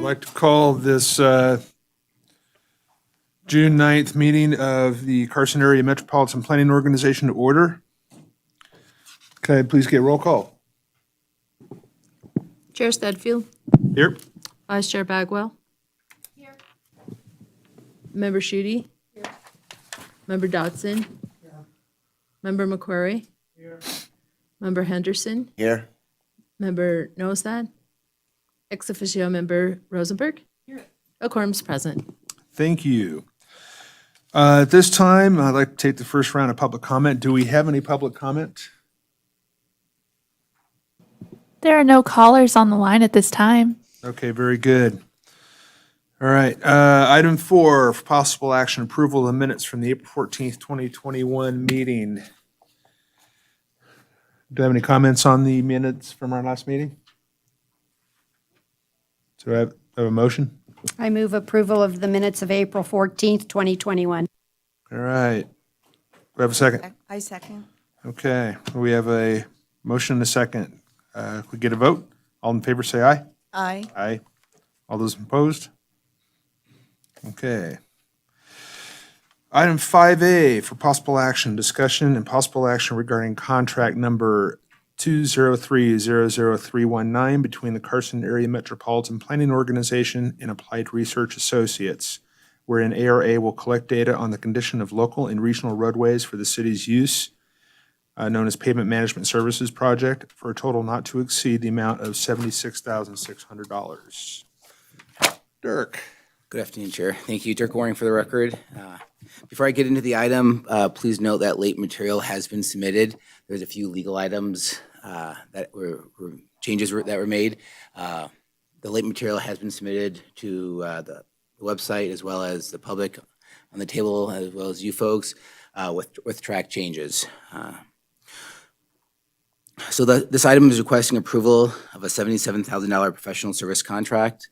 like to call this June 9th meeting of the Carson Area Metropolitan Planning Organization to order. Can I please get roll call? Chair Stedfield. Here. Vice Chair Bagwell. Here. Member Schutte. Here. Member Dodson. Here. Member McQuarrie. Here. Member Henderson. Here. Member Nosad. Ex officio member Rosenberg. Here. A quorum's present. Thank you. At this time, I'd like to take the first round of public comment. Do we have any public comment? There are no callers on the line at this time. Okay, very good. All right, item 4, for possible action, approval of the minutes from the April 14th, 2021 meeting. Do you have any comments on the minutes from our last meeting? Do I have a motion? I move approval of the minutes of April 14th, 2021. All right. We have a second. I second. Okay, we have a motion and a second. If we get a vote, all in favor say aye. Aye. Aye. All those opposed? Okay. Item 5A for possible action, discussion and possible action regarding contract number 203-00319 between the Carson Area Metropolitan Planning Organization and Applied Research Associates, wherein ARA will collect data on the condition of local and regional roadways for the city's use, known as Pavement Management Services Project, for a total not to exceed the amount of $76,600. Dirk. Good afternoon, Chair. Thank you. Dirk Waring for the record. Before I get into the item, please note that late material has been submitted. There's a few legal items that were changes that were made. The late material has been submitted to the website as well as the public on the table, as well as you folks, with track changes. So this item is requesting approval of a $77,000 professional service contract.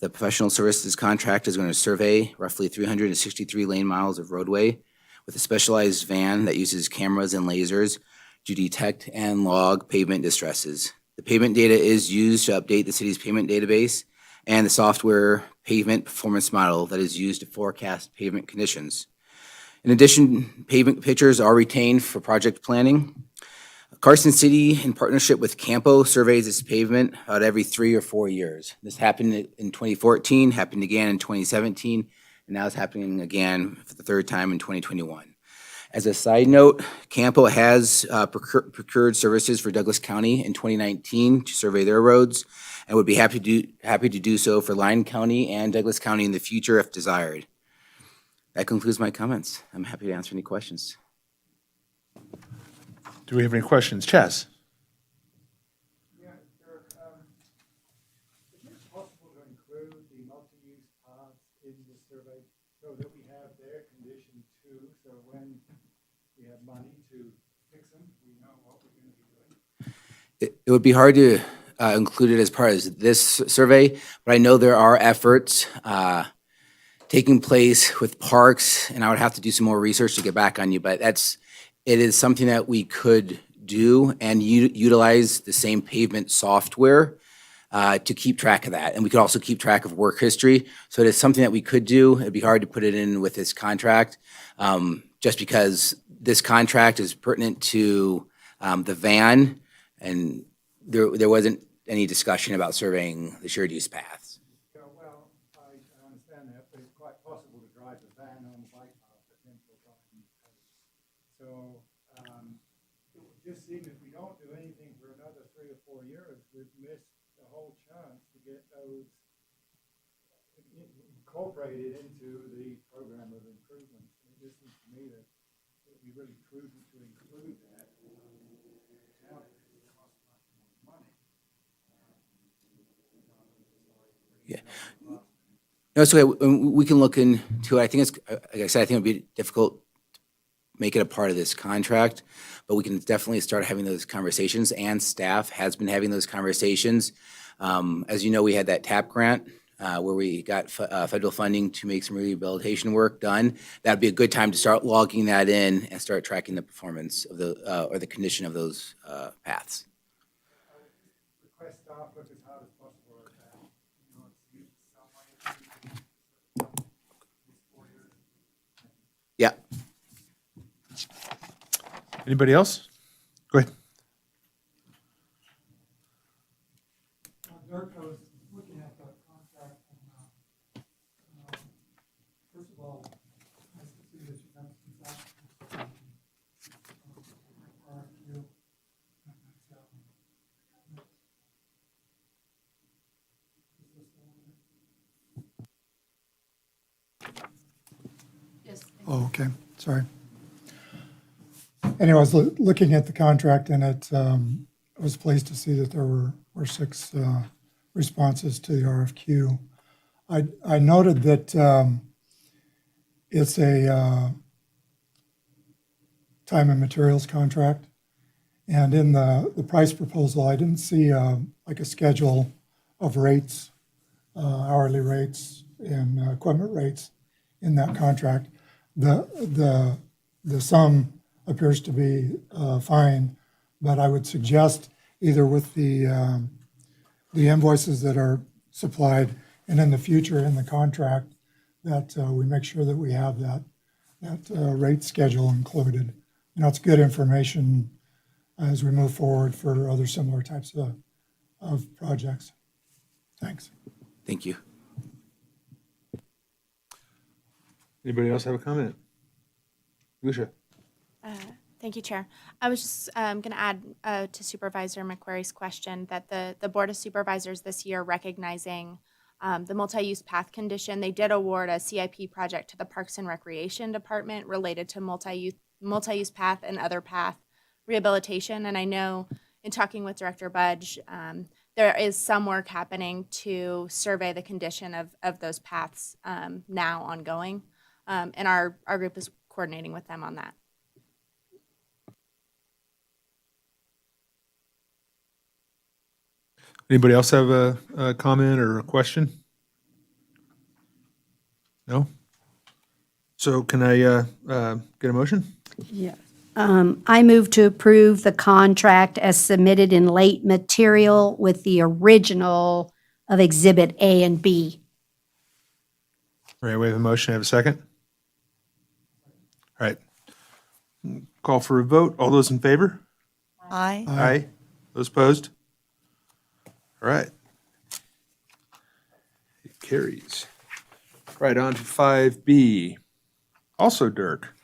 The professional services contract is going to survey roughly 363 lane miles of roadway with a specialized van that uses cameras and lasers to detect and log pavement distresses. The pavement data is used to update the city's pavement database and the software pavement performance model that is used to forecast pavement conditions. In addition, pavement pictures are retained for project planning. Carson City, in partnership with CAMPO, surveys its pavement about every 3 or 4 years. This happened in 2014, happened again in 2017, and now it's happening again for the third time in 2021. As a side note, CAMPO has procured services for Douglas County in 2019 to survey their roads, and would be happy to do so for Lyon County and Douglas County in the future if desired. That concludes my comments. I'm happy to answer any questions. Do we have any questions? Chaz? Yeah, Dirk, is it possible to include the multi-use paths in the survey so that we have their condition too, so when we have money to fix them, we know what we're going to be doing? It would be hard to include it as part of this survey, but I know there are efforts taking place with parks, and I would have to do some more research to get back on you, but it is something that we could do and utilize the same pavement software to keep track of that. And we could also keep track of work history. So it is something that we could do. It'd be hard to put it in with this contract just because this contract is pertinent to the van, and there wasn't any discussion about surveying the shared use paths. Yeah, well, I understand that, but it's quite possible to drive the van on the bike path at Central Garden. So it would just seem if we don't do anything for another 3 or 4 years, we've missed the whole chance to get those incorporated into the program of improvement. It just seems to me that it would be really prudent to include that. Now, it costs much more money. Yeah. No, it's okay. We can look into it. I think it's, like I said, I think it'd be difficult to make it a part of this contract, but we can definitely start having those conversations, and staff has been having those conversations. As you know, we had that TAP grant where we got federal funding to make some rehabilitation work done. That'd be a good time to start logging that in and start tracking the performance of the or the condition of those paths. Request staff work as hard as possible at that. Yeah. Anybody else? Go ahead. Dirk, I was looking at the contract and, first of all, nice to see that you have some facts. RFQ. Oh, okay, sorry. Anyway, I was looking at the contract and I was pleased to see that there were 6 responses to the RFQ. I noted that it's a time and materials contract. And in the price proposal, I didn't see like a schedule of rates, hourly rates and equipment rates in that contract. The sum appears to be fine, but I would suggest either with the invoices that are supplied and in the future in the contract that we make sure that we have that rate schedule included. You know, it's good information as we move forward for other similar types of projects. Thanks. Thank you. Anybody else have a comment? Lucia? Thank you, Chair. I was just going to add to Supervisor McQuarrie's question that the Board of Supervisors this year recognizing the multi-use path condition, they did award a CIP project to the Parks and Recreation Department related to multi-use path and other path rehabilitation. And I know in talking with Director Budge, there is some work happening to survey the condition of those paths now ongoing. And our group is coordinating with them on that. Anybody else have a comment or a question? No? So can I get a motion? Yes. I move to approve the contract as submitted in late material with the original of Exhibit A and B. All right, we have a motion. Have a second? All right. Call for a vote. All those in favor? Aye. Aye. Those opposed? All right. It carries. Right, on to 5B. Also Dirk.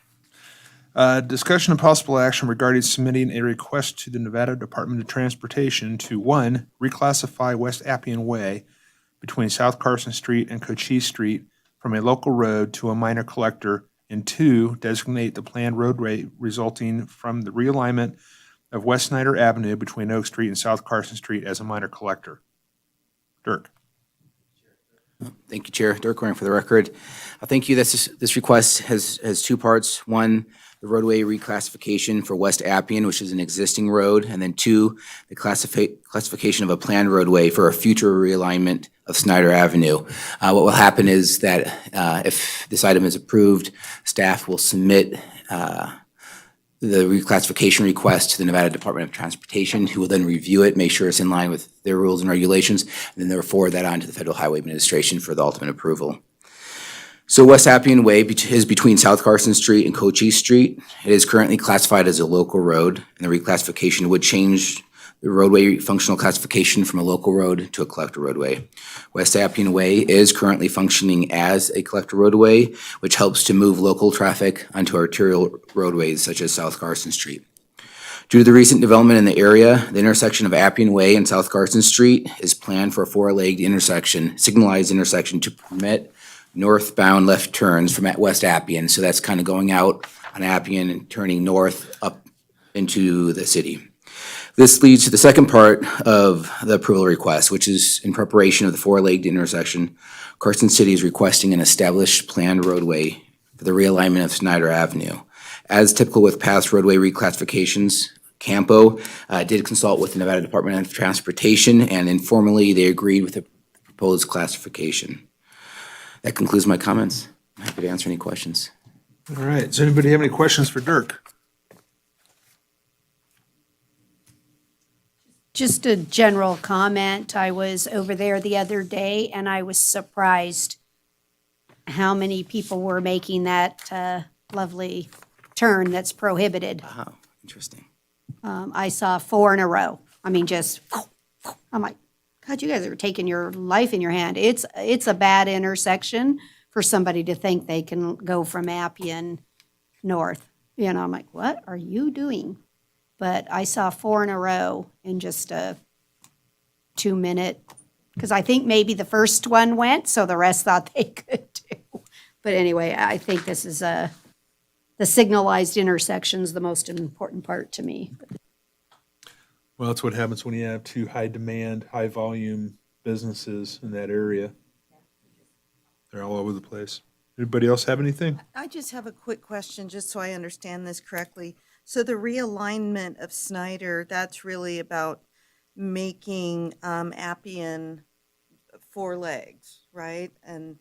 Discussion of possible action regarding submitting a request to the Nevada Department of Transportation to, 1, reclassify West Appian Way between South Carson Street and Cochise Street from a local road to a minor collector, and 2, designate the planned roadway resulting from the realignment of West Snyder Avenue between Oak Street and South Carson Street as a minor collector. Dirk. Thank you, Chair. Dirk Goring for the record. Thank you. This request has 2 parts. 1, the roadway reclassification for West Appian, which is an existing road, and then 2, the classification of a planned roadway for a future realignment of Snyder Avenue. What will happen is that if this item is approved, staff will submit the reclassification request to the Nevada Department of Transportation, who will then review it, make sure it's in line with their rules and regulations, and then they'll forward that on to the Federal Highway Administration for the ultimate approval. So West Appian Way is between South Carson Street and Cochise Street. It is currently classified as a local road, and the reclassification would change the roadway functional classification from a local road to a collector roadway. West Appian Way is currently functioning as a collector roadway, which helps to move local traffic onto arterial roadways such as South Carson Street. Due to the recent development in the area, the intersection of Appian Way and South Carson Street is planned for a 4-legged intersection, signalized intersection to permit northbound left turns from West Appian. So that's kind of going out on Appian and turning north up into the city. This leads to the second part of the approval request, which is in preparation of the 4-legged intersection. Carson City is requesting an established planned roadway for the realignment of Snyder Avenue. As typical with past roadway reclassifications, CAMPO did consult with the Nevada Department of Transportation, and informally they agreed with the proposed classification. That concludes my comments. I'm happy to answer any questions. All right. Does anybody have any questions for Dirk? Just a general comment. I was over there the other day and I was surprised how many people were making that lovely turn that's prohibited. Oh, interesting. I saw 4 in a row. I mean, just, I'm like, God, you guys are taking your life in your hand. It's a bad intersection for somebody to think they can go from Appian north. You know, I'm like, what are you doing? But I saw 4 in a row in just a 2-minute, because I think maybe the first one went, so the rest thought they could too. But anyway, I think this is the signalized intersection's the most important part to me. Well, that's what happens when you have two high-demand, high-volume businesses in that area. They're all over the place. Anybody else have anything? I just have a quick question, just so I understand this correctly. So the realignment of Snyder, that's really about making Appian 4 legs, right? And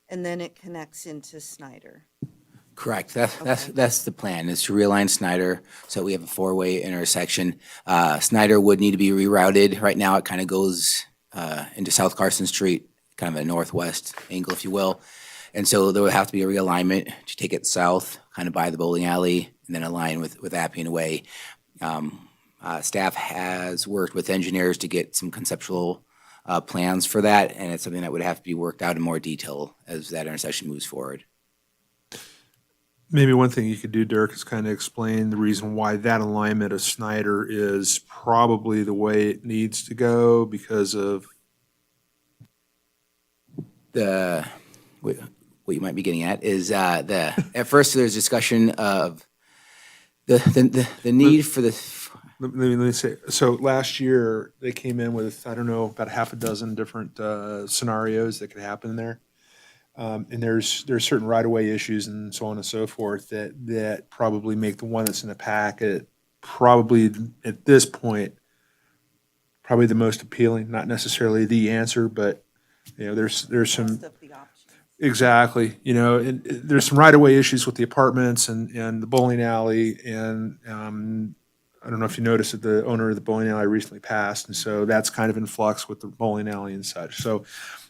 then it connects into Snyder. Correct. That's the plan, is to realign Snyder so we have a 4-way intersection. Snyder would need to be rerouted. Right now, it kind of goes into South Carson Street, kind of a northwest angle, if you will. And so there would have to be a realignment to take it south, kind of by the bowling alley, and then align with Appian Way. Staff has worked with engineers to get some conceptual plans for that, and it's something that would have to be worked out in more detail as that intersection moves forward. Maybe one thing you could do, Dirk, is kind of explain the reason why that alignment of Snyder is probably the way it needs to go because of what you might be getting at is at first there's discussion of the need for the. Let me say, so last year they came in with, I don't know, about half a dozen different scenarios that could happen there. And there's certain right-of-way issues and so on and so forth that probably make the one that's in the packet probably at this point, probably the most appealing, not necessarily the answer, but there's some. Most of the options. Exactly. There's some right-of-way issues with the apartments and the bowling alley. And I don't know if you noticed that the owner of the bowling alley recently passed. And so that's kind of in flux with the bowling alley and such. So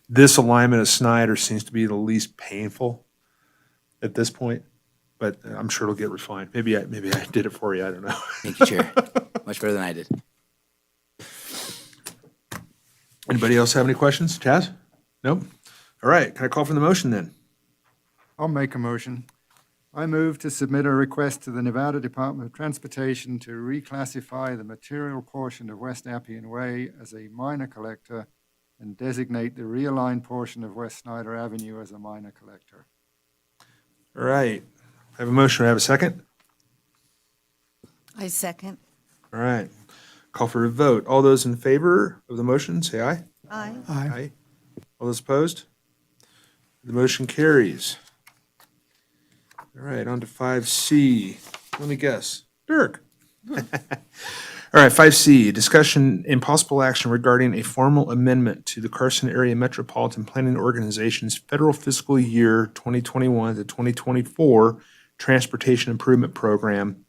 this alignment of Snyder seems to be the least painful at this point, but I'm sure it'll get refined. Maybe I did it for you. I don't know. Thank you, Chair. Much better than I did. Anybody else have any questions? Chaz? Nope. All right. Can I call for the motion then? I'll make a motion. I move to submit a request to the Nevada Department of Transportation to reclassify the material portion of West Appian Way as a minor collector and designate the realigned portion of West Snyder Avenue as a minor collector. All right. I have a motion. I have a second. I second. All right. Call for a vote. All those in favor of the motion, say aye. Aye. Aye. All those opposed? The motion carries. All right, on to 5C. Let me guess. Dirk. All right, 5C, discussion and possible action regarding a formal amendment to the Carson Area Metropolitan Planning Organization's federal fiscal year 2021 to 2024 Transportation Improvement Program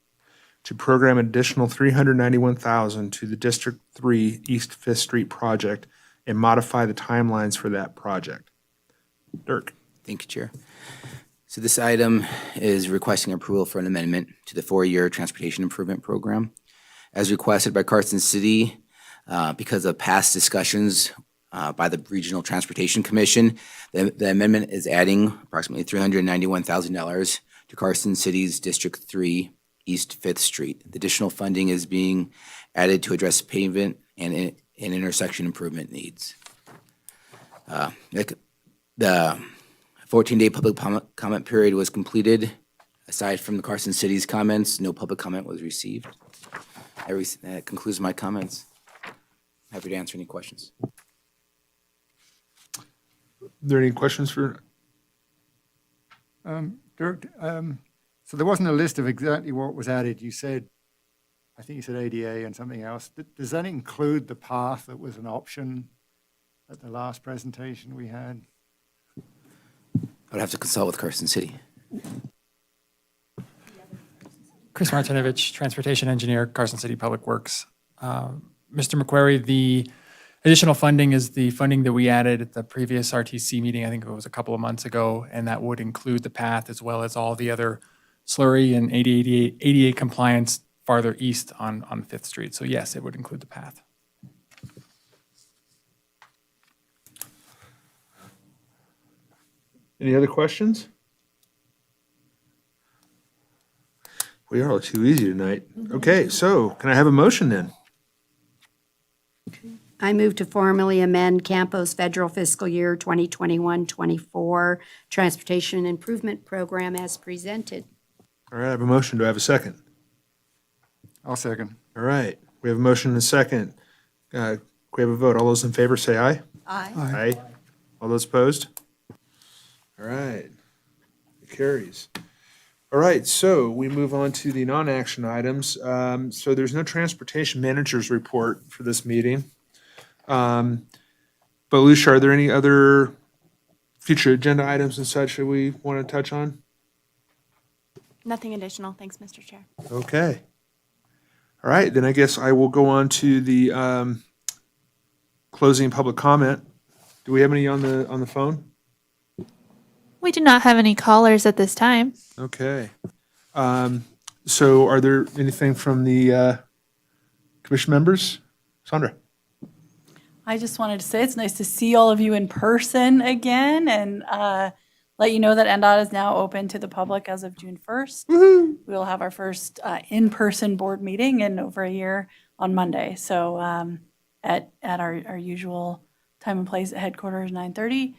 to program an additional $391,000 to the District 3 East 5th Street project and modify the timelines for that project. Dirk. Thank you, Chair. So this item is requesting approval for an amendment to the 4-year Transportation Improvement Program. As requested by Carson City, because of past discussions by the Regional Transportation Commission, the amendment is adding approximately $391,000 to Carson City's District 3 East 5th Street. The additional funding is being added to address pavement and intersection improvement needs. The 14-day public comment period was completed. Aside from the Carson City's comments, no public comment was received. That concludes my comments. Happy to answer any questions. Are there any questions for? Dirk, so there wasn't a list of exactly what was added. You said, I think you said ADA and something else. Does that include the path that was an option at the last presentation we had? I would have to consult with Carson City. Chris Martinovich, Transportation Engineer, Carson City Public Works. Mr. McQuarrie, the additional funding is the funding that we added at the previous RTC meeting. I think it was a couple of months ago, and that would include the path as well as all the other slurry and ADA compliance farther east on Fifth Street. So yes, it would include the path. Any other questions? We are all too easy tonight. Okay, so can I have a motion then? I move to formally amend Campo's federal fiscal year 2021-24 Transportation Improvement Program as presented. All right, I have a motion. Do I have a second? I'll second. All right, we have a motion and a second. We have a vote. All those in favor say aye. Aye. Aye. All those opposed? All right, it carries. All right, so we move on to the non-action items. So there's no transportation manager's report for this meeting. But Lucia, are there any other future agenda items and such that we want to touch on? Nothing additional. Thanks, Mr. Chair. Okay. All right, then I guess I will go on to the closing public comment. Do we have any on the phone? We do not have any callers at this time. Okay. So are there anything from the commission members? Sandra? I just wanted to say it's nice to see all of you in person again and let you know that NDOT is now open to the public as of June 1st. We will have our first in-person board meeting in over a year on Monday. So at our usual time and place at headquarters, 9:30.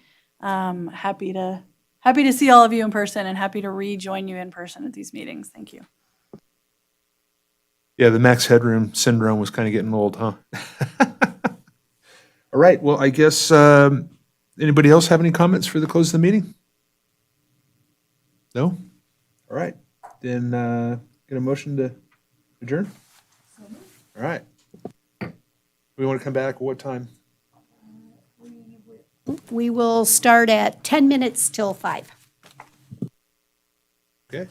Happy to see all of you in person and happy to rejoin you in person at these meetings. Thank you. Yeah, the max headroom syndrome was kind of getting old, huh? All right, well, I guess, anybody else have any comments for the close of the meeting? No? All right, then, get a motion to adjourn? All right. We want to come back at what time? We will start at 10 minutes till 5. Okay.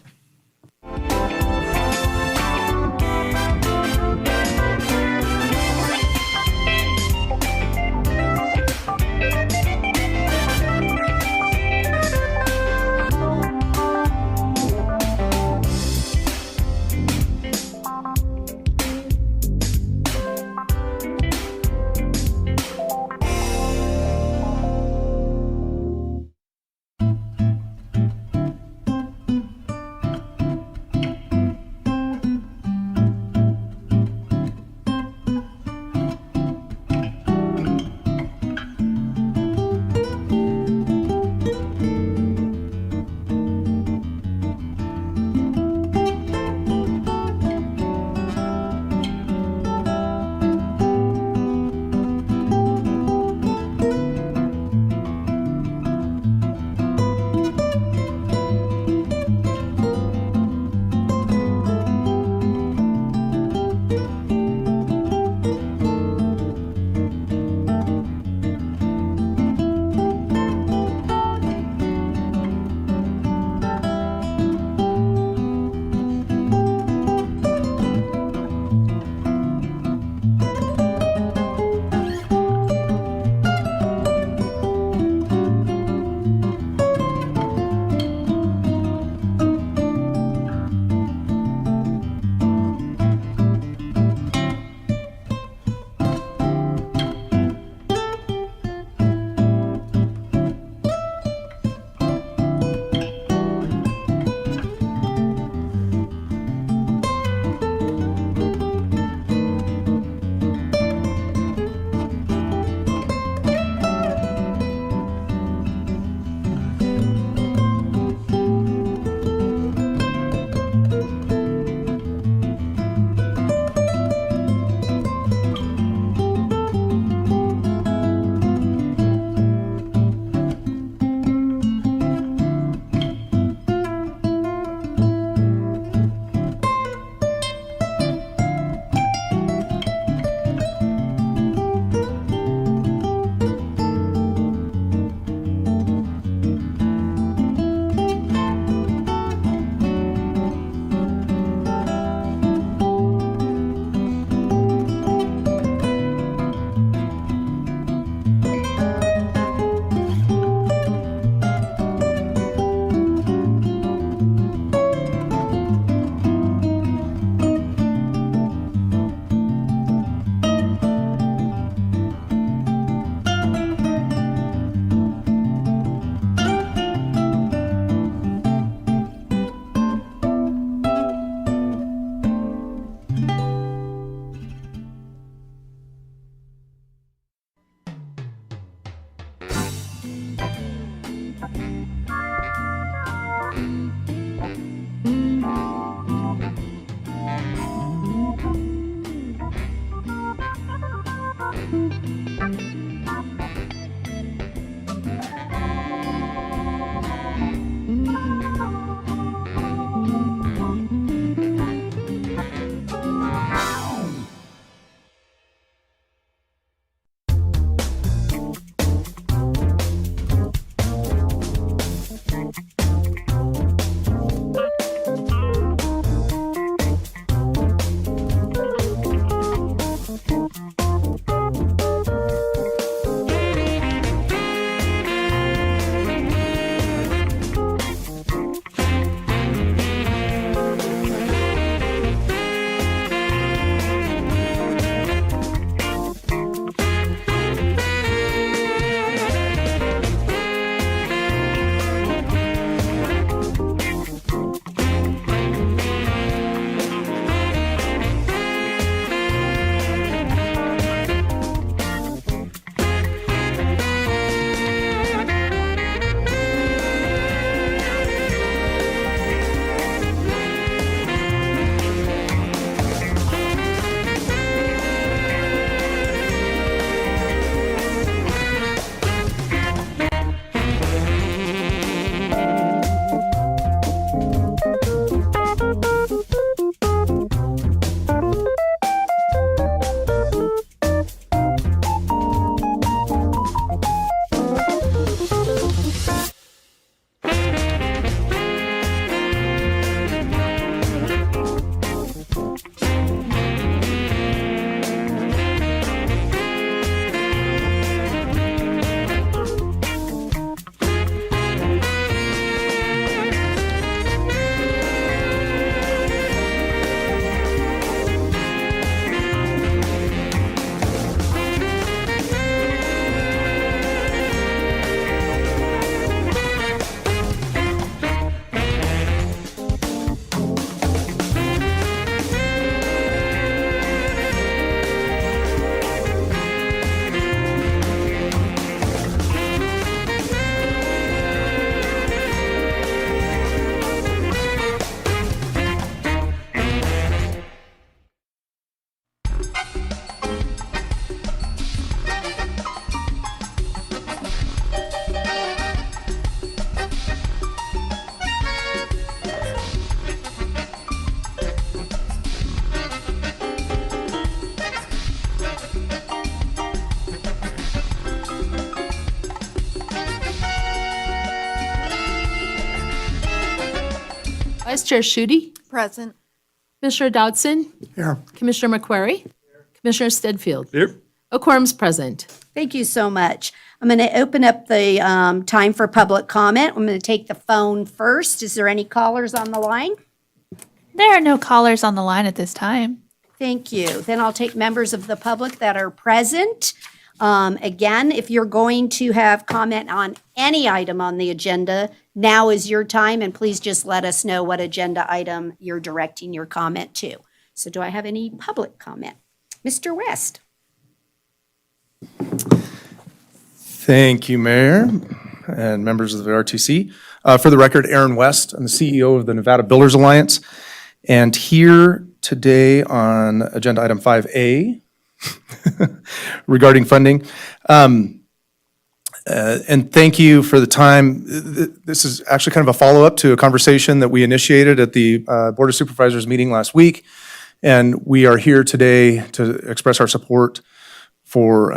Vice Chair Schutte, Present. Commissioner Dodson, Here. Commissioner McQuarrie, Commissioner Stedfield. Here. A quorum's present. Thank you so much. I'm going to open up the time for public comment. I'm going to take the phone first. Is there any callers on the line? There are no callers on the line at this time. Thank you. Then I'll take members of the public that are present. Again, if you're going to have comment on any item on the agenda, now is your time, and please just let us know what agenda item you're directing your comment to. So do I have any public comment? Mr. West? Thank you, Mayor and members of the RTC. For the record, Aaron West, I'm the CEO of the Nevada Builders Alliance. And here today on agenda item 5A regarding funding. And thank you for the time. This is actually kind of a follow-up to a conversation that we initiated at the Board of Supervisors meeting last week. And we are here today to express our support for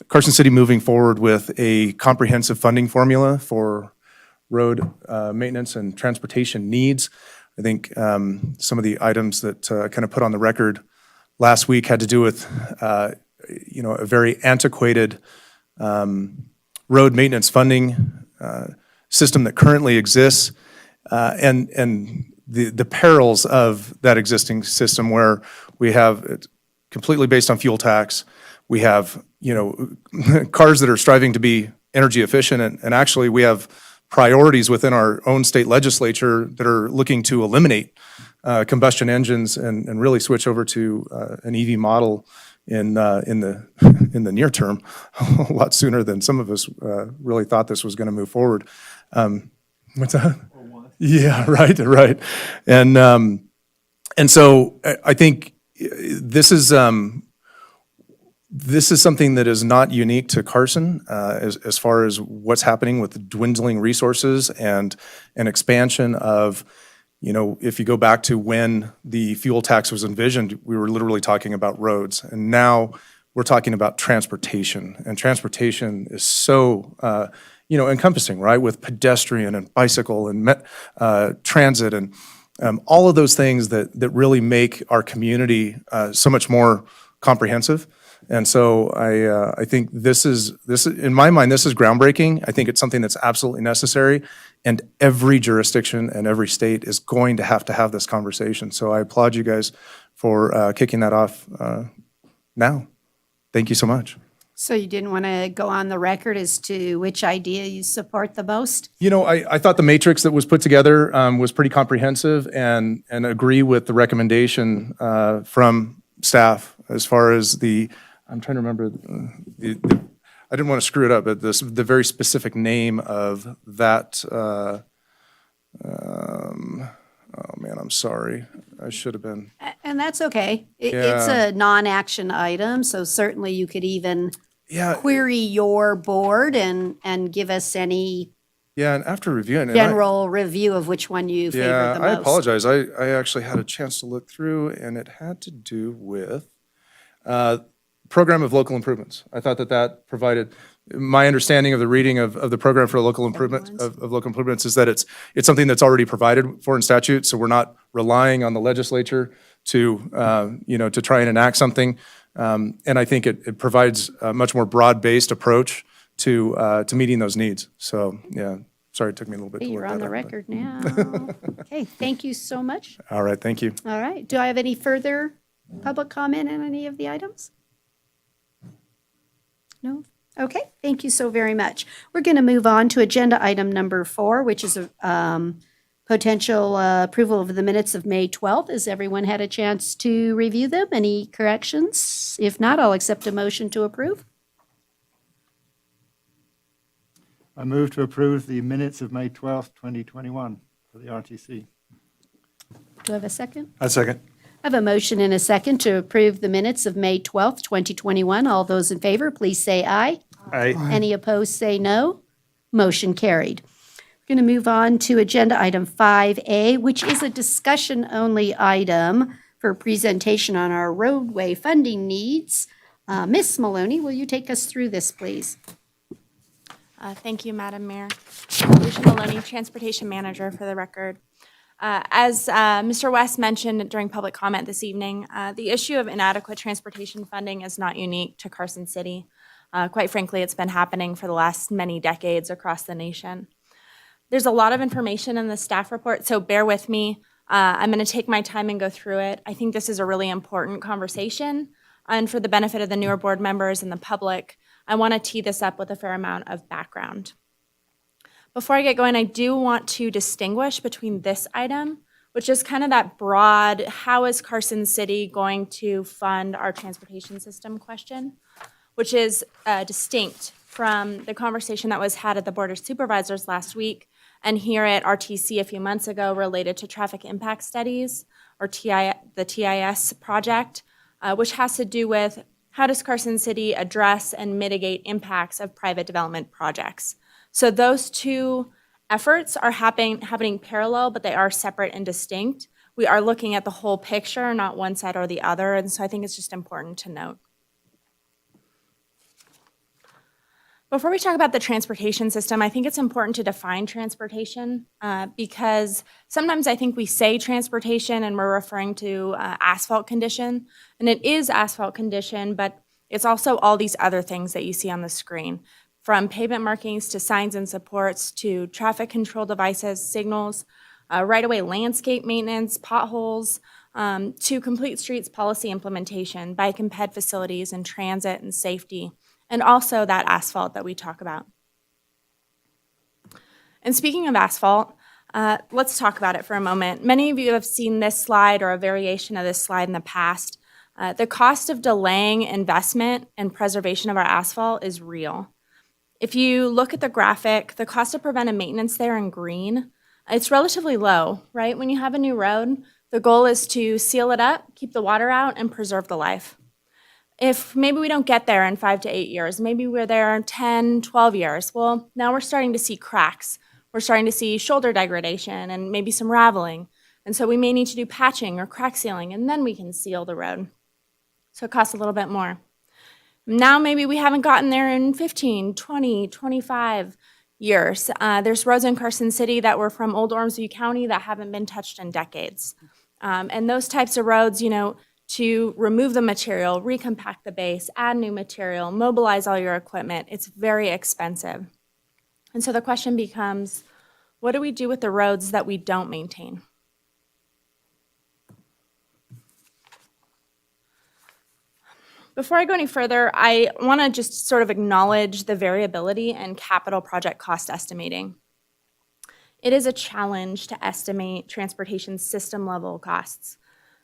Carson City moving forward with a comprehensive funding formula for road maintenance and transportation needs. I think some of the items that kind of put on the record last week had to do with, a very antiquated road maintenance funding system that currently exists, and the perils of that existing system where we have it completely based on fuel tax. We have, cars that are striving to be energy efficient, and actually we have priorities within our own state legislature that are looking to eliminate combustion engines and really switch over to an EV model in the near term, a lot sooner than some of us really thought this was going to move forward. What's that? Yeah, right. And so I think this is something that is not unique to Carson as far as what's happening with the dwindling resources and an expansion of, if you go back to when the fuel tax was envisioned, we were literally talking about roads. And now we're talking about transportation. And transportation is so, encompassing, right? With pedestrian and bicycle and transit and all of those things that really make our community so much more comprehensive. And so I think this is in my mind, this is groundbreaking. I think it's something that's absolutely necessary, and every jurisdiction and every state is going to have this conversation. So I applaud you guys for kicking that off now. Thank you so much. So you didn't want to go on the record as to which idea you support the most? I thought the matrix that was put together was pretty comprehensive and agree with the recommendation from staff as far as I'm trying to remember I didn't want to screw it up, but the very specific name of that. Oh man, I'm sorry. I should have been. And that's okay. It's a non-action item, so certainly you could even query your board and give us any and after reviewing it, general review of which one you favor the most. I apologize. I actually had a chance to look through, and it had to do with program of local improvements. I thought that provided my understanding of the reading of the program for local improvement of local improvements is that it's something that's already provided for in statute. So we're not relying on the legislature to try and enact something. And I think it provides a much more broad-based approach to meeting those needs. So sorry, it took me a little bit to You're work on that the out, record now. Okay, thank you so much. All right, thank you. All right, do I have any further public comment on any of the items? No? Okay, thank you so very much. We're going to move on to agenda item number 4, which is a potential approval of the minutes of May 12th. Has everyone had a chance to review them? Any corrections? If not, I'll accept a motion to approve. I move to approve the minutes of May 12th, 2021 for the RTC. Do I have a second? A second. I have a motion and a second to approve the minutes of May 12th, 2021. All those in favor, please say aye. Aye. Any opposed, say no. Motion carried. We're going to move on to agenda item 5A, which is a discussion-only item for presentation on our roadway funding needs. Ms. Maloney, will you take us through this, please? Thank you, Madam Mayor. Alicia Maloney, Transportation Manager for the record. As Mr. West mentioned during public comment this evening, the issue of inadequate transportation funding is not unique to Carson City. Quite frankly, it's been happening for the last many decades across the nation. There's a lot of information in the staff report, so bear with me. I'm going to take my time and go through it. I think this is a really important conversation, and for the benefit of the newer board members and the public, I want to tee this up with a fair amount of background. Before I get going, I do want to distinguish between this item, which is kind of that broad, how is Carson City going to fund our transportation system question, which is distinct from the conversation that was had at the Board of Supervisors last week and here at RTC a few months ago related to traffic impact studies, or the TIS project, which has to do with how does Carson City address and mitigate impacts of private development projects. So those two efforts are happening parallel, but they are separate and distinct. We are looking at the whole picture, not one side or the other, and so I think it's just important to note. Before we talk about the transportation system, I think it's important to define transportation because sometimes I think we say transportation and we're referring to asphalt condition, and it is asphalt condition, but it's also all these other things that you see on the screen, from pavement markings to signs and supports to traffic control devices, signals, right-of-way landscape maintenance, potholes, to complete streets policy implementation, bike and ped facilities, and transit and safety, and also that asphalt that we talk about. And speaking of asphalt, let's talk about it for a moment. Many of you have seen this slide or a variation of this slide in the past. The cost of delaying investment and preservation of our asphalt is real. If you look at the graphic, the cost of preventive maintenance there in green, it's relatively low, right? When you have a new road, the goal is to seal it up, keep the water out, and preserve the life. If maybe we don't get there in 5 to 8 years, maybe we're there in 10, 12 years, well, now we're starting to see cracks. We're starting to see shoulder degradation and maybe some raveling. And so we may need to do patching or crack sealing, and then we can seal the road. So it costs a little bit more. Now maybe we haven't gotten there in 15, 20, 25 years. There's roads in Carson City that were from old Ormsby County that haven't been touched in decades. And those types of roads, you know, to remove the material, recompact the base, add new material, mobilize all your equipment, it's very expensive. And so the question becomes, what do we do with the roads that we don't maintain? Before I go any further, I want to just sort of acknowledge the variability in capital project cost estimating. It is a challenge to estimate transportation system level costs.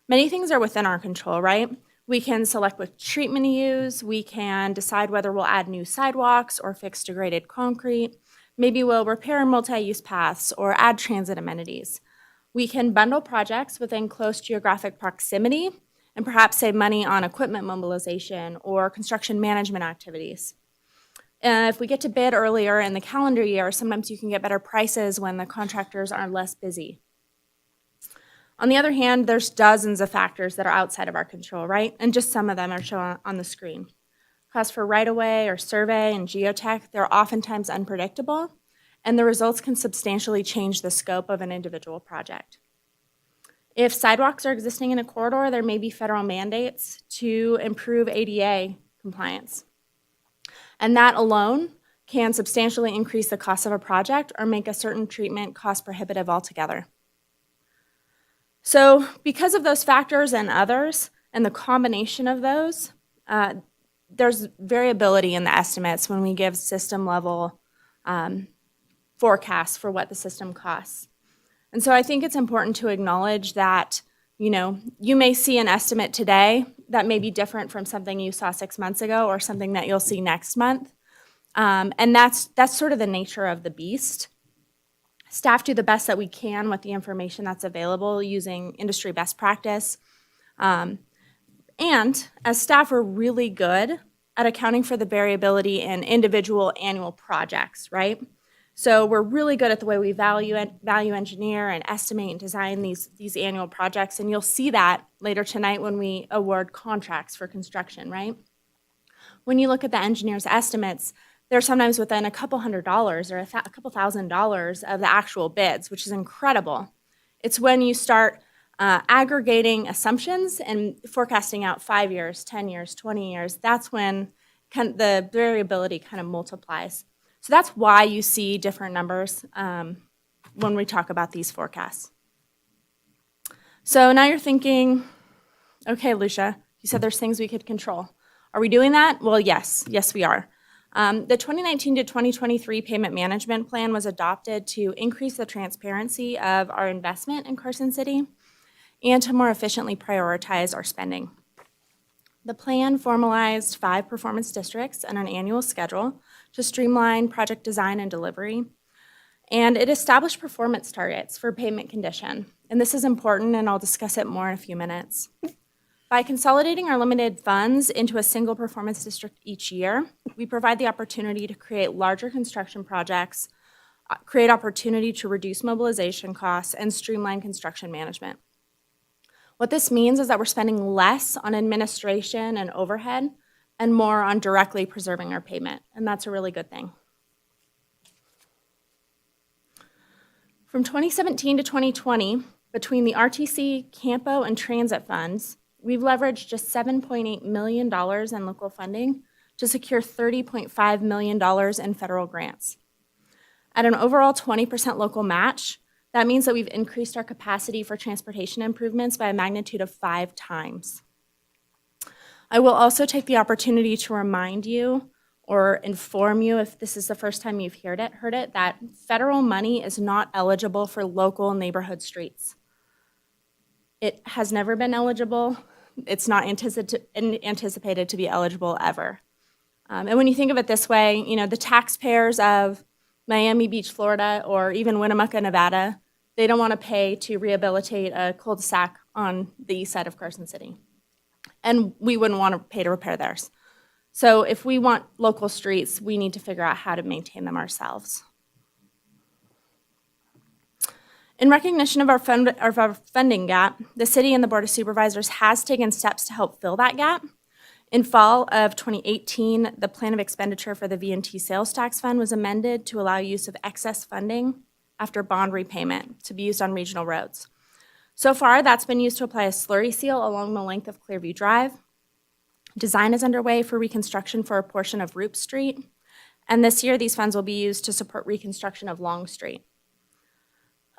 Many things are within our control, right? We can select which treatment to use. We can decide whether we'll add new sidewalks or fix degraded concrete. Maybe we'll repair multi-use paths or add transit amenities. We can bundle projects within close geographic proximity and perhaps save money on equipment mobilization or construction management activities. If we get to bid earlier in the calendar year, sometimes you can get better prices when the contractors are less busy. On the other hand, there's dozens of factors that are outside of our control, right? And just some of them are shown on the screen. Costs for right-of-way or survey and geotech, they're oftentimes unpredictable, and the results can substantially change the scope of an individual project. If sidewalks are existing in a corridor, there may be federal mandates to improve ADA compliance. And that alone can substantially increase the cost of a project or make a certain treatment cost prohibitive altogether. So because of those factors and others, and the combination of those, there's variability in the estimates when we give system level forecasts for what the system costs. And so I think it's important to acknowledge that, you know, you may see an estimate today that may be different from something you saw 6 months ago or something that you'll see next month. And that's sort of the nature of the beast. Staff do the best that we can with the information that's available using industry best practice. And as staff, we're really good at accounting for the variability in individual annual projects, right? So we're really good at the way we value engineer and estimate and design these annual projects, and you'll see that later tonight when we award contracts for construction, right? When you look at the engineer's estimates, they're sometimes within a couple $100 or a couple $1,000 of the actual bids, which is incredible. It's when you start aggregating assumptions and forecasting out 5 years, 10 years, 20 years. That's when the variability kind of multiplies. So that's why you see different numbers when we talk about these forecasts. So now you're thinking, okay, Lucia, you said there's things we could control. Are we doing that? Well, yes, we are. The 2019 to 2023 payment management plan was adopted to increase the transparency of our investment in Carson City and to more efficiently prioritize our spending. The plan formalized 5 performance districts and an annual schedule to streamline project design and delivery. And it established performance targets for payment condition. And this is important, and I'll discuss it more in a few minutes. By consolidating our limited funds into a single performance district each year, we provide the opportunity to create larger construction projects, create opportunity to reduce mobilization costs, and streamline construction management. What this means is that we're spending less on administration and overhead and more on directly preserving our payment, and that's a really good thing. From 2017 to 2020, between the RTC, CAMPO, and transit funds, we've leveraged just $7.8 million in local funding to secure $30.5 million in federal grants. At an overall 20% local match, that means that we've increased our capacity for transportation improvements by a magnitude of 5 times. I will also take the opportunity to remind you or inform you, if this is the first time you've heard it, that federal money is not eligible for local neighborhood streets. It has never been eligible. It's not anticipated to be eligible ever. And when you think of it this way, you know, the taxpayers of Miami Beach, Florida, or even Winnemucca, Nevada, they don't want to pay to rehabilitate a cul-de-sac on the east side of Carson City. And we wouldn't want to pay to repair theirs. So if we want local streets, we need to figure out how to maintain them ourselves. In recognition of our funding gap, the city and the Board of Supervisors has taken steps to help fill that gap. In fall of 2018, the plan of expenditure for the V&T sales tax fund was amended to allow use of excess funding after bond repayment to be used on regional roads. So far, that's been used to apply a slurry seal along the length of Clearview Drive. Design is underway for reconstruction for a portion of Roop Street. And this year, these funds will be used to support reconstruction of Long Street.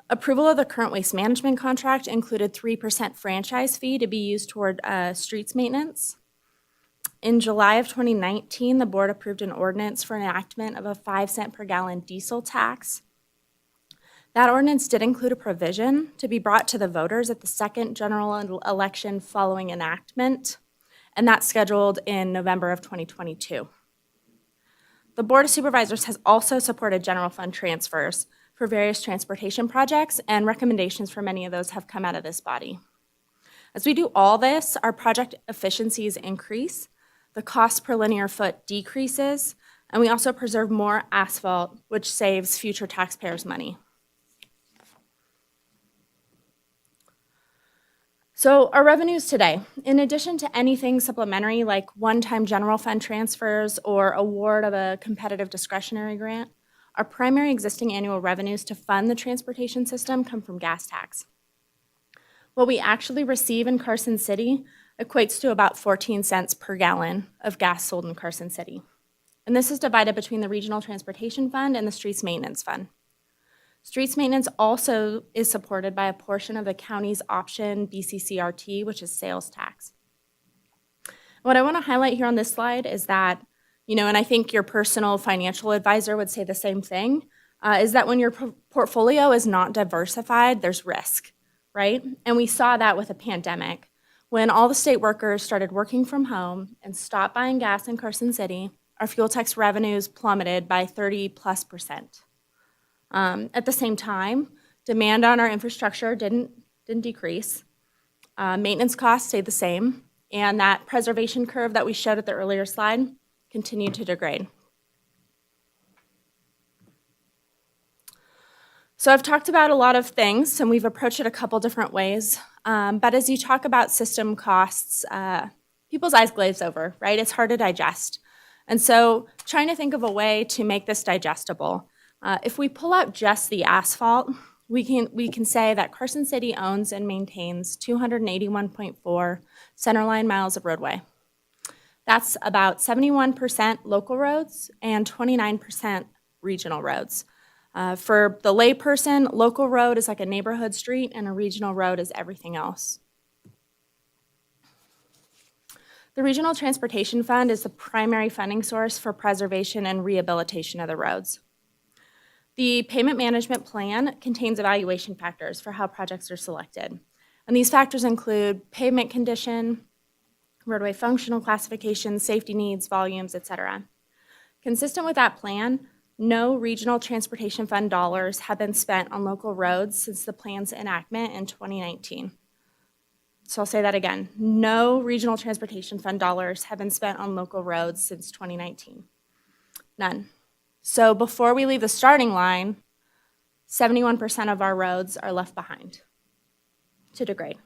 Approval of the current waste management contract included 3% franchise fee to be used toward streets maintenance. In July of 2019, the board approved an ordinance for enactment of a 5-cent per gallon diesel tax. That ordinance did include a provision to be brought to the voters at the second general election following enactment, and that's scheduled in November of 2022. The Board of Supervisors has also supported general fund transfers for various transportation projects, and recommendations for many of those have come out of this body. As we do all this, our project efficiencies increase, the cost per linear foot decreases, and we also preserve more asphalt, which saves future taxpayers money. So our revenues today, in addition to anything supplementary like one-time general fund transfers or award of a competitive discretionary grant, our primary existing annual revenues to fund the transportation system come from gas tax. What we actually receive in Carson City equates to about 14 cents per gallon of gas sold in Carson City. And this is divided between the Regional Transportation Fund and the Streets Maintenance Fund. Streets maintenance also is supported by a portion of the county's option BCCRT, which is sales tax. What I want to highlight here on this slide is that, and I think your personal financial advisor would say the same thing, is that when your portfolio is not diversified, there's risk, right? And we saw that with a pandemic. When all the state workers started working from home and stopped buying gas in Carson City, our fuel tax revenues plummeted by 30+%. At the same time, demand on our infrastructure didn't decrease. Maintenance costs stayed the same, and that preservation curve that we showed at the earlier slide continued to degrade. So I've talked about a lot of things, and we've approached it a couple different ways. But as you talk about system costs, people's eyes glaze over, right? It's hard to digest. And so trying to think of a way to make this digestible. If we pull out just the asphalt, we can say that Carson City owns and maintains 281.4 centerline miles of roadway. That's about 71% local roads and 29% regional roads. For the layperson, local road is like a neighborhood street and a regional road is everything else. The Regional Transportation Fund is the primary funding source for preservation and rehabilitation of the roads. The payment management plan contains evaluation factors for how projects are selected. And these factors include pavement condition, roadway functional classification, safety needs, volumes, etc. Consistent with that plan, no Regional Transportation Fund dollars have been spent on local roads since the plan's enactment in 2019. So I'll say that again. No Regional Transportation Fund dollars have been spent on local roads since 2019. None. So before we leave the starting line, 71% of our roads are left behind to degrade.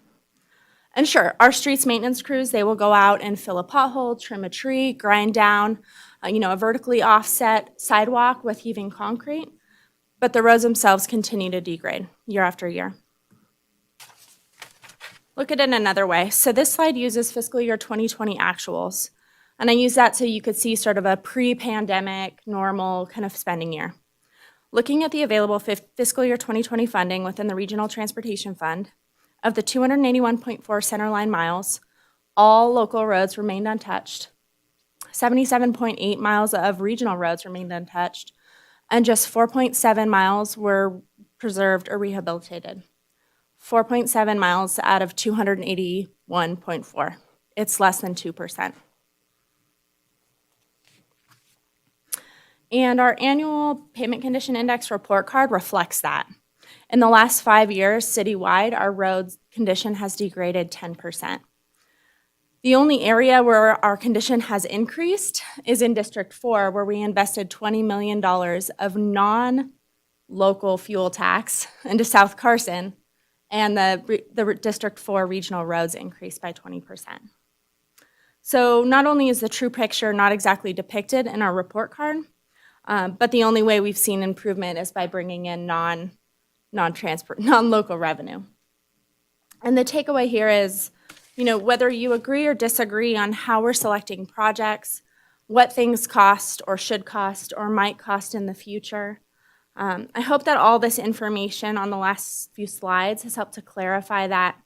And sure, our streets maintenance crews, they will go out and fill a pothole, trim a tree, grind down, a vertically offset sidewalk with heaving concrete, but the roads themselves continue to degrade year after year. Look at it another way. So this slide uses fiscal year 2020 actuals, and I use that so you could see sort of a pre-pandemic, normal kind of spending year. Looking at the available fiscal year 2020 funding within the Regional Transportation Fund, of the 281.4 centerline miles, all local roads remained untouched. 77.8 miles of regional roads remained untouched, and just 4.7 miles were preserved or rehabilitated. 4.7 miles out of 281.4. It's less than 2%. And our annual pavement condition index report card reflects that. In the last 5 years, citywide, our road condition has degraded 10%. The only area where our condition has increased is in District 4, where we invested $20 million of non-local fuel tax into South Carson, and the District 4 regional roads increased by 20%. So not only is the true picture not exactly depicted in our report card, but the only way we've seen improvement is by bringing in non-local revenue. And the takeaway here is, whether you agree or disagree on how we're selecting projects, what things cost or should cost or might cost in the future, I hope that all this information on the last few slides has helped to clarify that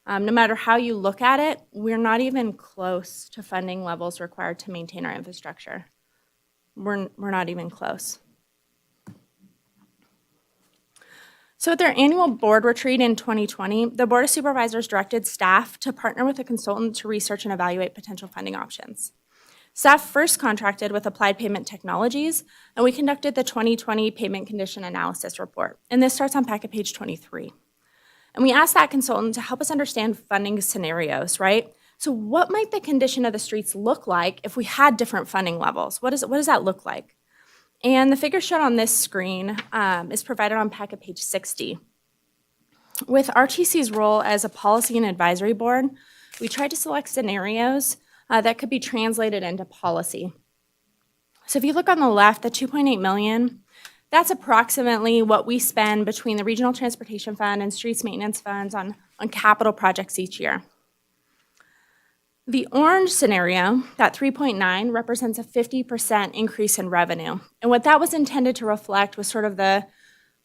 no matter how you look at it, we're not even close to funding levels required to maintain our infrastructure. We're not even close. So at their annual board retreat in 2020, the Board of Supervisors directed staff to partner with a consultant to research and evaluate potential funding options. Staff first contracted with Applied Pavement Technologies, and we conducted the 2020 Pavement Condition Analysis Report. And this starts on packet page 23. And we asked that consultant to help us understand funding scenarios, right? So what might the condition of the streets look like if we had different funding levels? What does that look like? And the figure shown on this screen is provided on packet page 60. With RTC's role as a policy and advisory board, we tried to select scenarios that could be translated into policy. So if you look on the left, the $2.8 million, that's approximately what we spend between the Regional Transportation Fund and Streets Maintenance Funds on capital projects each year. The orange scenario, that 3.9, represents a 50% increase in revenue. And what that was intended to reflect was sort of the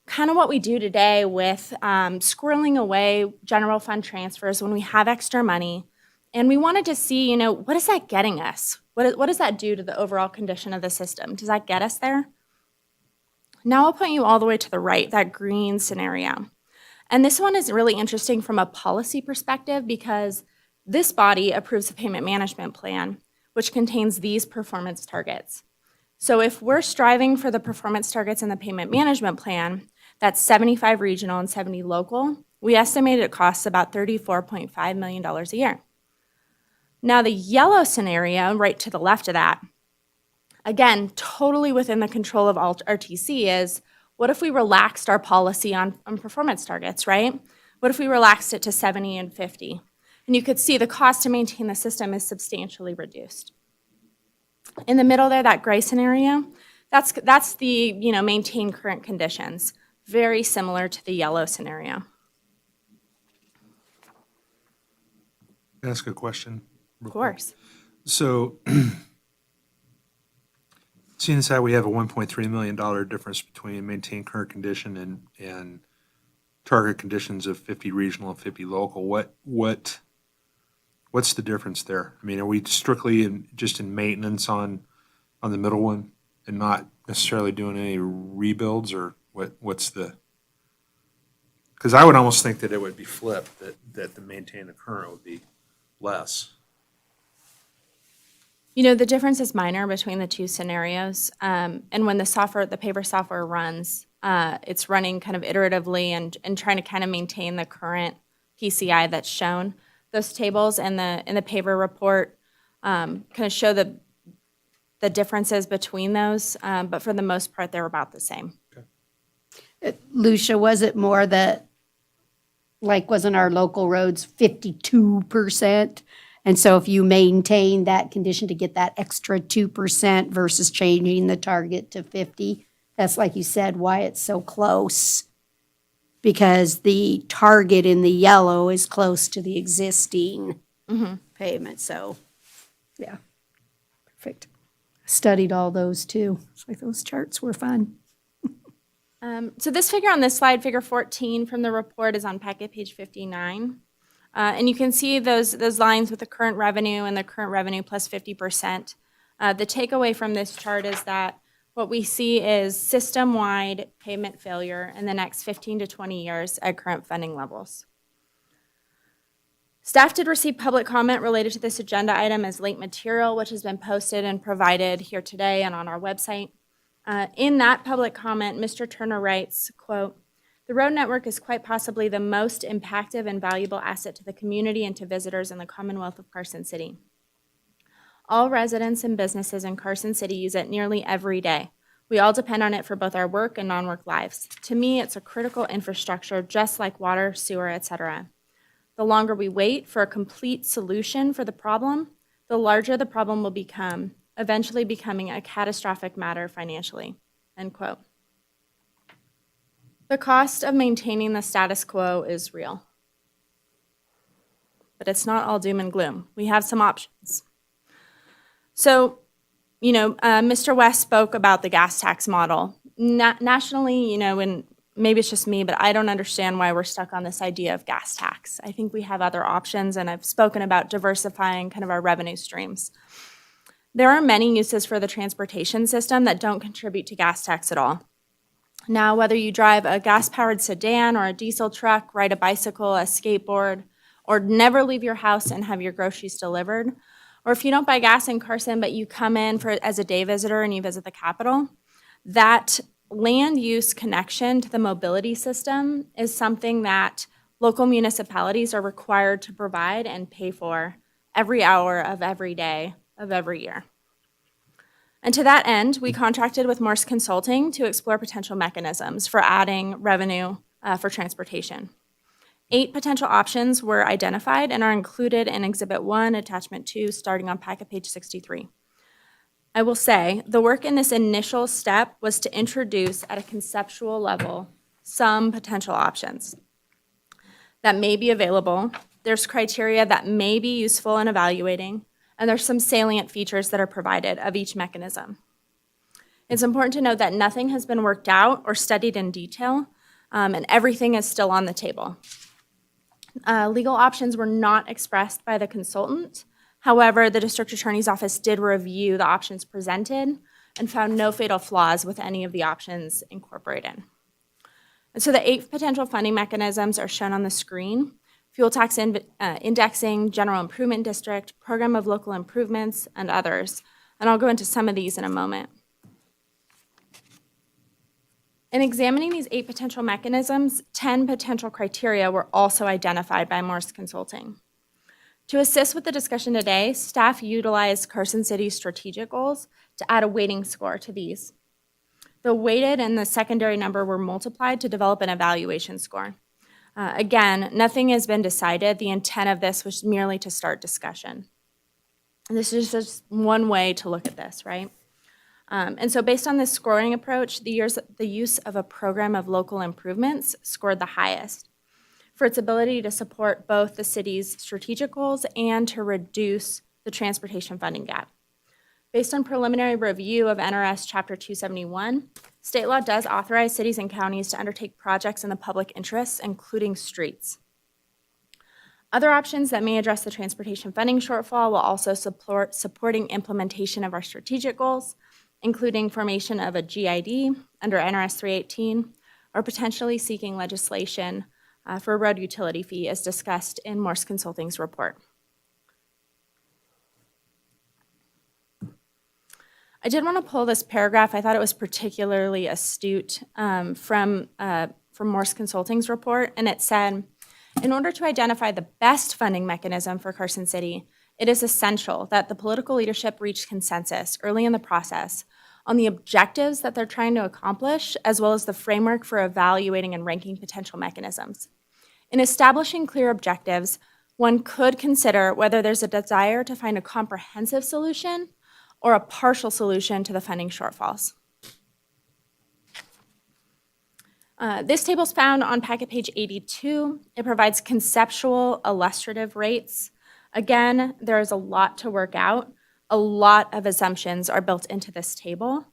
kind of what we do today with squirreling away general fund transfers when we have extra money. And we wanted to see, what is that getting us? What does that do to the overall condition of the system? Does that get us there? Now I'll point you all the way to the right, that green scenario. And this one is really interesting from a policy perspective because this body approves the payment management plan, which contains these performance targets. So if we're striving for the performance targets in the payment management plan, that's 75 regional and 70 local, we estimate it costs about $34.5 million a year. Now the yellow scenario, right to the left of that, again, totally within the control of RTC is, what if we relaxed our policy on performance targets, right? What if we relaxed it to 70 and 50? And you could see the cost to maintain the system is substantially reduced. In the middle there, that gray scenario, that's the maintain current conditions. very similar to the yellow scenario. Can I ask a question? Of course. So, seeing as how we have a $1.3 million difference between maintain current condition and target conditions of 50 regional and 50 local, what's the difference there? I mean, are we strictly just in maintenance on the middle one and not necessarily doing any rebuilds, or what's the? Because I would almost think that it would be flipped, that the maintain the current would be less. You know, the difference is minor between the two scenarios. And when the paper software runs, it's running kind of iteratively and trying to kind of maintain the current PCI that's shown. Those tables in the paper report kind of show the differences between those, but for the most part, they're about the same. Lucia, was it more that, like, wasn't our local roads 52%? And so if you maintain that condition to get that extra 2% versus changing the target to 50, that's, like you said, why it's so close. Because the target in the yellow is close to the existing pavement, so, yeah, perfect. Studied all those too. It's like those charts were fun. So this figure on this slide, figure 14 from the report, is on packet page 59. And you can see those lines with the current revenue and the current revenue plus 50%. The takeaway from this chart is that what we see is system-wide pavement failure in the next 15 to 20 years at current funding levels. Staff did receive public comment related to this agenda item as late material, which has been posted and provided here today and on our website. In that public comment, Mr. Turner writes, quote, "The road network is quite possibly the most impactful and valuable asset to the community and to visitors in the Commonwealth of Carson City. All residents and businesses in Carson City use it nearly every day. We all depend on it for both our work and non-work lives. To me, it's a critical infrastructure, just like water, sewer, etc. The longer we wait for a complete solution for the problem, the larger the problem will become, eventually becoming a catastrophic matter financially." End quote. The cost of maintaining the status quo is real. But it's not all doom and gloom. We have some options. So, Mr. West spoke about the gas tax model. Nationally, and maybe it's just me, but I don't understand why we're stuck on this idea of gas tax. I think we have other options, and I've spoken about diversifying kind of our revenue streams. There are many uses for the transportation system that don't contribute to gas tax at all. Now, whether you drive a gas-powered sedan or a diesel truck, ride a bicycle, a skateboard, or never leave your house and have your groceries delivered, or if you don't buy gas in Carson but you come in as a day visitor and you visit the Capitol, that land use connection to the mobility system is something that local municipalities are required to provide and pay for every hour of every day of every year. And to that end, we contracted with Morse Consulting to explore potential mechanisms for adding revenue for transportation. 8 potential options were identified and are included in Exhibit 1, Attachment 2, starting on packet page 63. I will say, the work in this initial step was to introduce at a conceptual level some potential options that may be available. There's criteria that may be useful in evaluating, and there's some salient features that are provided of each mechanism. It's important to note that nothing has been worked out or studied in detail, and everything is still on the table. Legal options were not expressed by the consultant. However, the district attorney's office did review the options presented and found no fatal flaws with any of the options incorporated. And so the 8 potential funding mechanisms are shown on the screen: fuel tax indexing, general improvement district, program of local improvements, and others. And I'll go into some of these in a moment. In examining these 8 potential mechanisms, 10 potential criteria were also identified by Morse Consulting. To assist with the discussion today, staff utilized Carson City's strategic goals to add a weighting score to these. The weighted and the secondary number were multiplied to develop an evaluation score. Again, nothing has been decided. The intent of this was merely to start discussion. And this is just one way to look at this, right? And so based on this scoring approach, the use of a program of local improvements scored the highest for its ability to support both the city's strategic goals and to reduce the transportation funding gap. Based on preliminary review of NRS Chapter 271, state law does authorize cities and counties to undertake projects in the public interest, including streets. Other options that may address the transportation funding shortfall will also support supporting implementation of our strategic goals, including formation of a GID under NRS 318, or potentially seeking legislation for a road utility fee as discussed in Morse Consulting's report. I did want to pull this paragraph. I thought it was particularly astute from Morse Consulting's report, and it said, in order to identify the best funding mechanism for Carson City, it is essential that the political leadership reach consensus early in the process on the objectives that they're trying to accomplish, as well as the framework for evaluating and ranking potential mechanisms. In establishing clear objectives, one could consider whether there's a desire to find a comprehensive solution or a partial solution to the funding shortfalls. This table is found on packet page 82. It provides conceptual illustrative rates. Again, there is a lot to work out. A lot of assumptions are built into this table.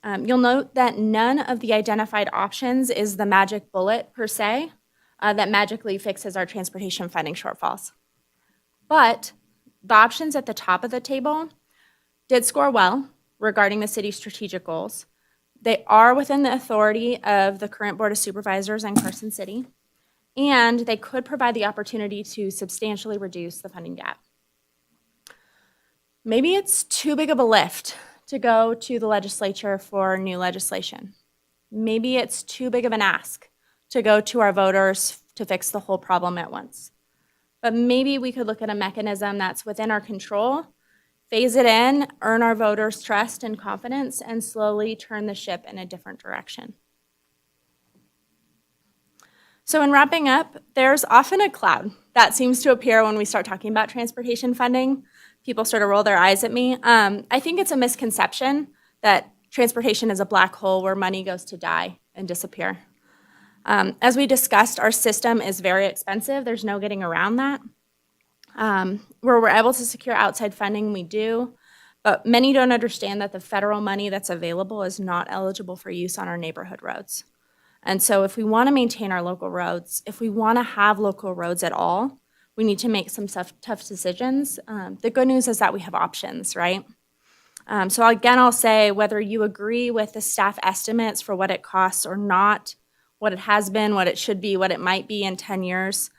You'll note that none of the identified options is the magic bullet per se that magically fixes our transportation funding shortfalls. But the options at the top of the table did score well regarding the city's strategic goals. They are within the authority of the current Board of Supervisors in Carson City, and they could provide the opportunity to substantially reduce the funding gap. Maybe it's too big of a lift to go to the legislature for new legislation. Maybe it's too big of an ask to go to our voters to fix the whole problem at once. But maybe we could look at a mechanism that's within our control, phase it in, earn our voters' trust and confidence, and slowly turn the ship in a different direction. So in wrapping up, there's often a cloud that seems to appear when we start talking about transportation funding. People sort of roll their eyes at me. I think it's a misconception that transportation is a black hole where money goes to die and disappear. As we discussed, our system is very expensive. There's no getting around that. Where we're able to secure outside funding, we do, but many don't understand that the federal money that's available is not eligible for use on our neighborhood roads. And so if we want to maintain our local roads, if we want to have local roads at all, we need to make some tough decisions. The good news is that we have options, right? So again, I'll say whether you agree with the staff estimates for what it costs or not, what it has been, what it should be, what it might be in 10 years,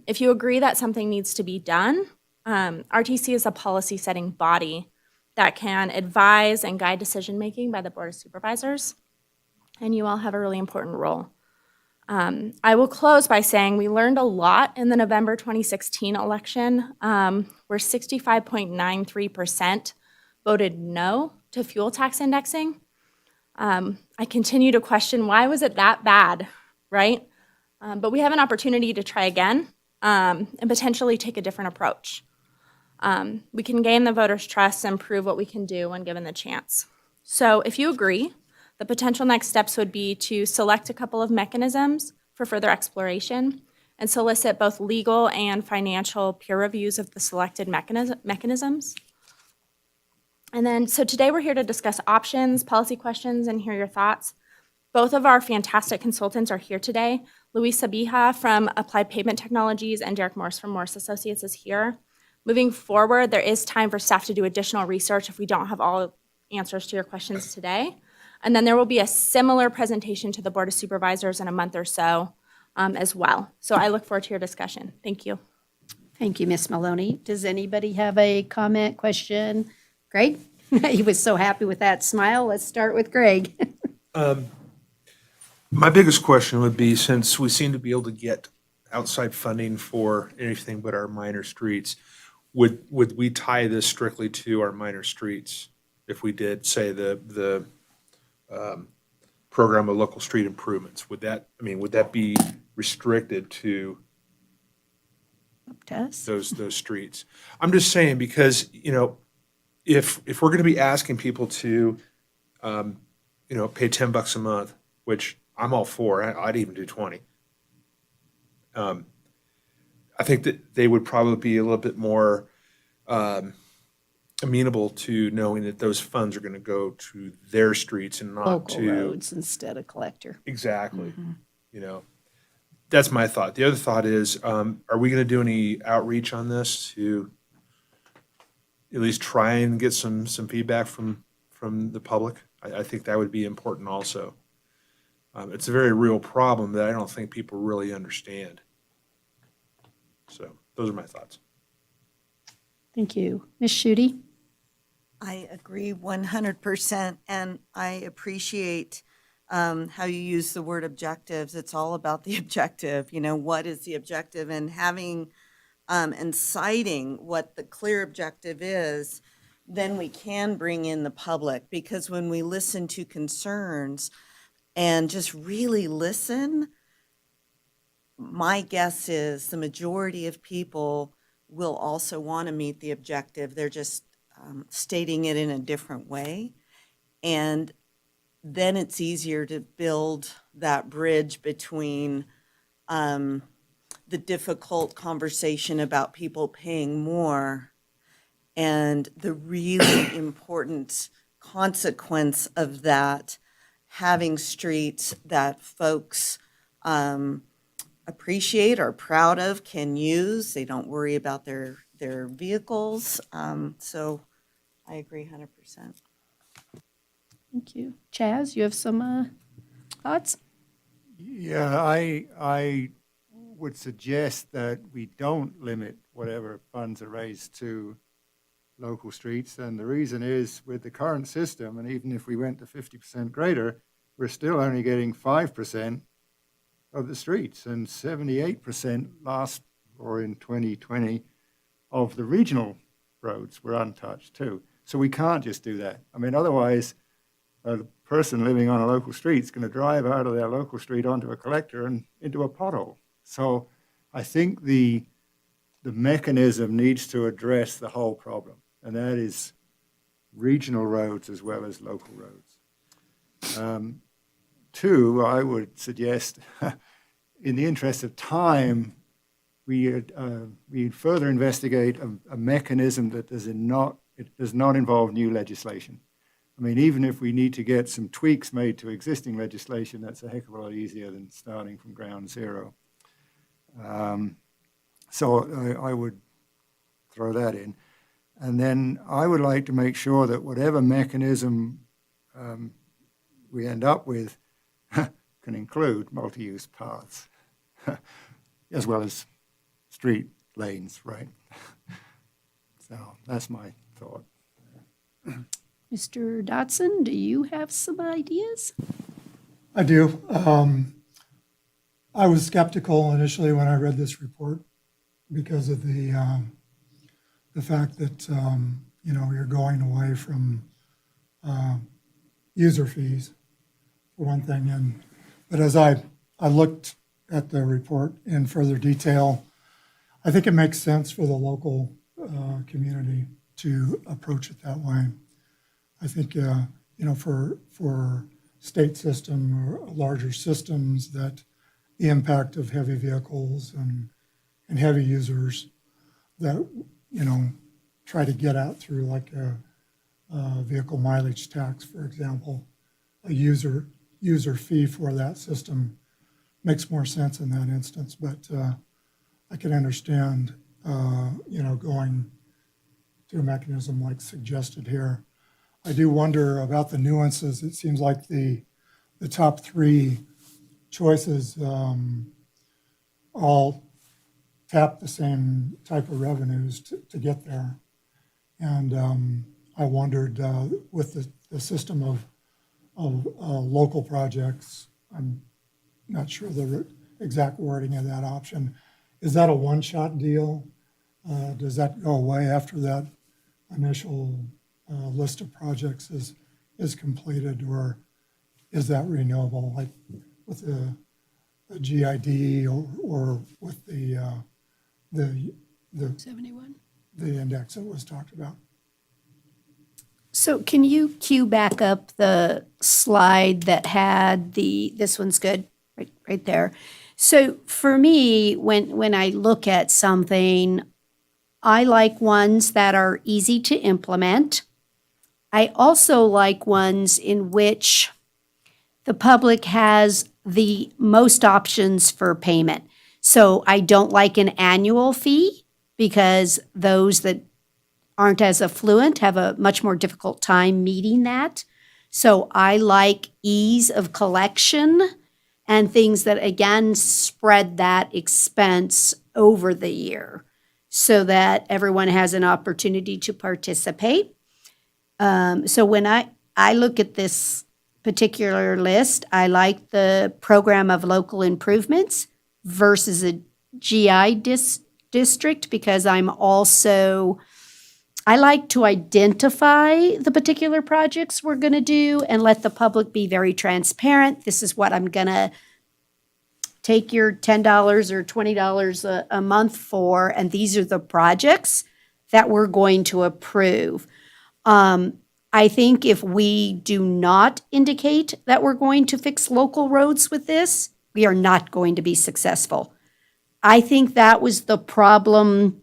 if you agree that something needs to be done, RTC is a policy-setting body that can advise and guide decision-making by the Board of Supervisors, and you all have a really important role. I will close by saying we learned a lot in the November 2016 election, where 65.93% voted no to fuel tax indexing. I continue to question, why was it that bad, right? But we have an opportunity to try again and potentially take a different approach. We can gain the voters' trust and prove what we can do when given the chance. So if you agree, the potential next steps would be to select a couple of mechanisms for further exploration and solicit both legal and financial peer reviews of the selected mechanisms. And then, so today we're here to discuss options, policy questions, and hear your thoughts. Both of our fantastic consultants are here today. Luis Sabija from Applied Pavement Technologies and Derek Morse from Morse Associates is here. Moving forward, there is time for staff to do additional research if we don't have all answers to your questions today. And then there will be a similar presentation to the Board of Supervisors in a month or so as well. So I look forward to your discussion. Thank you. Thank you, Ms. Maloney. Does anybody have a comment, question? Greg? He was so happy with that smile. Let's start with Greg. My biggest question would be, since we seem to be able to get outside funding for anything but our minor streets, would we tie this strictly to our minor streets if we did, say, the program of local street improvements? Would that be restricted to those streets? I'm just saying, because, if we're going to be asking people to pay $10 a month, which I'm all for. I'd even do 20. I think that they would probably be a little bit more amenable to knowing that those funds are going to go to their streets and not Local to. roads instead of collector. Exactly. That's my thought. The other thought is, are we going to do any outreach on this to at least try and get some feedback from the public? I think that would be important also. It's a very real problem that I don't think people really understand. So those are my thoughts. Thank you. Ms. Shooty? I agree 100%, and I appreciate how you use the word objectives. It's all about the objective, what is the objective, and having and citing what the clear objective is, then we can bring in the public, because when we listen to concerns and just really listen, my guess is the majority of people will also want to meet the objective. They're just stating it in a different way. And then it's easier to build that bridge between the difficult conversation about people paying more and the really important consequence of that, having streets that folks appreciate, are proud of, can use. They don't worry about their vehicles. So I agree 100%. Thank you. Chaz, you have some thoughts? Yeah, I would suggest that we don't limit whatever funds are raised to local streets. And the reason is, with the current system, and even if we went to 50% greater, we're still only getting 5% of the streets, and 78% in 2020 of the regional roads were untouched too. So we can't just do that. I mean, otherwise, a person living on a local street is going to drive out of their local street onto a collector and into a pothole. So I think the mechanism needs to address the whole problem, and that is regional roads as well as local roads. Two, I would suggest, in the interest of time, we further investigate a mechanism that does not involve new legislation. I mean, even if we need to get some tweaks made to existing legislation, that's a heck of a lot easier than starting from ground zero. So I would throw that in. And then I would like to make sure that whatever mechanism we end up with can include multi-use paths, as well as street lanes, right? So that's my thought. Mr. Dotson, do you have some ideas? I do. I was skeptical initially when I read this report because of the fact that you're going away from user fees for one thing, but as I looked at the report in further detail, I think it makes sense for the local community to approach it that way. I think for state system or larger systems, that the impact of heavy vehicles and heavy users that try to get out through like a vehicle mileage tax, for example, a user fee for that system makes more sense in that instance. But I can understand going to a mechanism like suggested here. I do wonder about the nuances. It seems like the top three choices all tap the same type of revenues to get there. And I wondered with the system of local projects, I'm not sure the exact wording of that option. Is that a one-shot deal? Does that go away after that initial list of projects is completed, or is that renewable, like with the GID or with the 71. the index that was talked about? So can you cue back up the slide that had this one's good, right there. So for me, when I look at something, I like ones that are easy to implement. I also like ones in which the public has the most options for payment. So I don't like an annual fee because those that aren't as affluent have a much more difficult time meeting that. So I like ease of collection and things that, again, spread that expense over the year so that everyone has an opportunity to participate. So when I look at this particular list, I like the program of local improvements versus a GI district because I like to identify the particular projects we're going to do and let the public be very transparent. This is what I'm going to take your $10 or $20 a month for, and these are the projects that we're going to approve. I think if we do not indicate that we're going to fix local roads with this, we are not going to be successful. I think that was the problem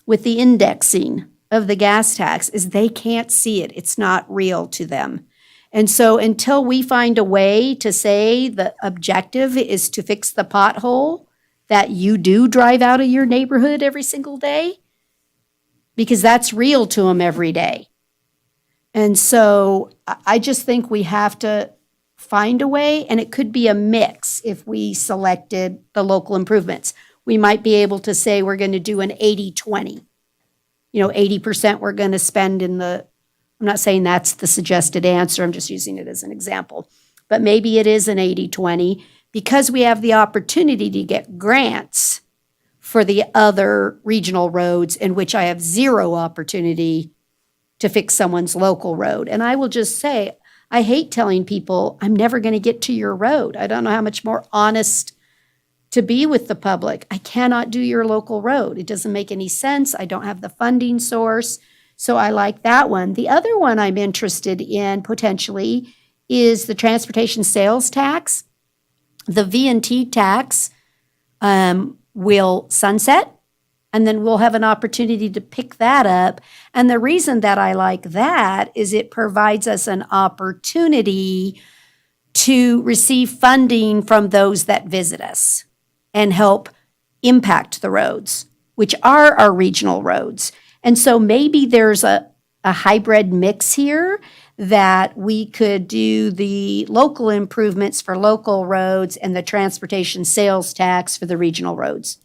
with the indexing of the gas tax is they can't see it. It's not real to them. And so until we find a way to say the objective is to fix the pothole that you do drive out of your neighborhood every single day, because that's real to them every day. And so I just think we have to find a way, and it could be a mix if we selected the local improvements. We might be able to say we're going to do an 80-20. 80% we're going to spend in I'm not saying that's the suggested answer, I'm just using it as an example. But maybe it is an 80-20 because we have the opportunity to get grants for the other regional roads in which I have zero opportunity to fix someone's local road. And I will just say, I hate telling people, I'm never going to get to your road. I don't know how much more honest to be with the public. I cannot do your local road. It doesn't make any sense. I don't have the funding source. So I like that one. The other one I'm interested in potentially is the transportation sales tax. The V&T tax will sunset, and then we'll have an opportunity to pick that up. And the reason that I like that is it provides us an opportunity to receive funding from those that visit us and help impact the roads, which are our regional roads. And so maybe there's a hybrid mix here that we could do the local improvements for local roads and the transportation sales tax for the regional roads,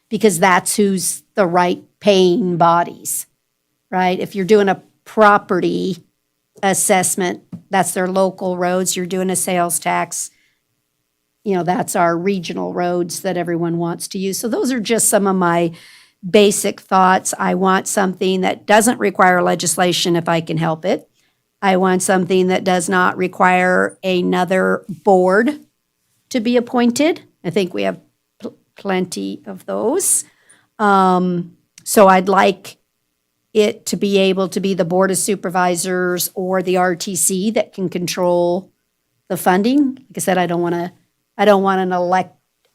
because that's who's the right paying bodies, right? If you're doing a property assessment, that's their local roads. You're doing a sales tax, that's our regional roads that everyone wants to use. So those are just some of my basic thoughts. I want something that doesn't require legislation if I can help it. I want something that does not require another board to be appointed. I think we have plenty of those. So I'd like it to be able to be the Board of Supervisors or the RTC that can control the funding. Like I said, I don't want an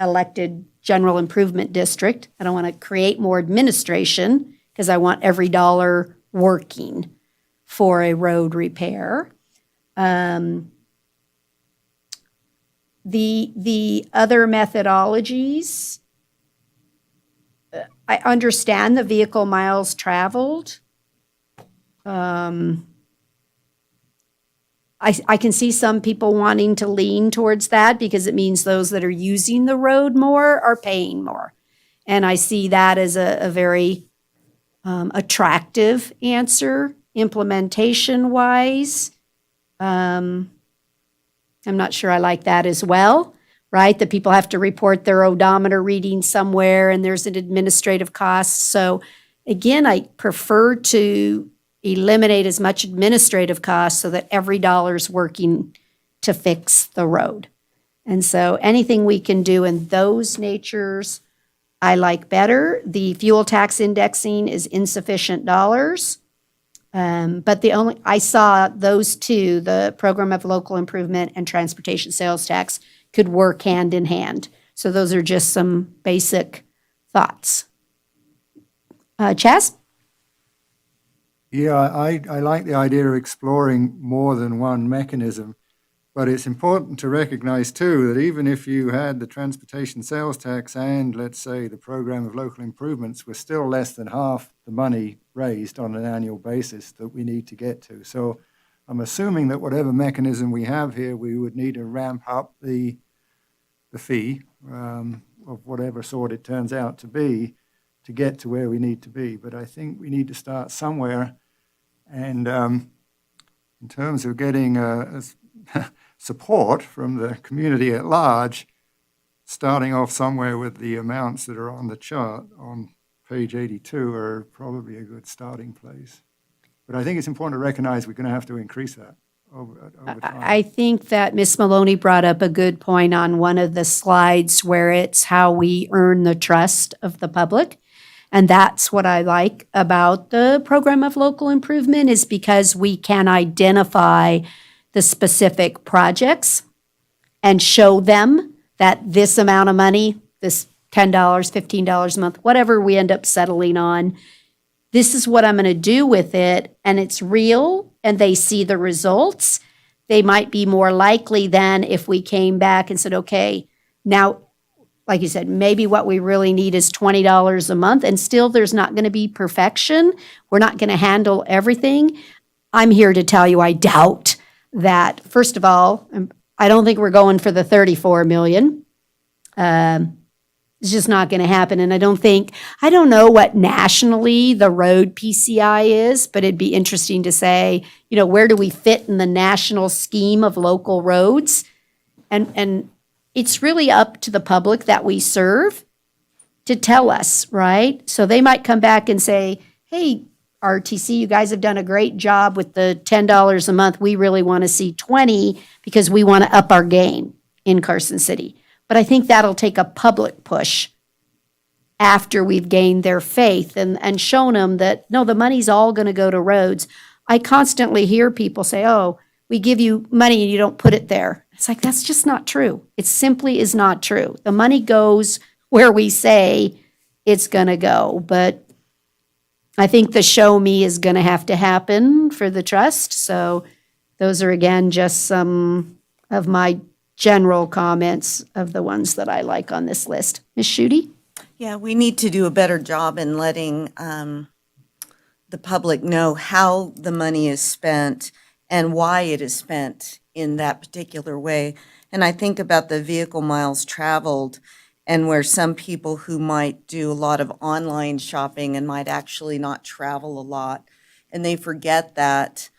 elected general improvement district. I don't want to create more administration because I want every dollar working for a road repair. The other methodologies, I understand the vehicle miles traveled. I can see some people wanting to lean towards that because it means those that are using the road more are paying more. And I see that as a very attractive answer. Implementation-wise, I'm not sure I like that as well, right? That people have to report their odometer reading somewhere and there's an administrative cost. So again, I prefer to eliminate as much administrative cost so that every dollar's working to fix the road. And so anything we can do in those natures, I like better. The fuel tax indexing is insufficient dollars. But I saw those two, the program of local improvement and transportation sales tax, could work hand in hand. So those are just some basic thoughts. Chaz? Yeah, I like the idea of exploring more than one mechanism, but it's important to recognize too that even if you had the transportation sales tax and, let's say, the program of local improvements, we're still less than half the money raised on an annual basis that we need to get to. So I'm assuming that whatever mechanism we have here, we would need to ramp up the fee of whatever sort it turns out to be to get to where we need to be. But I think we need to start somewhere. And in terms of getting support from the community at large, starting off somewhere with the amounts that are on the chart on page 82 are probably a good starting place. But I think it's important to recognize we're going to have to increase that over time. I think that Ms. Maloney brought up a good point on one of the slides where it's how we earn the trust of the public. And that's what I like about the program of local improvement, is because we can identify the specific projects and show them that this amount of money, this $10, $15 a month, whatever we end up settling on, this is what I'm going to do with it, and it's real, and they see the results. They might be more likely than if we came back and said, okay, now, like you said, maybe what we really need is $20 a month, and still there's not going to be perfection. We're not going to handle everything. I'm here to tell you I doubt that. First of all, I don't think we're going for the 34 million. It's just not going to happen. And I don't know what nationally the road PCI is, but it'd be interesting to say, where do we fit in the national scheme of local roads? And it's really up to the public that we serve to tell us, right? So they might come back and say, hey, RTC, you guys have done a great job with the $10 a month. We really want to see 20 because we want to up our game in Carson City. But I think that'll take a public push after we've gained their faith and shown them that, no, the money's all going to go to roads. I constantly hear people say, oh, we give you money and you don't put it there. It's like, that's just not true. It simply is not true. The money goes where we say it's going to go. But I think the show me is going to have to happen for the trust. So those are, again, just some of my general comments of the ones that I like on this list. Ms. Schutte? Yeah, we need to do a better job in letting the public know how the money is spent and why it is spent in that particular way. And I think about the vehicle miles traveled, and where some people who might do a lot of online shopping and might actually not travel a lot, and they forget that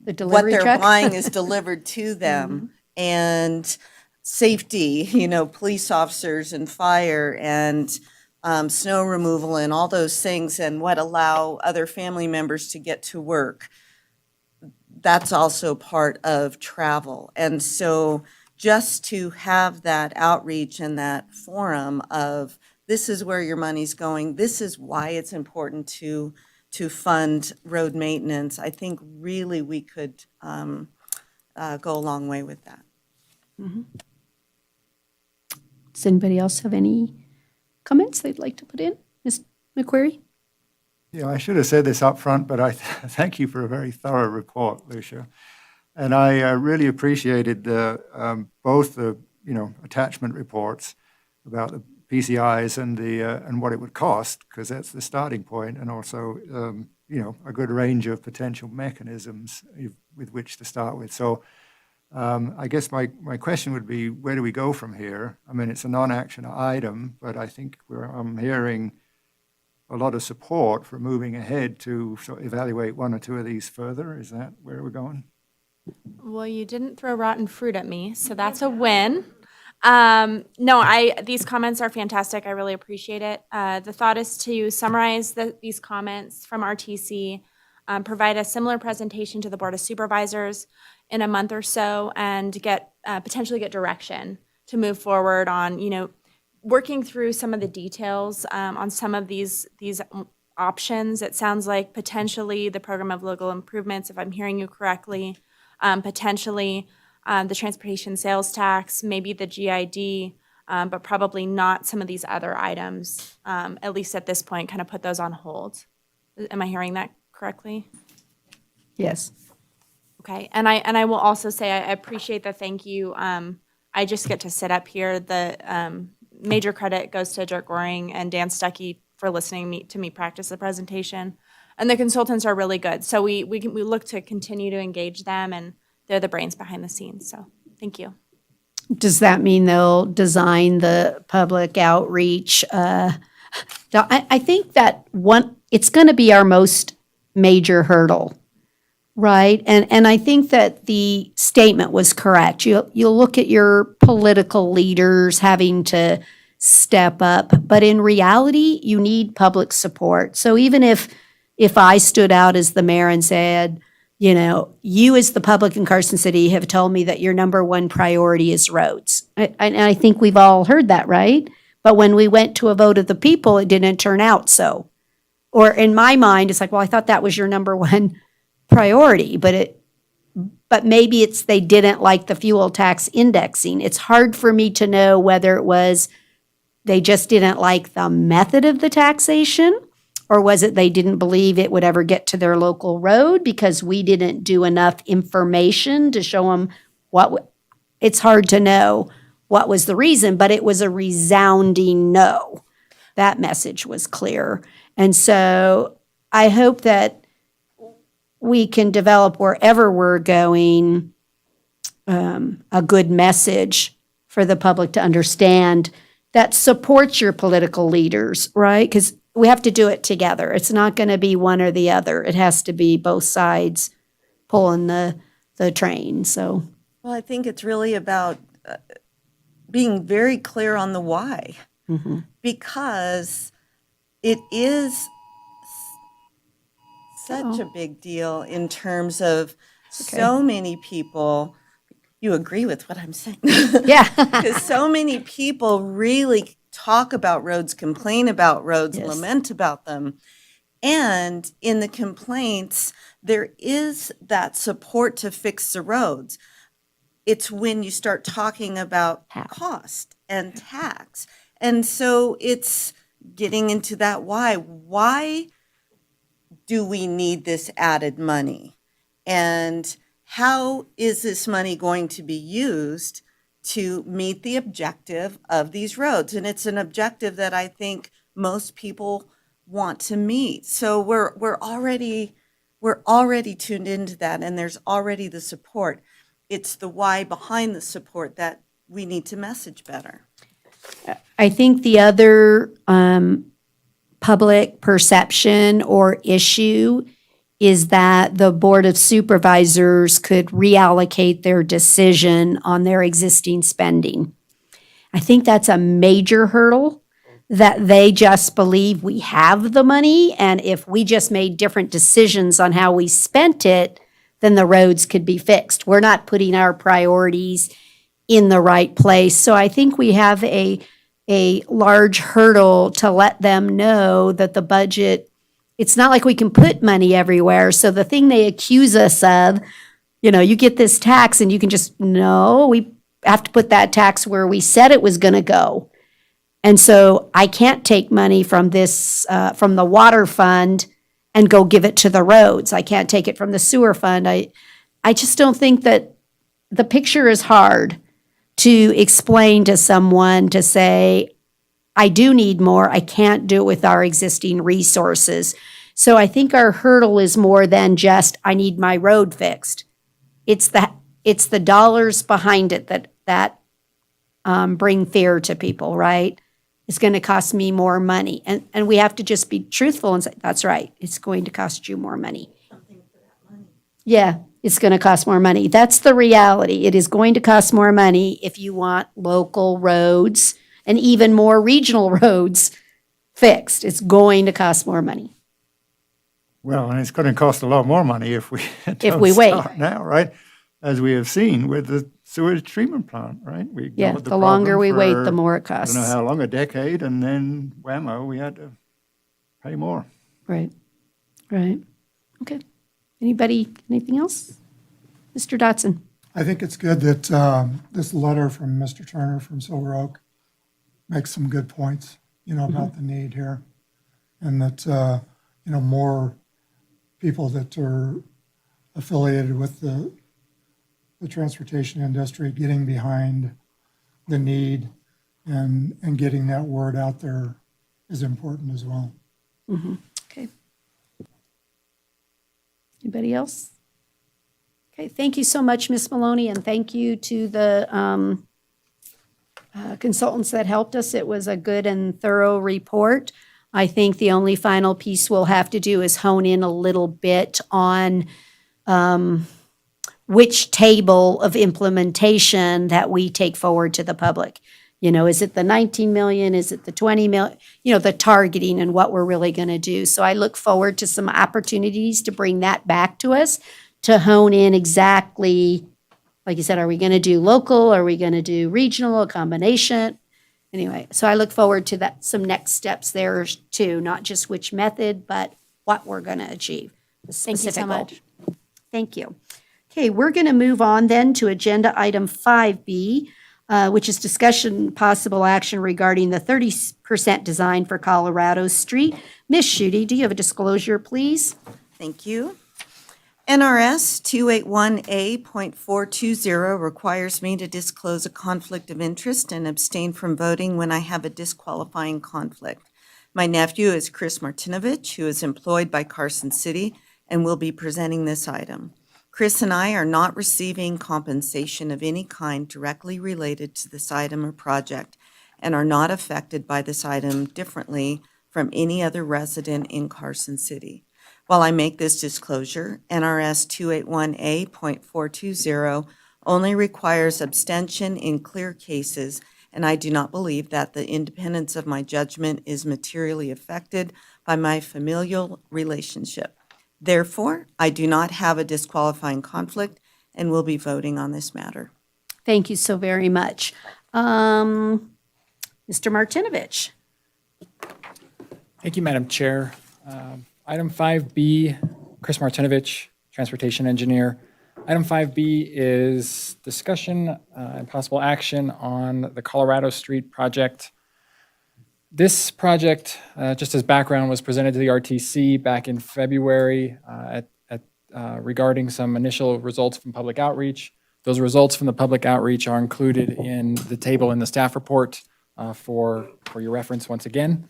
The what delivery they're truck? buying is delivered to them. And safety, police officers and fire and snow removal and all those things, and what allow other family members to get to work. That's also part of travel. And so just to have that outreach and that forum of, this is where your money's going, this is why it's important to fund road maintenance, I think really we could go a long way with that. Does anybody else have any comments they'd like to put in? Ms. McQuarrie? Yeah, I should have said this up front, but I thank you for a very thorough report, Lucia. And I really appreciated both the attachment reports about the PCIs and what it would cost, because that's the starting point, and also a good range of potential mechanisms with which to start with. So I guess my question would be, where do we go from here? I mean, it's a non-action item, but I think I'm hearing a lot of support for moving ahead to sort of evaluate one or two of these further. Is that where we're going? Well, you didn't throw rotten fruit at me, so that's a win. These comments are fantastic. I really appreciate it. The thought is to summarize these comments from RTC, provide a similar presentation to the Board of Supervisors in a month or so, and potentially get direction to move forward on, working through some of the details on some of these options. It sounds like potentially the program of local improvements, if I'm hearing you correctly, potentially the transportation sales tax, maybe the GID, but probably not some of these other items, at least at this point, kind of put those on hold. Am I hearing that correctly? Yes. Okay, and I will also say I appreciate the thank you. I just get to sit up here. The major credit goes to Dirk Goring and Dan Stuckey for listening to me practice the presentation. And the consultants are really good. So we look to continue to engage them, and they're the brains behind the scenes. So thank you. Does that mean they'll design the public outreach? I think that it's going to be our most major hurdle, right? And I think that the statement was correct. You'll look at your political leaders having to step up, but in reality, you need public support. So even if I stood out as the mayor and said, you know, you as the public in Carson City have told me that your number one priority is roads. And I think we've all heard that, right? But when we went to a vote of the people, it didn't turn out so. Or in my mind, it's like, well, I thought that was your number one priority, but maybe it's they didn't like the fuel tax indexing. It's hard for me to know whether it was they just didn't like the method of the taxation, or was it they didn't believe it would ever get to their local road because we didn't do enough information to show them it's hard to know what was the reason, but it was a resounding no. That message was clear. And so I hope that we can develop wherever we're going a good message for the public to understand that supports your political leaders, right? Because we have to do it together. It's not going to be one or the other. It has to be both sides pulling the train, so. Well, I think it's really about being very clear on the why. Because it is such a big deal in terms of so many people. You agree with what I'm saying? Yeah. Because so many people really talk about roads, complain about roads, Yes. lament about them. And in the complaints, there is that support to fix the roads. It's when you start talking about cost and tax. And so it's getting into that why. Why do we need this added money? And how is this money going to be used to meet the objective of these roads? And it's an objective that I think most people want to meet. So we're already tuned into that, and there's already the support. It's the why behind the support that we need to message better. I think the other public perception or issue is that the Board of Supervisors could reallocate their decision on their existing spending. I think that's a major hurdle, that they just believe we have the money, and if we just made different decisions on how we spent it, then the roads could be fixed. We're not putting our priorities in the right place. So I think we have a large hurdle to let them know that the budget, it's not like we can put money everywhere. So the thing they accuse us of, you know, you get this tax and you can just, no, we have to put that tax where we said it was going to go. And so I can't take money from this, from the water fund and go give it to the roads. I can't take it from the sewer fund. I just don't think that the picture is hard to explain to someone to say, I do need more. I can't do it with our existing resources. So I think our hurdle is more than just, I need my road fixed. It's the dollars behind it that bring fear to people, right? It's going to cost me more money. And we have to just be truthful and say, that's right. It's going to cost you more money. Yeah, it's going to cost more money. That's the reality. It is going to cost more money if you want local roads and even more regional roads fixed. It's going to cost more money. Well, and it's going to cost a lot more money if we don't we wait. start now, right? As we have seen with the sewage treatment plant, right? We Yeah, ignored the longer problem we wait, for, the more it I costs. don't know how long, a decade, and then whammo, we had to pay more. Right, right. Okay. Anybody, anything else? Mr. Dotson? I think it's good that this letter from Mr. Turner from Silver Oak makes some good points, about the need here. And that, more people that are affiliated with the transportation industry getting behind the need and getting that word out there is important as well. Okay. Anybody else? Okay, thank you so much, Ms. Maloney, and thank you to the consultants that helped us. It was a good and thorough report. I think the only final piece we'll have to do is hone in a little bit on which table of implementation that we take forward to the public. Is it the 19 million? Is it the 20 million? The targeting and what we're really going to do. So I look forward to some opportunities to bring that back to us, to hone in exactly, like you said, are we going to do local? Are we going to do regional, a combination? Anyway, so I look forward to that, some next steps there too, not just which method, but what we're going to achieve. the Thank you so specific goal. much. Thank you. Okay, we're going to move on then to agenda item 5B, which is discussion possible action regarding the 30% design for Colorado Street. Ms. Schutte, do you have a disclosure, please? Thank you. NRS 281A.420 requires me to disclose a conflict of interest and abstain from voting when I have a disqualifying conflict. My nephew is Chris Martinovich, who is employed by Carson City and will be presenting this item. Chris and I are not receiving compensation of any kind directly related to this item or project and are not affected by this item differently from any other resident in Carson City. While I make this disclosure, NRS 281A.420 only requires abstention in clear cases, and I do not believe that the independence of my judgment is materially affected by my familial relationship. Therefore, I do not have a disqualifying conflict and will be voting on this matter. Thank you so very much. Mr. Martinovich. Thank you, Madam Chair. Item 5B, Chris Martinovich, Transportation Engineer. Item 5B is discussion and possible action on the Colorado Street project. This project, just as background, was presented to the RTC back in February regarding some initial results from public outreach. Those results from the public outreach are included in the table in the staff report for your reference once again.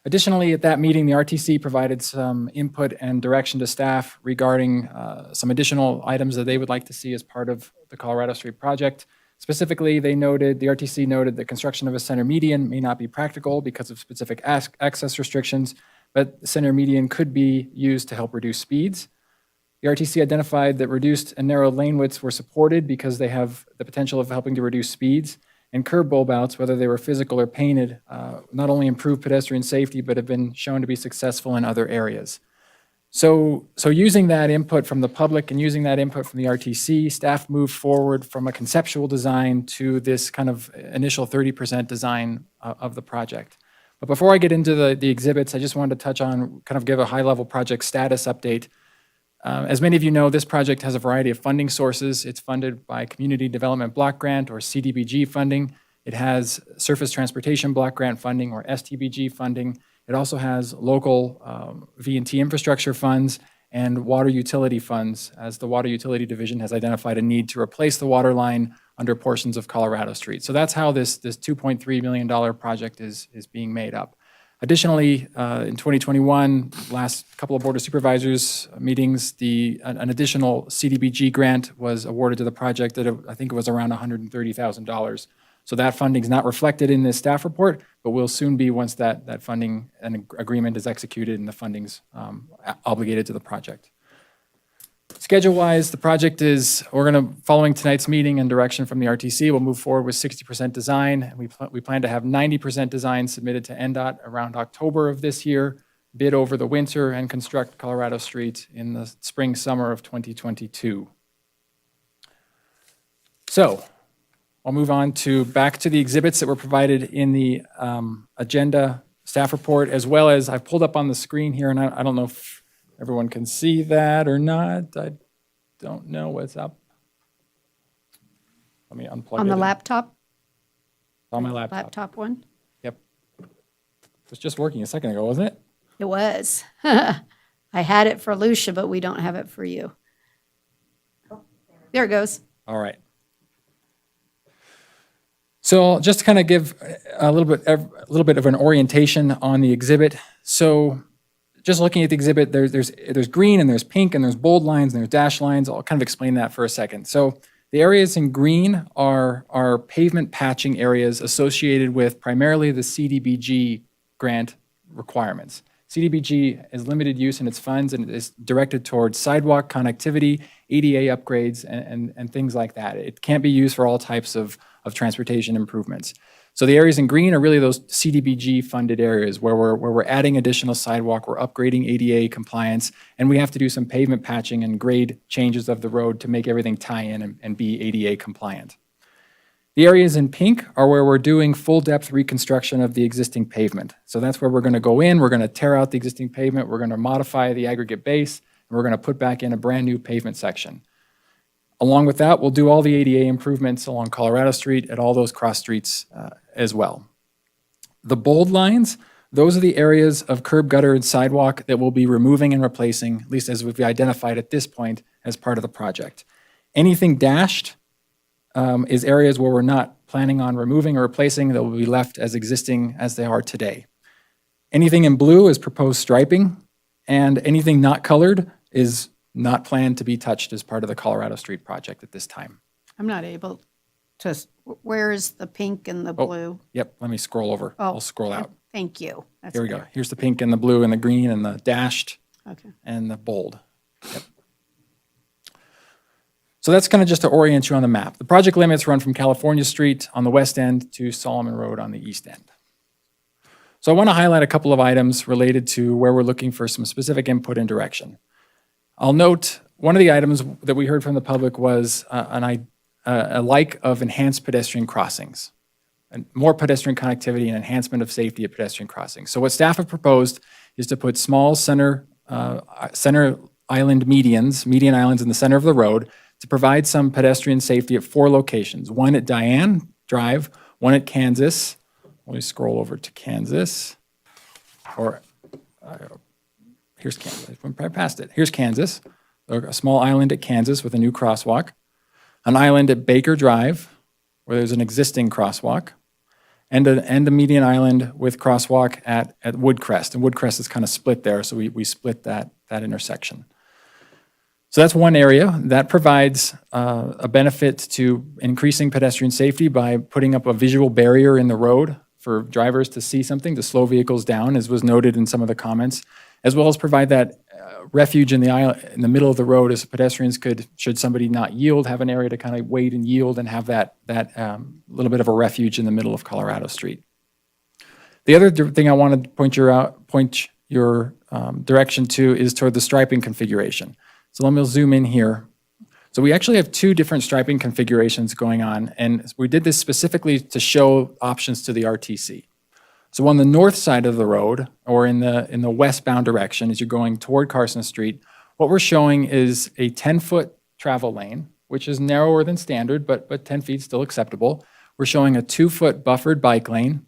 Additionally, at that meeting, the RTC provided some input and direction to staff regarding some additional items that they would like to see as part of the Colorado Street project. Specifically, the RTC noted that construction of a center median may not be practical because of specific access restrictions, but the center median could be used to help reduce speeds. The RTC identified that reduced and narrow lane widths were supported because they have the potential of helping to reduce speeds, and curb bulb outs, whether they were physical or painted, not only improve pedestrian safety, but have been shown to be successful in other areas. So using that input from the public and using that input from the RTC, staff moved forward from a conceptual design to this kind of initial 30% design of the project. But before I get into the exhibits, I just wanted to touch on, kind of give a high-level project status update. As many of you know, this project has a variety of funding sources. It's funded by Community Development Block Grant, or CDBG funding. It has Surface Transportation Block Grant funding, or STBG funding. It also has local V&T infrastructure funds and water utility funds, as the Water Utility Division has identified a need to replace the water line under portions of Colorado Street. So that's how this $2.3 million project is being made up. Additionally, in 2021, last couple of Board of Supervisors meetings, an additional CDBG grant was awarded to the project that I think it was around $130,000. So that funding is not reflected in this staff report, but will soon be once that funding and agreement is executed and the funding's obligated to the project. Schedule-wise, the project following tonight's meeting and direction from the RTC, we'll move forward with 60% design. And we plan to have 90% design submitted to NDOT around October of this year, bid over the winter, and construct Colorado Street in the spring, summer of 2022. So I'll move on back to the exhibits that were provided in the agenda staff report, as well as I pulled up on the screen here, and I don't know if everyone can see that or not. I don't know what's up. Let me unplug it. On the and- laptop? On my laptop. Laptop one? Yep. It was just working a second ago, wasn't it? It was. I had it for Lucia, but we don't have it for you. There it goes. All right. So just to kind of give a little bit of an orientation on the exhibit. So just looking at the exhibit, there's green and there's pink and there's bold lines and there's dash lines. I'll kind of explain that for a second. So the areas in green are pavement patching areas associated with primarily the CDBG grant requirements. CDBG is limited use in its funds and is directed towards sidewalk connectivity, ADA upgrades, and things like that. It can't be used for all types of transportation improvements. So the areas in green are really those CDBG funded areas where we're adding additional sidewalk, we're upgrading ADA compliance, and we have to do some pavement patching and grade changes of the road to make everything tie in and be ADA compliant. The areas in pink are where we're doing full depth reconstruction of the existing pavement. So that's where we're going to go in, we're going to tear out the existing pavement, we're going to modify the aggregate base, and we're going to put back in a brand new pavement section. Along with that, we'll do all the ADA improvements along Colorado Street at all those cross streets as well. The bold lines, those are the areas of curb, gutter, and sidewalk that we'll be removing and replacing, at least as we've identified at this point as part of the project. Anything dashed is areas where we're not planning on removing or replacing, that will be left as existing as they are today. Anything in blue is proposed striping, and anything not colored is not planned to be touched as part of the Colorado Street project at this time. I'm not able to, where is the pink and the blue? Yep, let me scroll over. Oh, I'll scroll out. Thank you. That's Here we go. better. Here's the pink and the blue and the green and the dashed Okay. and the bold. Yep. So that's kind of just to orient you on the map. The project limits run from California Street on the west end to Solomon Road on the east end. So I want to highlight a couple of items related to where we're looking for some specific input and direction. I'll note one of the items that we heard from the public was a like of enhanced pedestrian crossings, and more pedestrian connectivity and enhancement of safety at pedestrian crossings. So what staff have proposed is to put small center island median islands in the center of the road to provide some pedestrian safety at 4 locations. One at Diane Drive, one at Kansas. Let me scroll over to Kansas. Here's Kansas. I went right past it. Here's Kansas. A small island at Kansas with a new crosswalk. An island at Baker Drive, where there's an existing crosswalk. And a median island with crosswalk at Woodcrest. And Woodcrest is kind of split there, so we split that intersection. So that's one area that provides a benefit to increasing pedestrian safety by putting up a visual barrier in the road for drivers to see something, to slow vehicles down, as was noted in some of the comments, as well as provide that refuge in the middle of the road as pedestrians could, should somebody not yield, have an area to kind of wait and yield and have that little bit of a refuge in the middle of Colorado Street. The other thing I want to point your direction to is toward the striping configuration. So let me zoom in here. So we actually have 2 different striping configurations going on, and we did this specifically to show options to the RTC. So on the north side of the road, or in the westbound direction, as you're going toward Carson Street, what we're showing is a 10-foot travel lane, which is narrower than standard, but 10 feet still acceptable. We're showing a 2-foot buffered bike lane.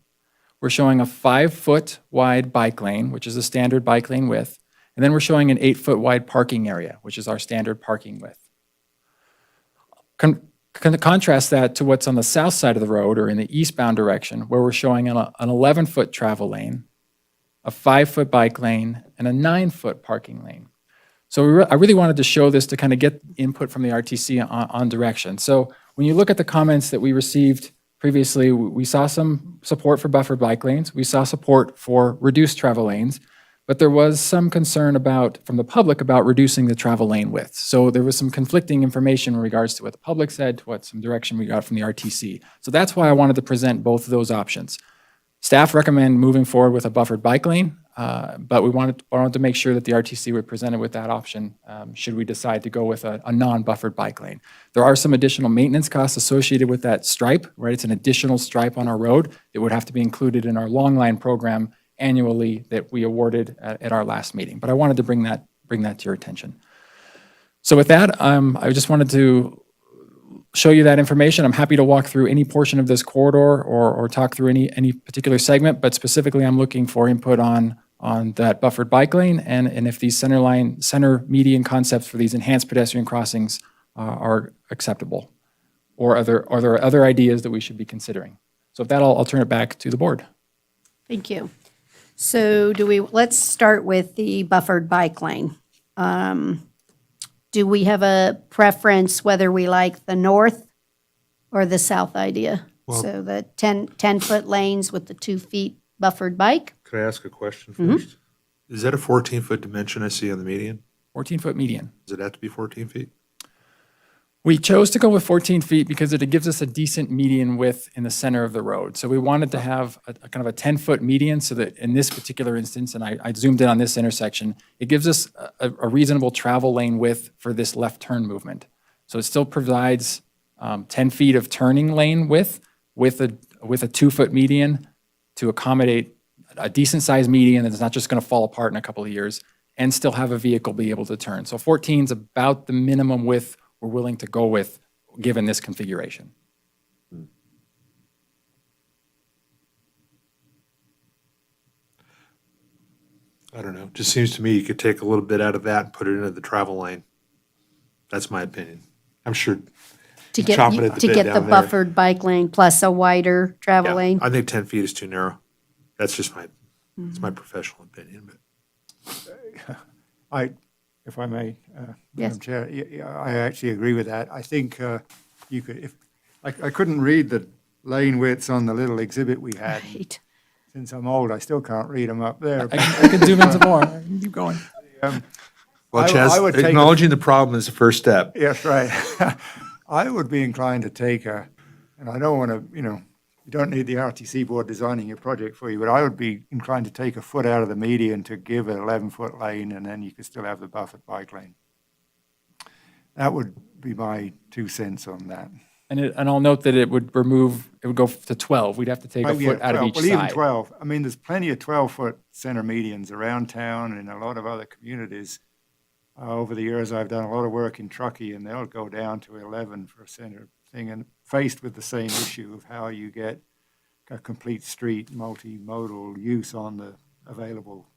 We're showing a 5-foot wide bike lane, which is a standard bike lane width. And then we're showing an 8-foot wide parking area, which is our standard parking width. Contrast that to what's on the south side of the road, or in the eastbound direction, where we're showing an 11-foot travel lane, a 5-foot bike lane, and a 9-foot parking lane. So I really wanted to show this to kind of get input from the RTC on direction. So when you look at the comments that we received previously, we saw some support for buffered bike lanes. We saw support for reduced travel lanes. But there was some concern from the public about reducing the travel lane width. So there was some conflicting information in regards to what the public said, to what some direction we got from the RTC. So that's why I wanted to present both of those options. Staff recommend moving forward with a buffered bike lane, but we wanted to make sure that the RTC would present it with that option should we decide to go with a non-buffered bike lane. There are some additional maintenance costs associated with that stripe, right? It's an additional stripe on our road. It would have to be included in our long line program annually that we awarded at our last meeting. But I wanted to bring that to your attention. So with that, I just wanted to show you that information. I'm happy to walk through any portion of this corridor or talk through any particular segment, but specifically I'm looking for input on that buffered bike lane and if these center median concepts for these enhanced pedestrian crossings are acceptable, or are there other ideas that we should be considering? So with that, I'll turn it back to the board. Thank you. So let's start with the buffered bike lane. Do we have a preference whether we like the north or the south idea? So the 10-foot lanes with the 2 feet buffered bike? Could I ask a question first? Is that a 14-foot dimension I see on the median? 14-foot median. Does it have to be 14 feet? We chose to go with 14 feet because it gives us a decent median width in the center of the road. So we wanted to have a kind of a 10-foot median so that in this particular instance, and I zoomed in on this intersection, it gives us a reasonable travel lane width for this left turn movement. So it still provides 10 feet of turning lane width with a 2-foot median to accommodate a decent sized median that's not just going to fall apart in a couple of years and still have a vehicle be able to turn. So 14 is about the minimum width we're willing to go with, given this configuration. I don't know. Just seems to me you could take a little bit out of that and put it into the travel lane. That's my opinion. I'm sure To get, chomping at the to bit get down the there. buffered bike lane plus a wider travel Yeah, lane? I think 10 feet is too narrow. That's just it's my professional opinion, but. If I may, Yes. Madam Chair, I actually agree with that. I think you could, I couldn't read the lane widths on the little exhibit we had. Right. Since I'm old, I still can't read them up there. I can zoom into more. Keep going. Well, I Chaz, would take a- acknowledging the problem is the first step. Yes, right. I would be inclined to take and I don't want to, you don't need the RTC board designing your project for you, but I would be inclined to take a foot out of the median to give an 11-foot lane, and then you could still have the buffered bike lane. That would be my 2 cents on that. And I'll note that it would go to 12. We'd have to take a Yeah, foot out of 12. each Well, even side. 12. I mean, there's plenty of 12-foot center medians around town and in a lot of other communities. Over the years, I've done a lot of work in Truckee, and they'll go down to 11 for a center thing, and faced with the same issue of how you get a complete street multimodal use on the available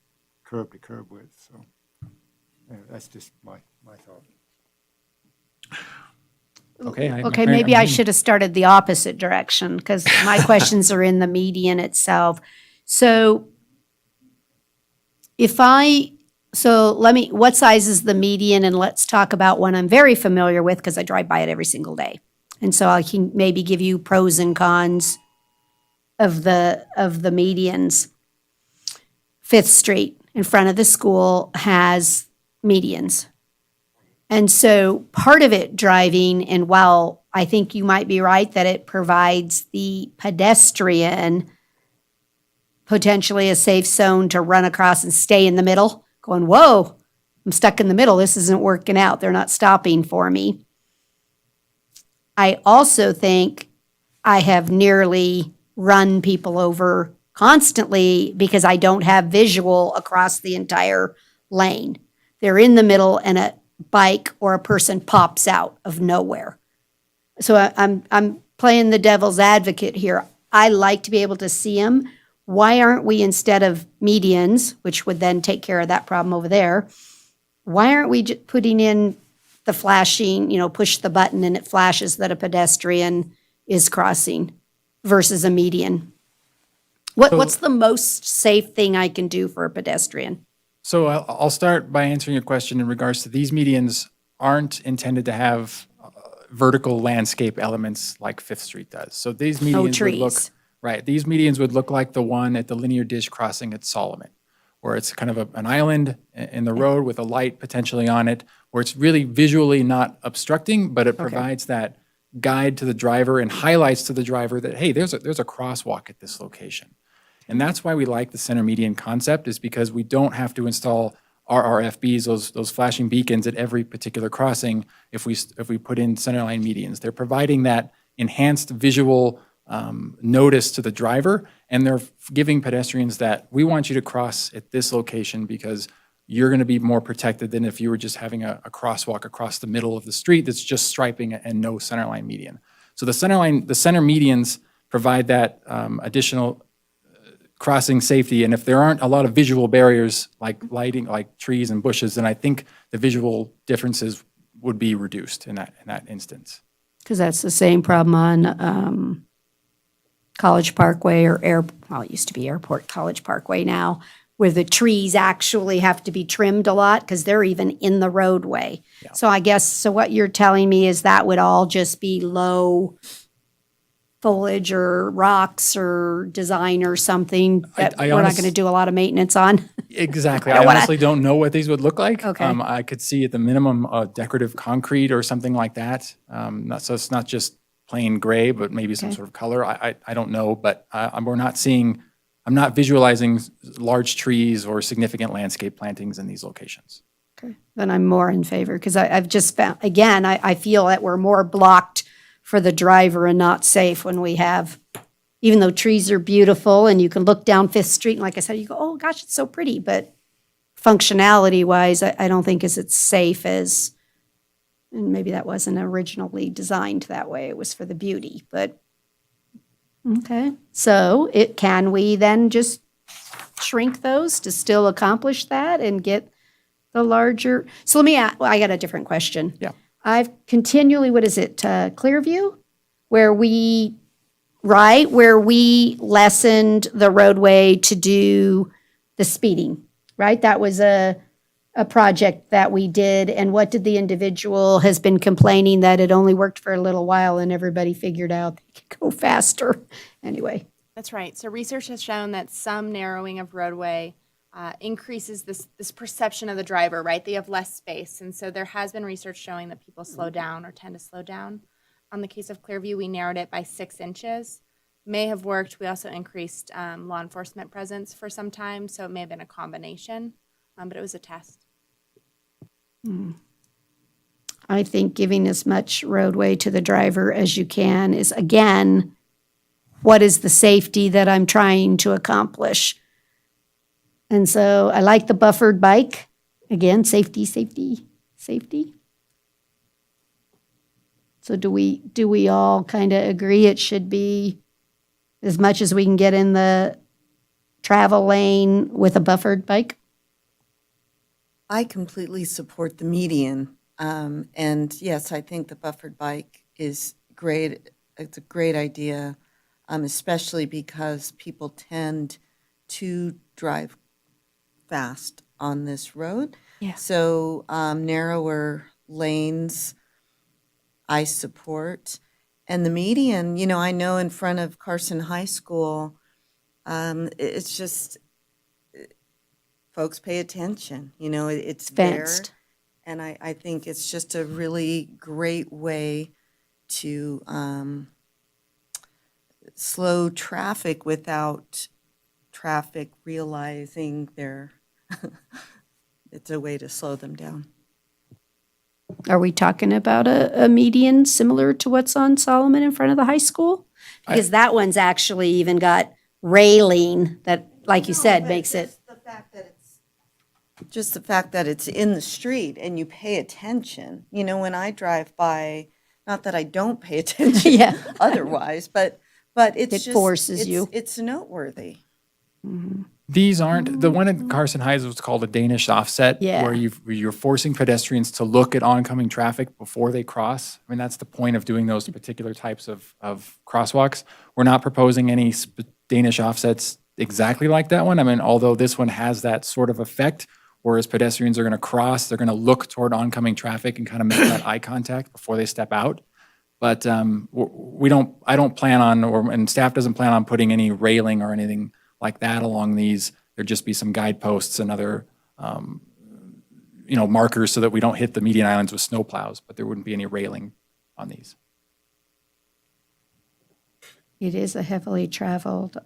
curb-to-curb width. So that's just my thought. Okay. Maybe I should have started the opposite direction because my questions are in the median itself. So what size is the median? And let's talk about one I'm very familiar with because I drive by it every single day. And so I can maybe give you pros and cons of the medians. 5th Street in front of the school has medians. And so part of it driving, and while I think you might be right that it provides the pedestrian potentially a safe zone to run across and stay in the middle, going, whoa, I'm stuck in the middle. This isn't working out. They're not stopping for me. I also think I have nearly run people over constantly because I don't have visual across the entire lane. They're in the middle and a bike or a person pops out of nowhere. So I'm playing the devil's advocate here. I like to be able to see them. Why aren't we, instead of medians, which would then take care of that problem over there, why aren't we putting in the flashing, push the button and it flashes that a pedestrian is crossing versus a median? What's the most safe thing I can do for a pedestrian? So I'll start by answering your question in regards to these medians aren't intended to have vertical landscape elements like 5th Street does. So these medians would look, trees. right, these medians would look like the one at the linear dish crossing at Solomon, where it's kind of an island in the road with a light potentially on it, where it's really visually not obstructing, but it provides that guide to the driver and highlights to the driver that, hey, there's a crosswalk at this location. And that's why we like the center median concept, is because we don't have to install RRFBs, those flashing beacons at every particular crossing if we put in centerline medians. They're providing that enhanced visual notice to the driver, and they're giving pedestrians that we want you to cross at this location because you're going to be more protected than if you were just having a crosswalk across the middle of the street that's just striping and no centerline median. So the center medians provide that additional crossing safety, and if there aren't a lot of visual barriers like lighting, like trees and bushes, then I think the visual differences would be reduced in that instance. Because that's the same problem on College Parkway well, it used to be Airport College Parkway now, where the trees actually have to be trimmed a lot because they're even in the roadway. So I guess, so what you're telling me is that would all just be low foliage or rocks or design or something that I we're not honest- going to do a lot of maintenance on? Exactly. I I don't wanna- honestly don't know what these would look like. Okay. I could see at the minimum decorative concrete or something like that. So it's not just plain gray, but maybe some Okay. sort of color. I don't know, but I'm not visualizing large trees or significant landscape plantings in these locations. Okay. Then I'm more in favor because I've just found, again, I feel that we're more blocked for the driver and not safe when we have, even though trees are beautiful and you can look down Fifth Street and like I said, you go, oh gosh, it's so pretty, but functionality wise, I don't think is it's safe as, and maybe that wasn't originally designed that way. It was for the beauty, but okay. So can we then just shrink those to still accomplish that and get the larger? So let me ask, well, I got a different question. Yeah. I've continually, what is it, Clearview? Where we lessened the roadway to do the speeding, right? That was a project that we did, and what did the individual has been complaining that it only worked for a little while and everybody figured out they could go faster. Anyway, That's right. So research has shown that some narrowing of roadway increases this perception of the driver, right? They have less space. And so there has been research showing that people slow down or tend to slow down. On the case of Clearview, we narrowed it by 6 inches. May have worked. We also increased law enforcement presence for some time. So it may have been a combination, but it was a test. I think giving as much roadway to the driver as you can is, again, what is the safety that I'm trying to accomplish? And so I like the buffered bike. Again, safety, safety, safety. So do we all kind of agree it should be as much as we can get in the travel lane with a buffered bike? I completely support the median. And yes, I think the buffered bike is great. It's a great idea, especially because people tend to drive fast on this road. Yeah. So narrower lanes, I support. And the median, I know in front of Carson High School, it's just, folks pay attention, it's there. Fenced. And I think it's just a really great way to slow traffic without traffic realizing it's a way to slow them down. Are we talking about a median similar to what's on Solomon in front of the high school? Because that one's actually even got railing that, like you said, makes it. Just the fact that it's in the street and you pay attention. When I drive by, not that I don't pay attention Yeah. otherwise, but it's It just. forces you. It's noteworthy. These aren't, the one at Carson Heights was called a Danish offset, Yeah. where you're forcing pedestrians to look at oncoming traffic before they cross. I mean, that's the point of doing those particular types of crosswalks. We're not proposing any Danish offsets exactly like that one. I mean, although this one has that sort of effect, whereas pedestrians are going to cross, they're going to look toward oncoming traffic and kind of make that eye contact before they step out. But I don't plan on, and staff doesn't plan on putting any railing or anything like that along these. There'd just be some guideposts and other, markers so that we don't hit the median islands with snow plows, but there wouldn't be any railing on these. It is a heavily traveled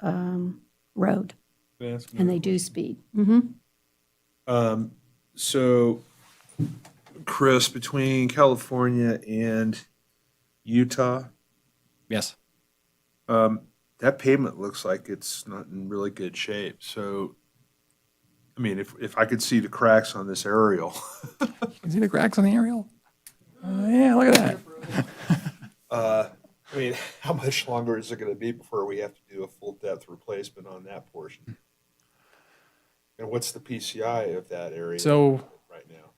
road, That's and they do speed. So, Chris, between California and Utah, Yes. That pavement looks like it's not in really good shape, so, I mean, if I could see the cracks on this aerial. You see the cracks on the aerial? Yeah, look at that. I mean, how much longer is it gonna be before we have to do a full depth replacement on that portion? And what's the PCI of that area So right now?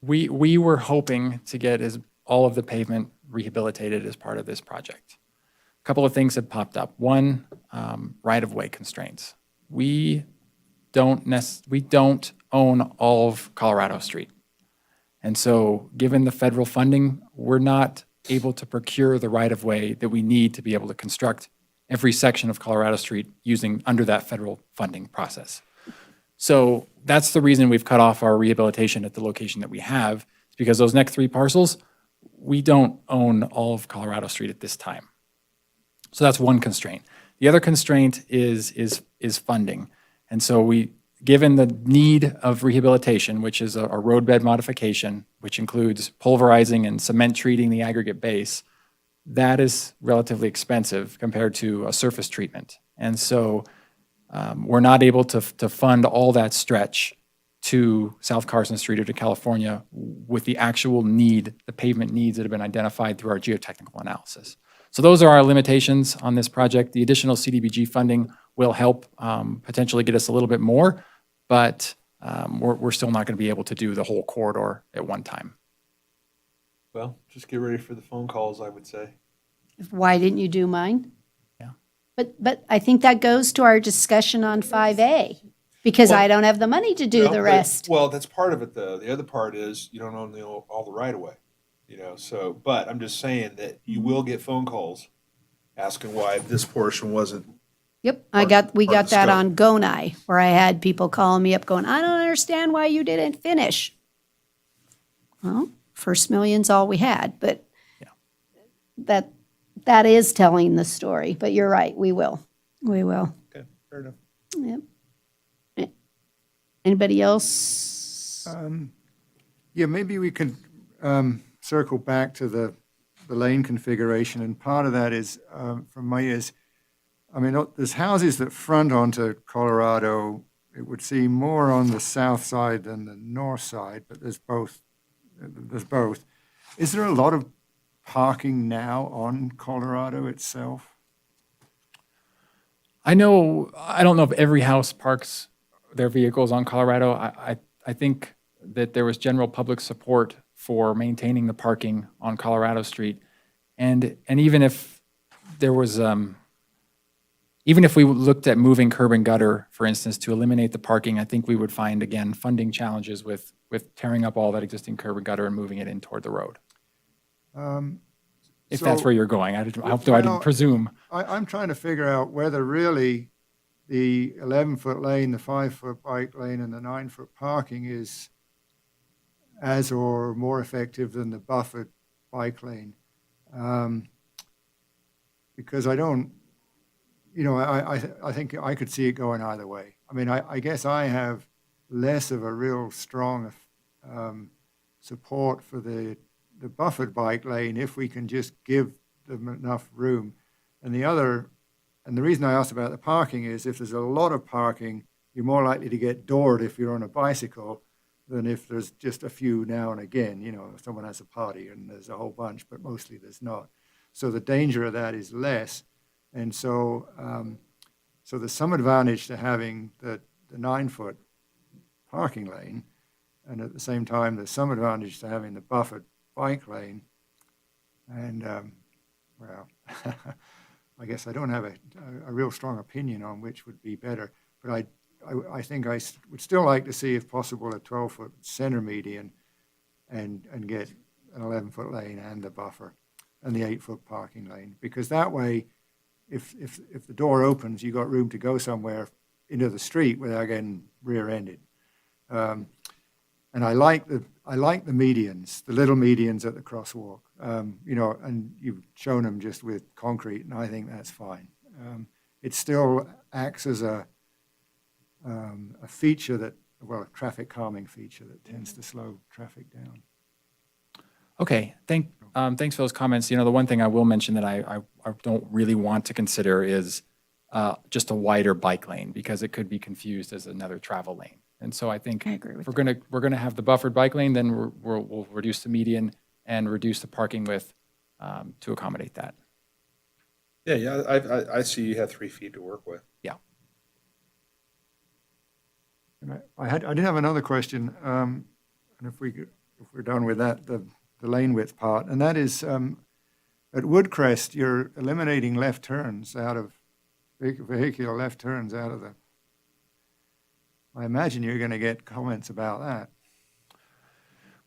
we were hoping to get all of the pavement rehabilitated as part of this project. A couple of things have popped up. One, right-of-way constraints. We don't own all of Colorado Street. And so, given the federal funding, we're not able to procure the right-of-way that we need to be able to construct every section of Colorado Street under that federal funding process. So that's the reason we've cut off our rehabilitation at the location that we have, is because those next 3 parcels, we don't own all of Colorado Street at this time. So that's one constraint. The other constraint is funding. And so given the need of rehabilitation, which is a roadbed modification, which includes pulverizing and cement treating the aggregate base, that is relatively expensive compared to a surface treatment. And so we're not able to fund all that stretch to South Carson Street or to California with the actual need, the pavement needs that have been identified through our geotechnical analysis. So those are our limitations on this project. The additional CDBG funding will help potentially get us a little bit more, but we're still not going to be able to do the whole corridor at one time. Well, just get ready for the phone calls, I would say. Why didn't you do mine? Yeah. But I think that goes to our discussion on 5A, because I don't have the money to do Well, the but- rest. Well, that's part of it, though. The other part is you don't own all the right of way, so, but I'm just saying that you will get phone calls asking why this portion wasn't. Yep, part we of got the that scope. on Gonai, where I had people calling me up going, I don't understand why you didn't finish. Well, first million's all we had, but that is telling the story. But you're right, we will. Okay, fair enough. Yep. Anybody else? Yeah, maybe we could circle back to the lane configuration, and part of that is, from my ears, I mean, there's houses that front onto Colorado, it would seem more on the south side than the north side, but there's both. Is there a lot of parking now on Colorado itself? I don't know if every house parks their vehicles on Colorado. I think that there was general public support for maintaining the parking on Colorado Street. And even if there was, even if we looked at moving curb and gutter, for instance, to eliminate the parking, I think we would find, again, funding challenges with tearing up all that existing curb and gutter and moving it in toward the road. If that's where you're going, I didn't presume. I'm trying to figure out whether really the 11-foot lane, the 5-foot bike lane, and the 9-foot parking is as or more effective than the buffered bike lane. Because I don't, I think I could see it going either way. I mean, I guess I have less of a real strong support for the buffered bike lane if we can just give them enough room. And the reason I asked about the parking is if there's a lot of parking, you're more likely to get doored if you're on a bicycle than if there's just a few now and again. If someone has a party and there's a whole bunch, but mostly there's not. So the danger of that is less. And so there's some advantage to having the 9-foot parking lane. And at the same time, there's some advantage to having the buffered bike lane. And, well, I guess I don't have a real strong opinion on which would be better. But I think I would still like to see, if possible, a 12-foot center median and get an 11-foot lane and the buffer and the 8-foot parking lane. Because that way, if the door opens, you got room to go somewhere into the street without getting rear-ended. And I like the medians, the little medians at the crosswalk. And you've shown them just with concrete, and I think that's fine. It still acts as a feature a traffic calming feature that tends to slow traffic down. Okay, thanks for those comments. You know, the one thing I will mention that I don't really want to consider is just a wider bike lane because it could be confused as another travel lane. And so I think I agree with if we're gonna have the buffered bike lane, then we'll reduce the median and reduce the parking width to accommodate that. Yeah, I see you have 3 feet to work with. Yeah. And I did have another question, and if we're done with that, the lane width part, and that is, at Woodcrest, you're eliminating left turns out of, vehicular left turns out of the, I imagine you're going to get comments about that.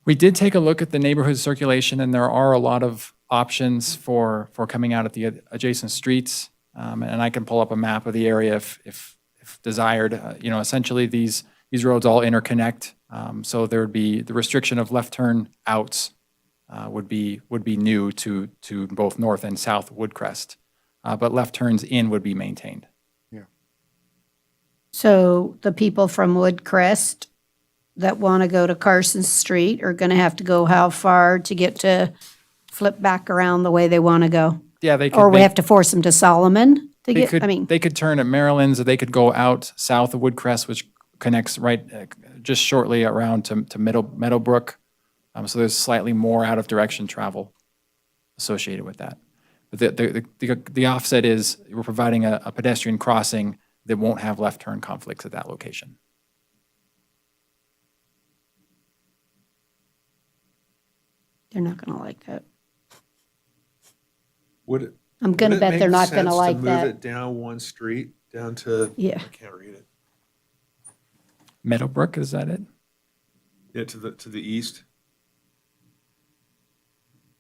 We did take a look at the neighborhood circulation, and there are a lot of options for coming out at the adjacent streets. And I can pull up a map of the area if desired. You know, essentially these roads all interconnect. So there would be the restriction of left turn outs would be new to both north and south Woodcrest, but left turns in would be maintained. So the people from Woodcrest that want to go to Carson Street are going to have to go how far to get to flip back around the way they want to go? Yeah, they could. Or we have to force them to Solomon to They get, could, I mean, they could turn at Maryland's, or they could go out south of Woodcrest, which connects right just shortly around to Meadowbrook. So there's slightly more out of direction travel associated with that. But the offset is we're providing a pedestrian crossing that won't have left turn conflicts at that location. they're not going to like that. Would I'm going to it bet make they're not going to sense like Move that. it down one street, down to, Yeah. I can't read it. Meadowbrook, is that it? Yeah, to the east.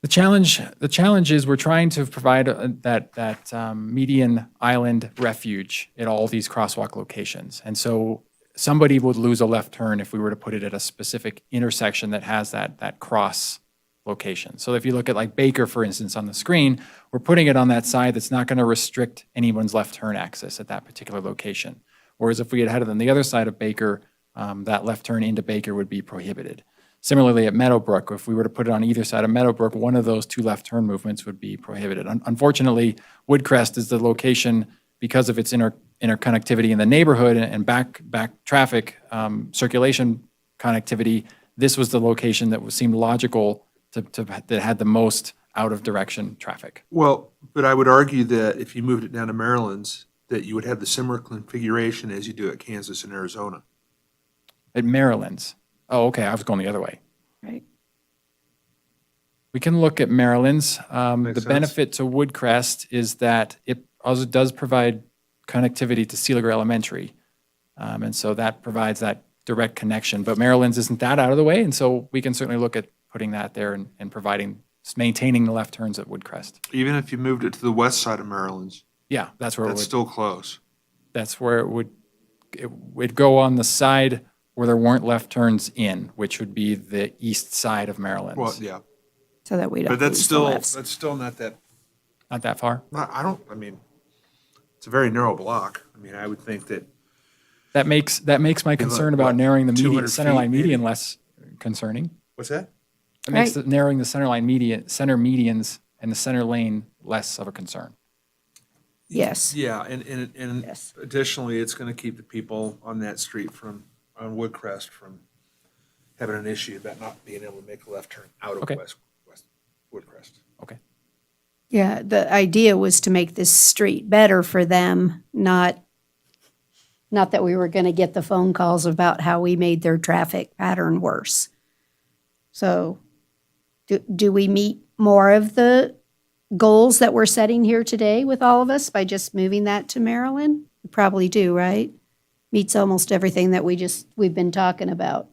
The challenge is we're trying to provide that median island refuge at all these crosswalk locations. And so somebody would lose a left turn if we were to put it at a specific intersection that has that cross location. So if you look at like Baker, for instance, on the screen, we're putting it on that side that's not going to restrict anyone's left turn access at that particular location. Whereas if we had had it on the other side of Baker, that left turn into Baker would be prohibited. Similarly, at Meadowbrook, if we were to put it on either side of Meadowbrook, one of those two left turn movements would be prohibited. Unfortunately, Woodcrest is the location, because of its interconnectivity in the neighborhood and back traffic circulation connectivity. This was the location that seemed logical that had the most out of direction traffic. Well, but I would argue that if you moved it down to Maryland's, that you would have the similar configuration as you do at Kansas and Arizona. At Maryland's. Oh, okay, I was going the other way. Right. We can look at Maryland's. Makes The sense. benefit to Woodcrest is that it also does provide connectivity to Sealiger Elementary. And so that provides that direct connection. But Maryland's isn't that out of the way, and so we can certainly look at putting that there and maintaining the left turns at Woodcrest. Even if you moved it to the west side of Maryland's, Yeah, that's where that's still close. that's where it would go on the side where there weren't left turns in, which would be the east side of Maryland's. Well, yeah, So that we don't but that's lose the still, lefts. that's still not that, Not that far. I mean, it's a very narrow block. I mean, I would think that, That makes my concern about what, narrowing the 200 center line feet, median maybe? less concerning. what's that? It makes Right. narrowing the center medians and the center lane less of a concern. Yes. Yeah, and Yes. additionally, it's gonna keep the people on that street on Woodcrest from having an issue about not being able to make a left turn out of Okay. West Woodcrest. Okay. Yeah, the idea was to make this street better for them, not that we were going to get the phone calls about how we made their traffic pattern worse. So do we meet more of the goals that we're setting here today with all of us by just moving that to Maryland? We probably do, right? Meets almost everything that we've been talking about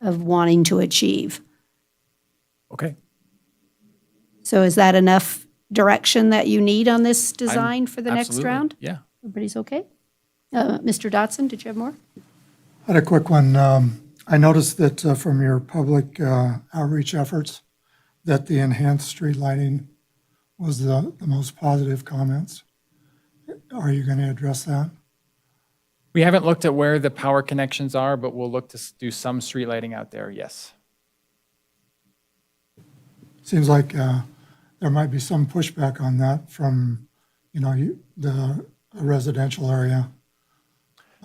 of wanting to achieve. Okay. So is that enough direction that you need on this design for the next Absolutely. round? Yeah. Everybody's okay? Mr. Dotson, did you have more? I had a quick one. I noticed that from your public outreach efforts, that the enhanced street lighting was the most positive comments. Are you going to address that? We haven't looked at where the power connections are, but we'll look to do some street lighting out there, yes. seems like there might be some pushback on that from, the residential area.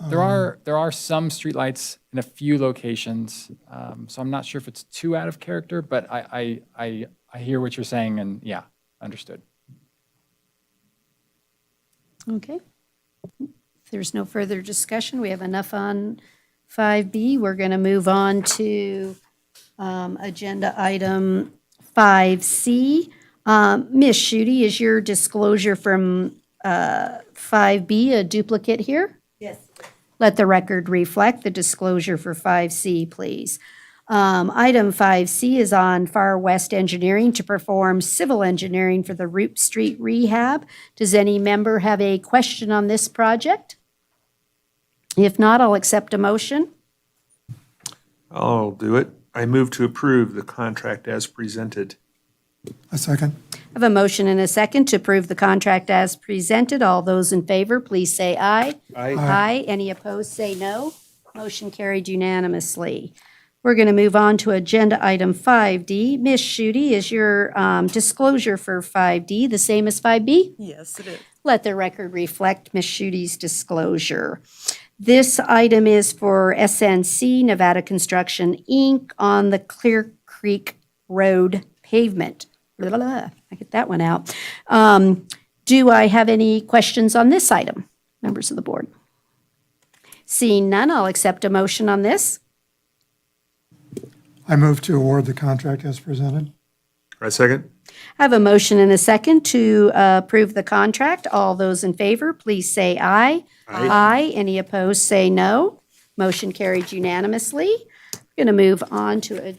There are some streetlights in a few locations, so I'm not sure if it's too out of character, but I hear what you're saying, and yeah, understood. Okay. If there's no further discussion, we have enough on 5B. We're going to move on to agenda item 5C. Ms. Schutte, is your disclosure from 5B a duplicate here? Yes. Let the record reflect the disclosure for 5C, please. Item 5C is on Far West Engineering to perform civil engineering for the Root Street rehab. Does any member have a question on this project? If not, I'll accept a motion. I'll do it. I move to approve the contract as presented. A second. I have a motion and a second to approve the contract as presented. All those in favor, please say aye. Aye. Any opposed, say no. Motion carried unanimously. We're going to move on to agenda item 5D. Ms. Schutte, is your disclosure for 5D the same as 5B? Yes, it is. Let the record reflect Ms. Schutte's disclosure. This item is for SNC Nevada Construction, Inc. on the Clear Creek Road pavement. Blah, blah, blah. I get that one out. Do I have any questions on this item, members of the board? Seeing none, I'll accept a motion on this. I move to award the contract as presented. I second. I have a motion and a second to approve the contract. All those in favor, please say aye. Aye. Any opposed, say no. Motion carried unanimously. We're going to move on to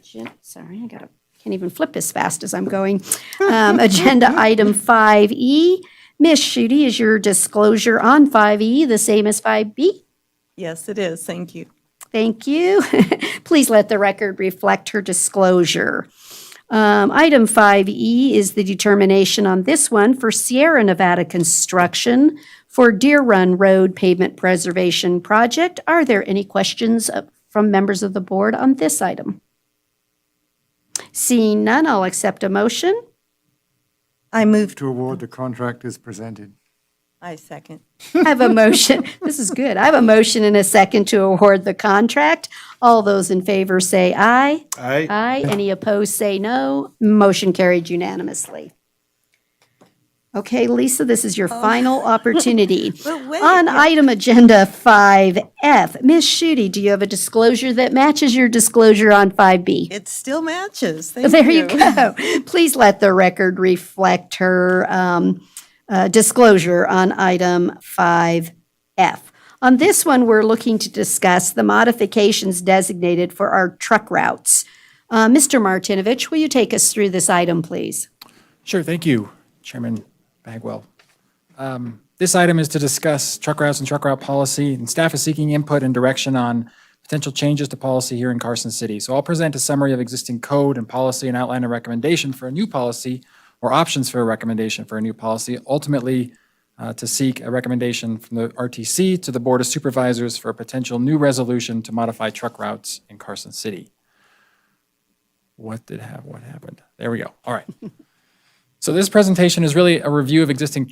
can't even flip as fast as I'm going. Agenda item 5E. Ms. Schutte, is your disclosure on 5E the same as 5B? Yes, it is. Thank you. Thank you. Please let the record reflect her disclosure. Item 5E is the determination on this one for Sierra Nevada Construction for Deer Run Road Pavement Preservation Project. Are there any questions from members of the board on this item? Seeing none, I'll accept a motion. I move To award the contract as presented. I second. I have a motion. This is good. I have a motion and a second to award the contract. All those in favor say aye. Aye. Aye. Any opposed, say no. Motion carried unanimously. Okay, Lisa, this is your final opportunity. But wait, On yeah. item agenda 5F, Ms. Schutte, do you have a disclosure that matches your disclosure on 5B? It still matches. Thank There you go. Please let the record reflect her disclosure on item 5F. On this one, we're looking to discuss the modifications designated for our truck routes. Mr. Martinovich, will you take us through this item, please? Sure, thank you, Chairman Bagwell. This item is to discuss truck routes and truck route policy, and staff is seeking input and direction on potential changes to policy here in Carson City. So I'll present a summary of existing code and policy and outline a recommendation for a new policy or options for a recommendation for a new policy, ultimately to seek a recommendation from the RTC to the Board of Supervisors for a potential new resolution to modify truck routes in Carson City. What happened? There we go. All right. So this presentation is really a review of existing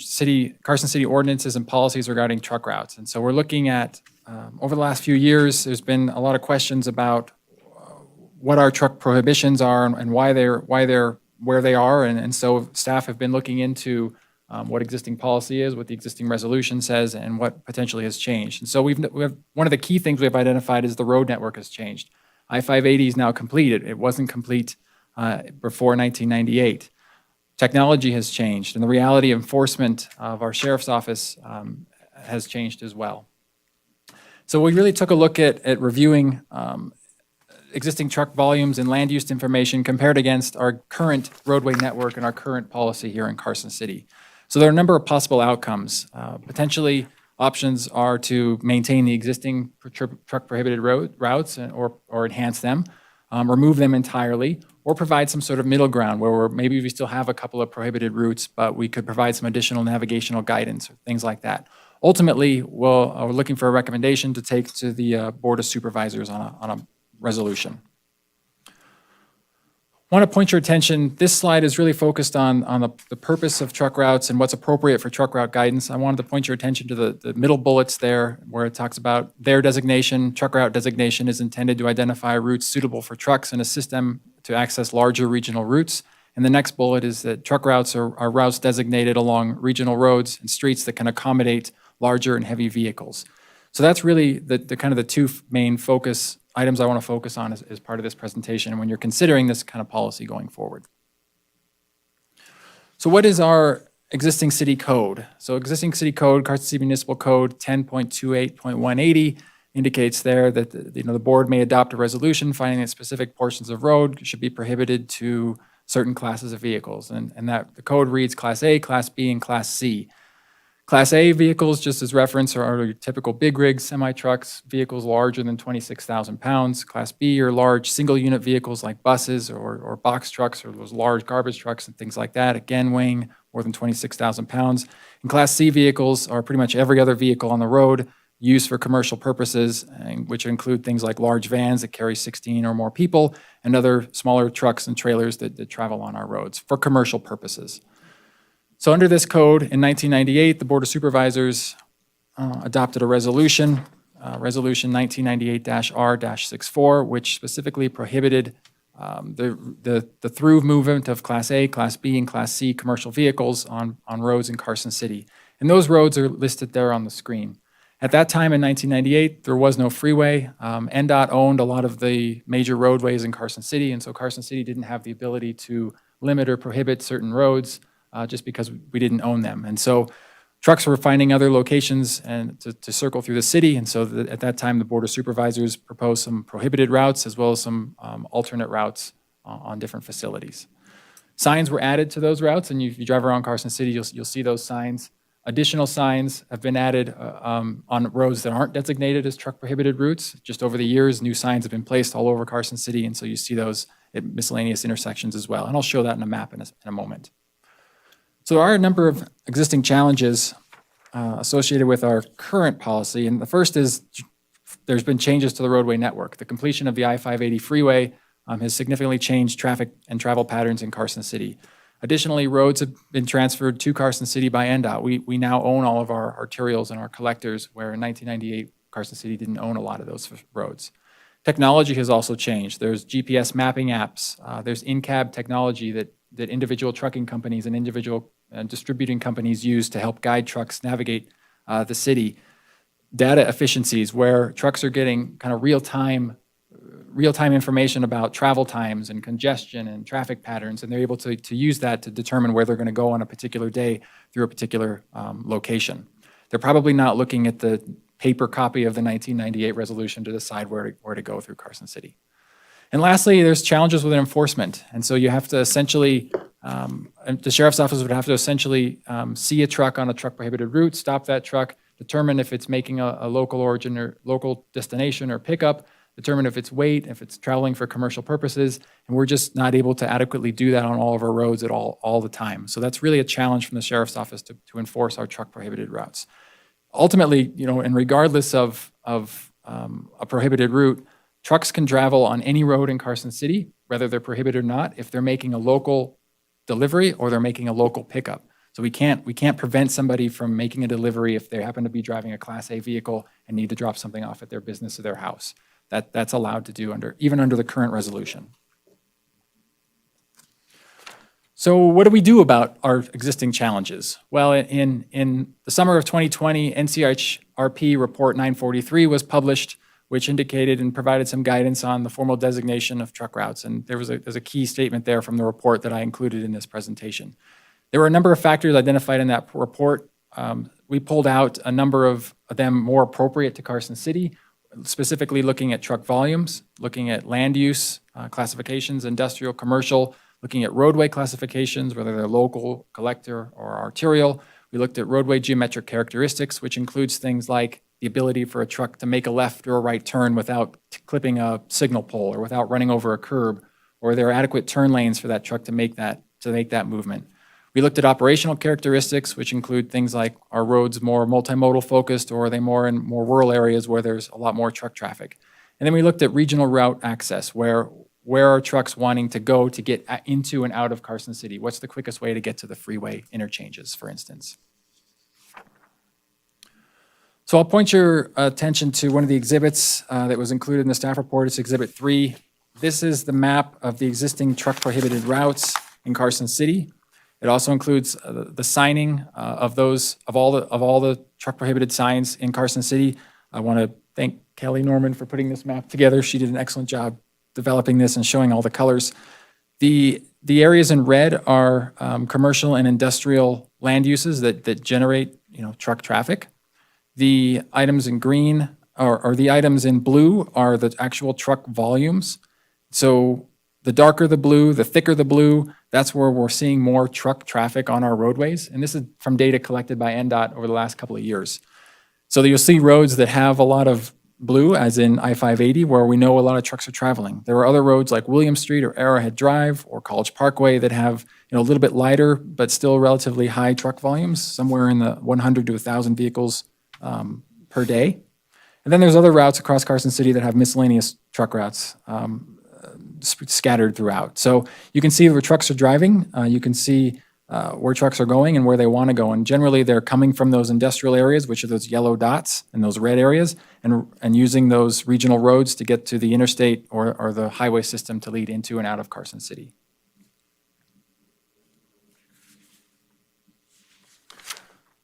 Carson City ordinances and policies regarding truck routes. And so we're looking at, over the last few years, there's been a lot of questions about what our truck prohibitions are and why they're where they are. And so staff have been looking into what existing policy is, what the existing resolution says, and what potentially has changed. And so we have one of the key things we've identified is the road network has changed. I-580 is now completed. It wasn't complete before 1998. Technology has changed, and the reality of enforcement of our sheriff's office has changed as well. So we really took a look at reviewing existing truck volumes and land use information compared against our current roadway network and our current policy here in Carson City. So there are a number of possible outcomes. Potentially, options are to maintain the existing truck prohibited routes or enhance them, remove them entirely, or provide some sort of middle ground where maybe we still have a couple of prohibited routes, but we could provide some additional navigational guidance or things like that. Ultimately, we're looking for a recommendation to take to the Board of Supervisors on a resolution. want to point your attention, this slide is really focused on the purpose of truck routes and what's appropriate for truck route guidance. I wanted to point your attention to the middle bullets there where it talks about their designation. Truck route designation is intended to identify routes suitable for trucks and assist them to access larger regional routes. And the next bullet is that truck routes are routes designated along regional roads and streets that can accommodate larger and heavy vehicles. So that's really the kind of the two main focus items I want to focus on as part of this presentation and when you're considering this kind of policy going forward. So what is our existing city code? So existing city code, Carson City Municipal Code 10.28.180 indicates there that the board may adopt a resolution finding that specific portions of road should be prohibited to certain classes of vehicles. And that the code reads Class A, Class B, and Class C. Class A vehicles, just as reference, are your typical big rigs, semi-trucks, vehicles larger than 26,000 pounds. Class B are large single-unit vehicles like buses or box trucks or those large garbage trucks and things like that, again weighing more than 26,000 pounds. And Class C vehicles are pretty much every other vehicle on the road used for commercial purposes, which include things like large vans that carry 16 or more people and other smaller trucks and trailers that travel on our roads for commercial purposes. So under this code, in 1998, the Board of Supervisors adopted a resolution, Resolution 1998-R-64, which specifically prohibited the through movement of Class A, Class B, and Class C commercial vehicles on roads in Carson City. And those roads are listed there on the screen. At that time in 1998, there was no freeway. NDOT owned a lot of the major roadways in Carson City, and so Carson City didn't have the ability to limit or prohibit certain roads just because we didn't own them. And so trucks were finding other locations and to circle through the city. And so at that time, the Board of Supervisors proposed some prohibited routes as well as some alternate routes on different facilities. Signs were added to those routes, and if you drive around Carson City, you'll see those signs. Additional signs have been added on roads that aren't designated as truck prohibited routes. Just over the years, new signs have been placed all over Carson City, and so you see those at miscellaneous intersections as well. And I'll show that in a map in a moment. So there are a number of existing challenges associated with our current policy, and the first is there's been changes to the roadway network. The completion of the I-580 freeway has significantly changed traffic and travel patterns in Carson City. Additionally, roads have been transferred to Carson City by NDOT. We now own all of our arterials and our collectors, where in 1998, Carson City didn't own a lot of those roads. Technology has also changed. There's GPS mapping apps. There's in-cab technology that individual trucking companies and individual distributing companies use to help guide trucks navigate the city. Data efficiencies, where trucks are getting kind of real-time information about travel times and congestion and traffic patterns, and they're able to use that to determine where they're going to go on a particular day through a particular location. They're probably not looking at the paper copy of the 1998 resolution to decide where to go through Carson City. And lastly, there's challenges with enforcement. And so you have to essentially, the sheriff's office would have to essentially see a truck on a truck prohibited route, stop that truck, determine if it's making a local origin or local destination or pickup, determine if it's weight, if it's traveling for commercial purposes, and we're just not able to adequately do that on all of our roads at all the time. So that's really a challenge from the sheriff's office to enforce our truck prohibited routes. Ultimately, and regardless of a prohibited route, trucks can travel on any road in Carson City, whether they're prohibited or not, if they're making a local delivery or they're making a local pickup. So we can't prevent somebody from making a delivery if they happen to be driving a Class A vehicle and need to drop something off at their business or their house. That's allowed to do even under the current resolution. So what do we do about our existing challenges? Well, in the summer of 2020, NCHRP Report 943 was published, which indicated and provided some guidance on the formal designation of truck routes. And there's a key statement there from the report that I included in this presentation. There were a number of factors identified in that report. We pulled out a number of them more appropriate to Carson City, specifically looking at truck volumes, looking at land use classifications, industrial, commercial, looking at roadway classifications, whether they're local, collector, or arterial. We looked at roadway geometric characteristics, which includes things like the ability for a truck to make a left or a right turn without clipping a signal pole or without running over a curb, or there are adequate turn lanes for that truck to make that movement. We looked at operational characteristics, which include things like, are roads more multimodal focused, or are they more in more rural areas where there's a lot more truck traffic? And then we looked at regional route access, where where are trucks wanting to go to get into and out of Carson City? What's the quickest way to get to the freeway interchanges, for instance? So I'll point your attention to one of the exhibits that was included in the staff report. It's Exhibit 3. This is the map of the existing truck prohibited routes in Carson City. It also includes the signing of all the truck prohibited signs in Carson City. I want to thank Kelly Norman for putting this map together. She did an excellent job developing this and showing all the colors. The areas in red are commercial and industrial land uses that generate, truck traffic. The items in green or the items in blue are the actual truck volumes. So the darker the blue, the thicker the blue, that's where we're seeing more truck traffic on our roadways. And this is from data collected by NDOT over the last couple of years. So you'll see roads that have a lot of blue, as in I-580, where we know a lot of trucks are traveling. There are other roads like William Street or Arrowhead Drive or College Parkway that have a little bit lighter, but still relatively high truck volumes, somewhere in the 100 to 1,000 vehicles per day. And then there's other routes across Carson City that have miscellaneous truck routes scattered throughout. So you can see where trucks are driving. You can see where trucks are going and where they want to go. And generally, they're coming from those industrial areas, which are those yellow dots and those red areas, and using those regional roads to get to the interstate or the highway system to lead into and out of Carson City.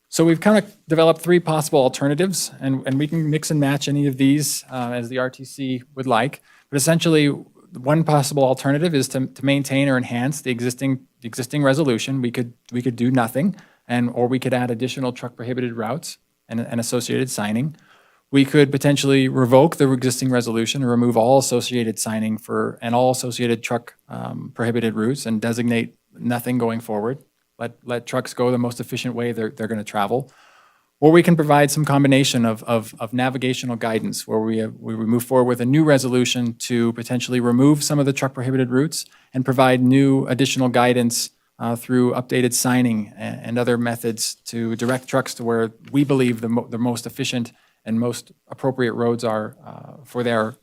So we've kind of developed 3 possible alternatives, and we can mix and match any of these as the RTC would like. But essentially, one possible alternative is to maintain or enhance the existing resolution. We could do nothing, or we could add additional truck prohibited routes and associated signing. We could potentially revoke the existing resolution and remove all associated signing and all associated truck prohibited routes and designate nothing going forward. Let trucks go the most efficient way they're going to travel. Or we can provide some combination of navigational guidance where we move forward with a new resolution to potentially remove some of the truck prohibited routes and provide new additional guidance through updated signing and other methods to direct trucks to where we believe the most efficient and most appropriate roads are for their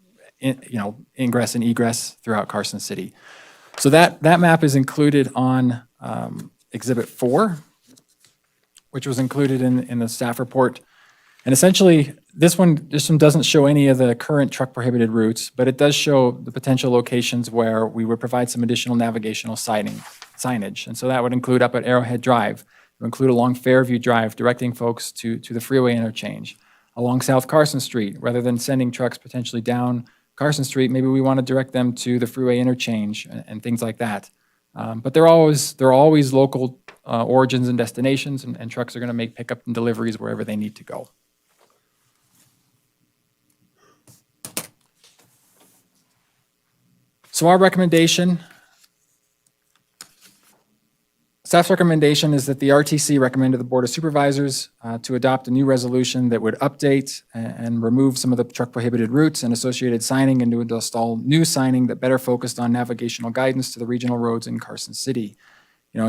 ingress and egress throughout Carson City. So that map is included on Exhibit 4, which was included in the staff report. And essentially, this one doesn't show any of the current truck prohibited routes, but it does show the potential locations where we would provide some additional navigational signage. And so that would include up at Arrowhead Drive. It would include along Fairview Drive, directing folks to the freeway interchange. Along South Carson Street, rather than sending trucks potentially down Carson Street, maybe we want to direct them to the freeway interchange and things like that. But there are always local origins and destinations, and trucks are going to make pickup and deliveries wherever they need to go. So our recommendation, staff's recommendation is that the RTC recommend to the Board of Supervisors to adopt a new resolution that would update and remove some of the truck prohibited routes and associated signing, and to install new signing that better focused on navigational guidance to the regional roads in Carson City.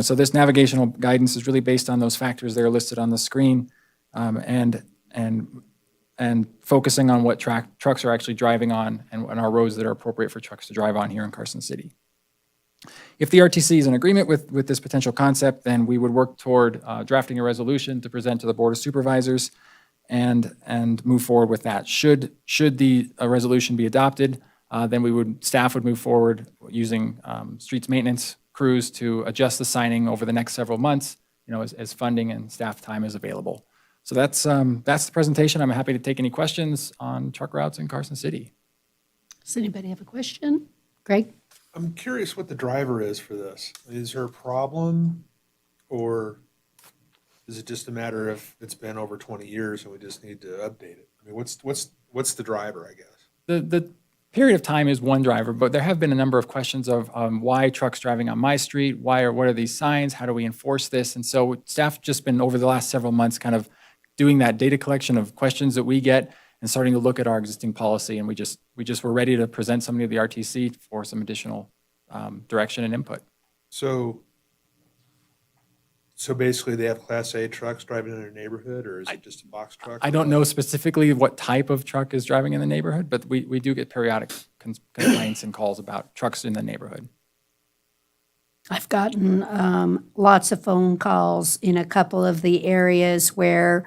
So this navigational guidance is really based on those factors that are listed on the screen, and focusing on what trucks are actually driving on and our roads that are appropriate for trucks to drive on here in Carson City. If the RTC is in agreement with this potential concept, then we would work toward drafting a resolution to present to the Board of Supervisors and move forward with that. Should the resolution be adopted, then staff would move forward using streets maintenance crews to adjust the signing over the next several months, as funding and staff time is available. So that's the presentation. I'm happy to take any questions on truck routes in Carson City. Does anybody have a question? Greg? I'm curious what the driver is for this. Is there a problem, or is it just a matter of it's been over 20 years and we just need to update it? I mean, what's the driver, I guess? The period of time is one driver, but there have been a number of questions of why trucks driving on my street, what are these signs, how do we enforce this? And so staff just been over the last several months kind of doing that data collection of questions that we get and starting to look at our existing policy, and we just were ready to present somebody to the RTC for some additional direction and input. So basically they have Class A trucks driving in their neighborhood, or is it just a box truck? I don't know specifically what type of truck is driving in the neighborhood, but we do get periodic complaints and calls about trucks in the neighborhood. I've gotten lots of phone calls in a couple of the areas where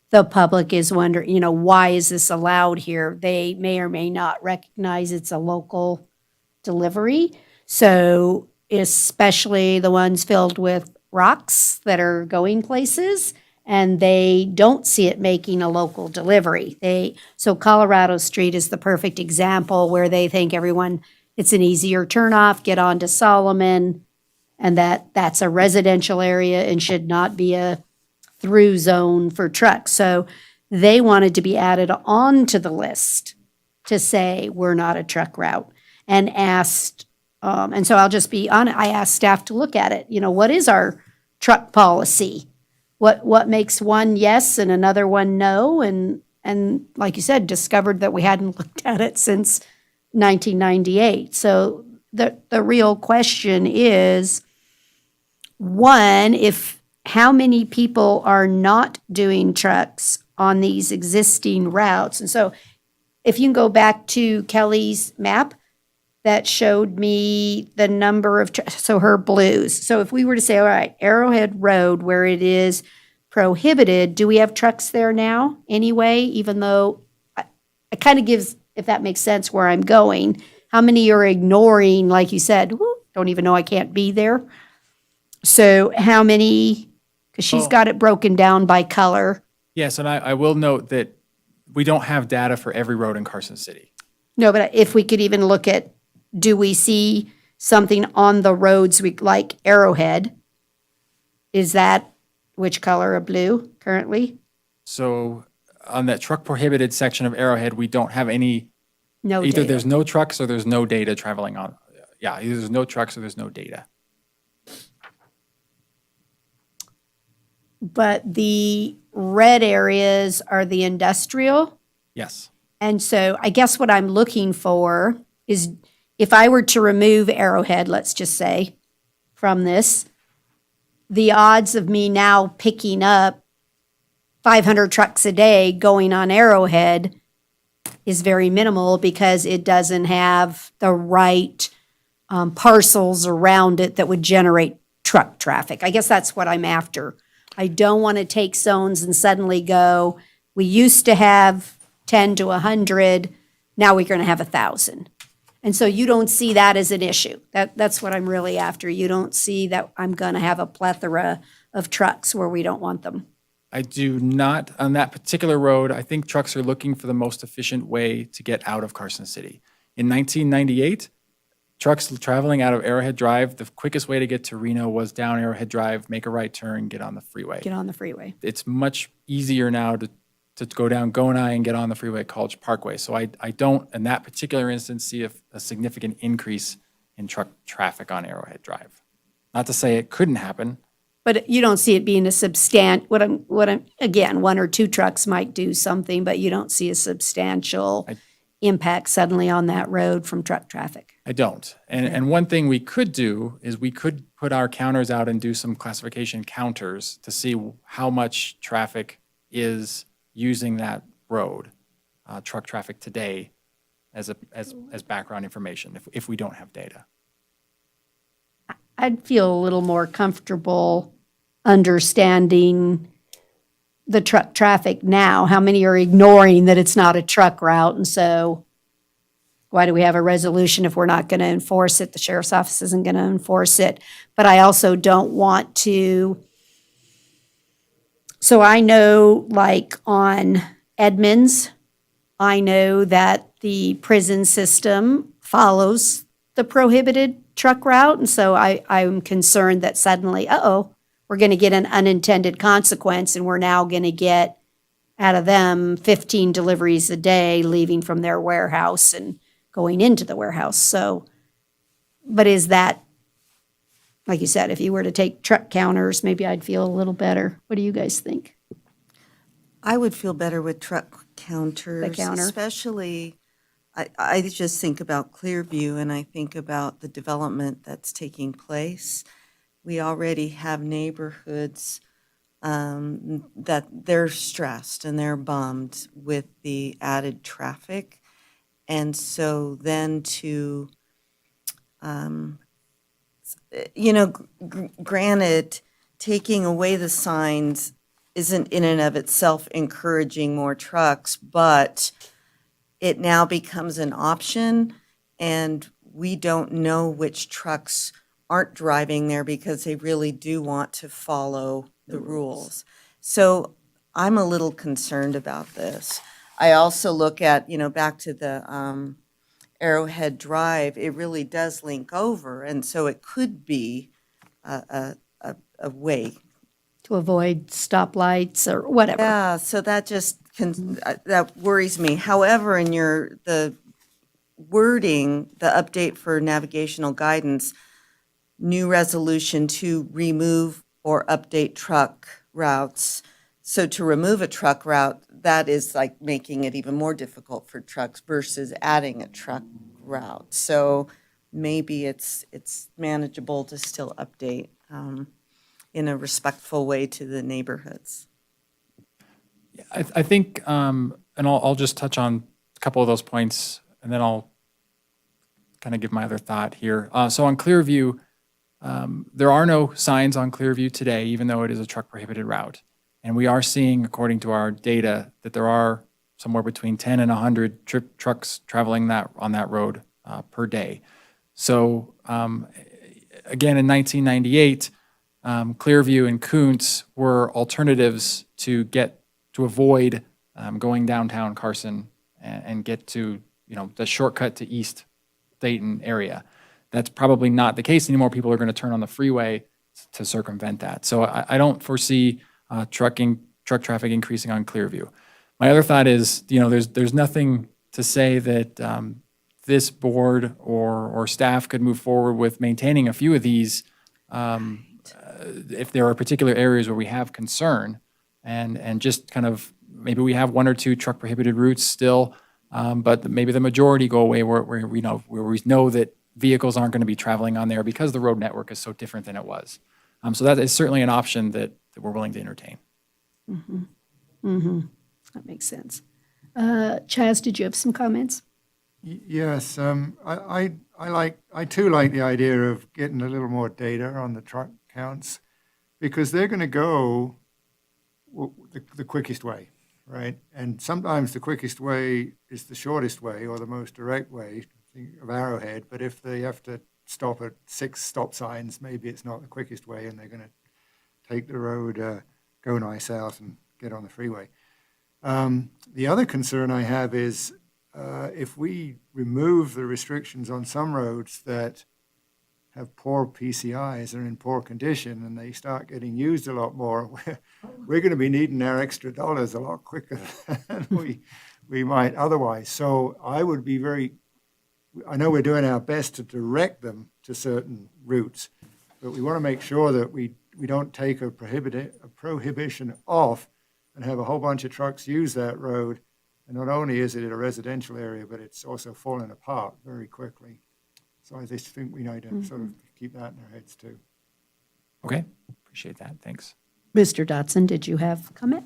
the public is wondering, why is this allowed here? They may or may not recognize it's a local delivery. So especially the ones filled with rocks that are going places, and they don't see it making a local delivery. So Colorado Street is the perfect example where they think it's an easier turnoff, get on to Solomon, and that's a residential area and should not be a through zone for trucks. So they wanted to be added onto the list to say we're not a truck route, and asked, and so I'll just be on, I asked staff to look at it. What is our truck policy? What makes one yes and another one no? And like you said, discovered that we hadn't looked at it since 1998. So the real question is, one, how many people are not doing trucks on these existing routes? And so if you can go back to Kelly's map that showed me the number of, so her blues. So if we were to say, all right, Arrowhead Road, where it is prohibited, do we have trucks there now anyway? Even though it kind of gives, if that makes sense, where I'm going. How many are ignoring, like you said, don't even know I can't be there? So how many, because she's got it broken down by color. Yes, and I will note that we don't have data for every road in Carson City. No, but if we could even look at, do we see something on the roads like Arrowhead? Is that which color of blue currently? So on that truck prohibited section of Arrowhead, we don't have any, No either data. there's no trucks or there's no data traveling on. Yeah, either there's no trucks or there's no data. But the red areas are the industrial. Yes. And so I guess what I'm looking for is, if I were to remove Arrowhead, let's just say, from this, the odds of me now picking up 500 trucks a day going on Arrowhead is very minimal, because it doesn't have the right parcels around it that would generate truck traffic. I guess that's what I'm after. I don't want to take zones and suddenly go, we used to have 10 to 100, now we're going to have 1,000. And so you don't see that as an issue. That's what I'm really after. You don't see that I'm going to have a plethora of trucks where we don't want them. I do not, on that particular road, I think trucks are looking for the most efficient way to get out of Carson City. In 1998, trucks traveling out of Arrowhead Drive, the quickest way to get to Reno was down Arrowhead Drive, make a right turn, get on the freeway. Get on the freeway. It's much easier now to go down Gonai and get on the freeway at College Parkway. So I don't, in that particular instance, see a significant increase in truck traffic on Arrowhead Drive. Not to say it couldn't happen. But you don't see it being again, one or two trucks might do something, but you don't see a substantial impact suddenly on that road from truck traffic. I don't. And one thing we could do is we could put our counters out and do some classification counters to see how much traffic is using that road, truck traffic today, as background information if we don't have data. I'd feel a little more comfortable understanding the truck traffic now. How many are ignoring that it's not a truck route? And so why do we have a resolution if we're not going to enforce it? The sheriff's office isn't going to enforce it. But I also don't want to. So I know, like on Edmonds, I know that the prison system follows the prohibited truck route. And so I'm concerned that suddenly, we're going to get an unintended consequence, and we're now going to get out of them 15 deliveries a day leaving from their warehouse and going into the warehouse. So, but is that, like you said, if you were to take truck counters, maybe I'd feel a little better. What do you guys think? I would feel better with truck counters. The counter. Especially, I just think about Clearview, and I think about the development that's taking place. We already have neighborhoods that they're stressed and they're bummed with the added traffic. And so then granted, taking away the signs isn't in and of itself encouraging more trucks, but it now becomes an option, and we don't know which trucks aren't driving there because they really do want to follow the rules. So I'm a little concerned about this. I also look at, back to the Arrowhead Drive, it really does link over, and so it could be a way. To avoid stoplights or whatever. Yeah, so that just, that worries me. However, in the wording, the update for navigational guidance, new resolution to remove or update truck routes. So to remove a truck route, that is like making it even more difficult for trucks versus adding a truck route. So maybe it's manageable to still update in a respectful way to the neighborhoods. I think, and I'll just touch on a couple of those points, and then I'll kind of give my other thought here. So on Clearview, there are no signs on Clearview today, even though it is a truck prohibited route. And we are seeing, according to our data, that there are somewhere between 10 and 100 trucks traveling on that road per day. So again, in 1998, Clearview and Kuntz were alternatives to avoid going downtown Carson and get to, the shortcut to East Dayton area. That's probably not the case anymore. People are going to turn on the freeway to circumvent that. So I don't foresee truck traffic increasing on Clearview. My other thought is, there's nothing to say that this board or staff could move forward with maintaining a few of these if there are particular areas where we have concern, and just kind of maybe we have one or two truck prohibited routes still, but maybe the majority go away where we know that vehicles aren't going to be traveling on there because the road network is so different than it was. So that is certainly an option that we're willing to entertain. That makes sense. Chaz, did you have some comments? Yes, I too like the idea of getting a little more data on the truck counts, because they're going to go the quickest way, right? And sometimes the quickest way is the shortest way or the most direct way, think of Arrowhead, but if they have to stop at 6 stop signs, maybe it's not the quickest way and they're going to take the road, go nice south and get on the freeway. The other concern I have is if we remove the restrictions on some roads that have poor PCIs, are in poor condition, and they start getting used a lot more, we're going to be needing our extra dollars a lot quicker than we might otherwise. So I would be I know we're doing our best to direct them to certain routes, but we want to make sure that we don't take a prohibition off and have a whole bunch of trucks use that road. And not only is it in a residential area, but it's also falling apart very quickly. So I just think we need to sort of keep that in our heads too. Okay, appreciate that. Thanks. Mr. Dotson, did you have comment?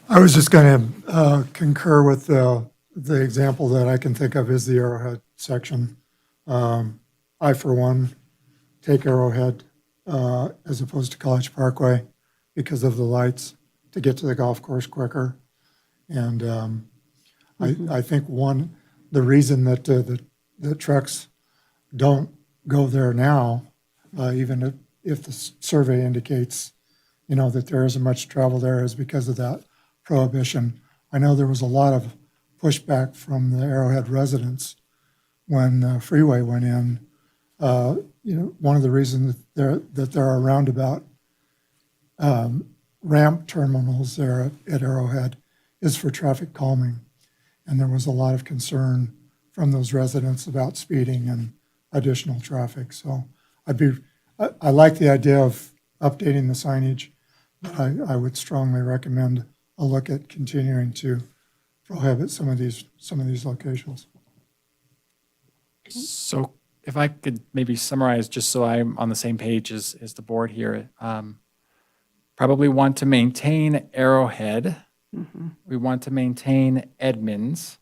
I was just going to concur with the example that I can think of is the Arrowhead section. I, for one, take Arrowhead as opposed to College Parkway because of the lights to get to the golf course quicker. And I think the reason that the trucks don't go there now, even if the survey indicates, that there isn't much travel there, is because of that prohibition. I know there was a lot of pushback from the Arrowhead residents when the freeway went in. One of the reasons that there are roundabout ramp terminals there at Arrowhead is for traffic calming. And there was a lot of concern from those residents about speeding and additional traffic. So I like the idea of updating the signage, but I would strongly recommend a look at continuing to prohibit some of these locations. So if I could maybe summarize, just so I'm on the same page as the board here, probably want to maintain Arrowhead. We want to maintain Edmonds.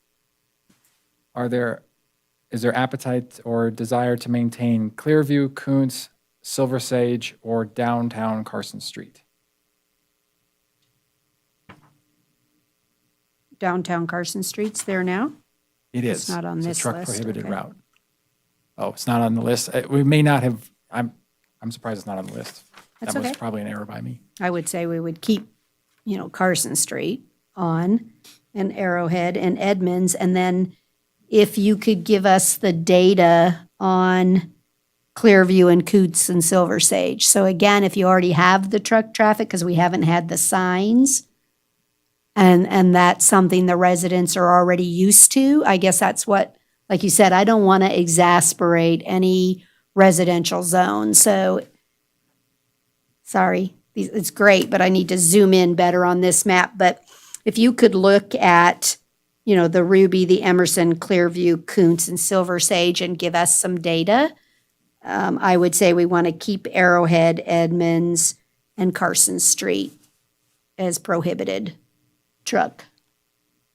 is there appetite or desire to maintain Clearview, Kuntz, Silver Sage, or downtown Carson Street? Downtown Carson Street's there now? It It's is. not on It's a this truck list, prohibited okay. route. Oh, it's not on the list. We may not have, I'm surprised it's not on the list. That's That was okay. probably an error by me. I would say we would keep, Carson Street on, and Arrowhead and Edmonds, and then if you could give us the data on Clearview and Coots and Silver Sage. So again, if you already have the truck traffic, because we haven't had the signs, and that's something the residents are already used to, I guess that's what, like you said, I don't want to exasperate any residential zone, so sorry, it's great, but I need to zoom in better on this map. But if you could look at, the Ruby, the Emerson, Clearview, Kuntz, and Silver Sage and give us some data, I would say we want to keep Arrowhead, Edmonds, and Carson Street as prohibited truck.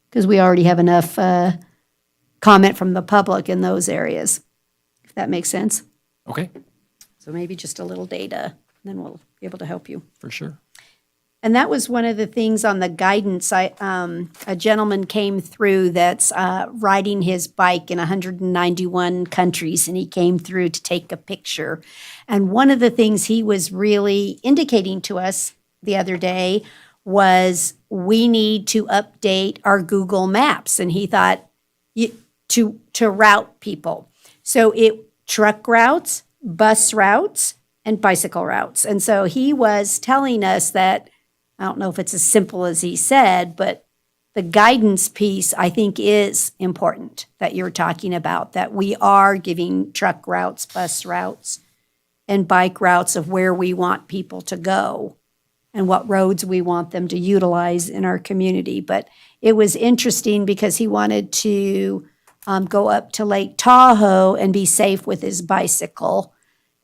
Because we already have enough comment from the public in those areas, if that makes sense. Okay, So maybe just a little data, then we'll be able to help you. for sure. And that was one of the things on the guidance. A gentleman came through that's riding his bike in 191 countries, and he came through to take a picture. And one of the things he was really indicating to us the other day was we need to update our Google Maps. And he thought to route people. So truck routes, bus routes, and bicycle routes. And so he was telling us that, I don't know if it's as simple as he said, but the guidance piece, I think, is important that you're talking about, that we are giving truck routes, bus routes, and bike routes of where we want people to go and what roads we want them to utilize in our community. But it was interesting because he wanted to go up to Lake Tahoe and be safe with his bicycle,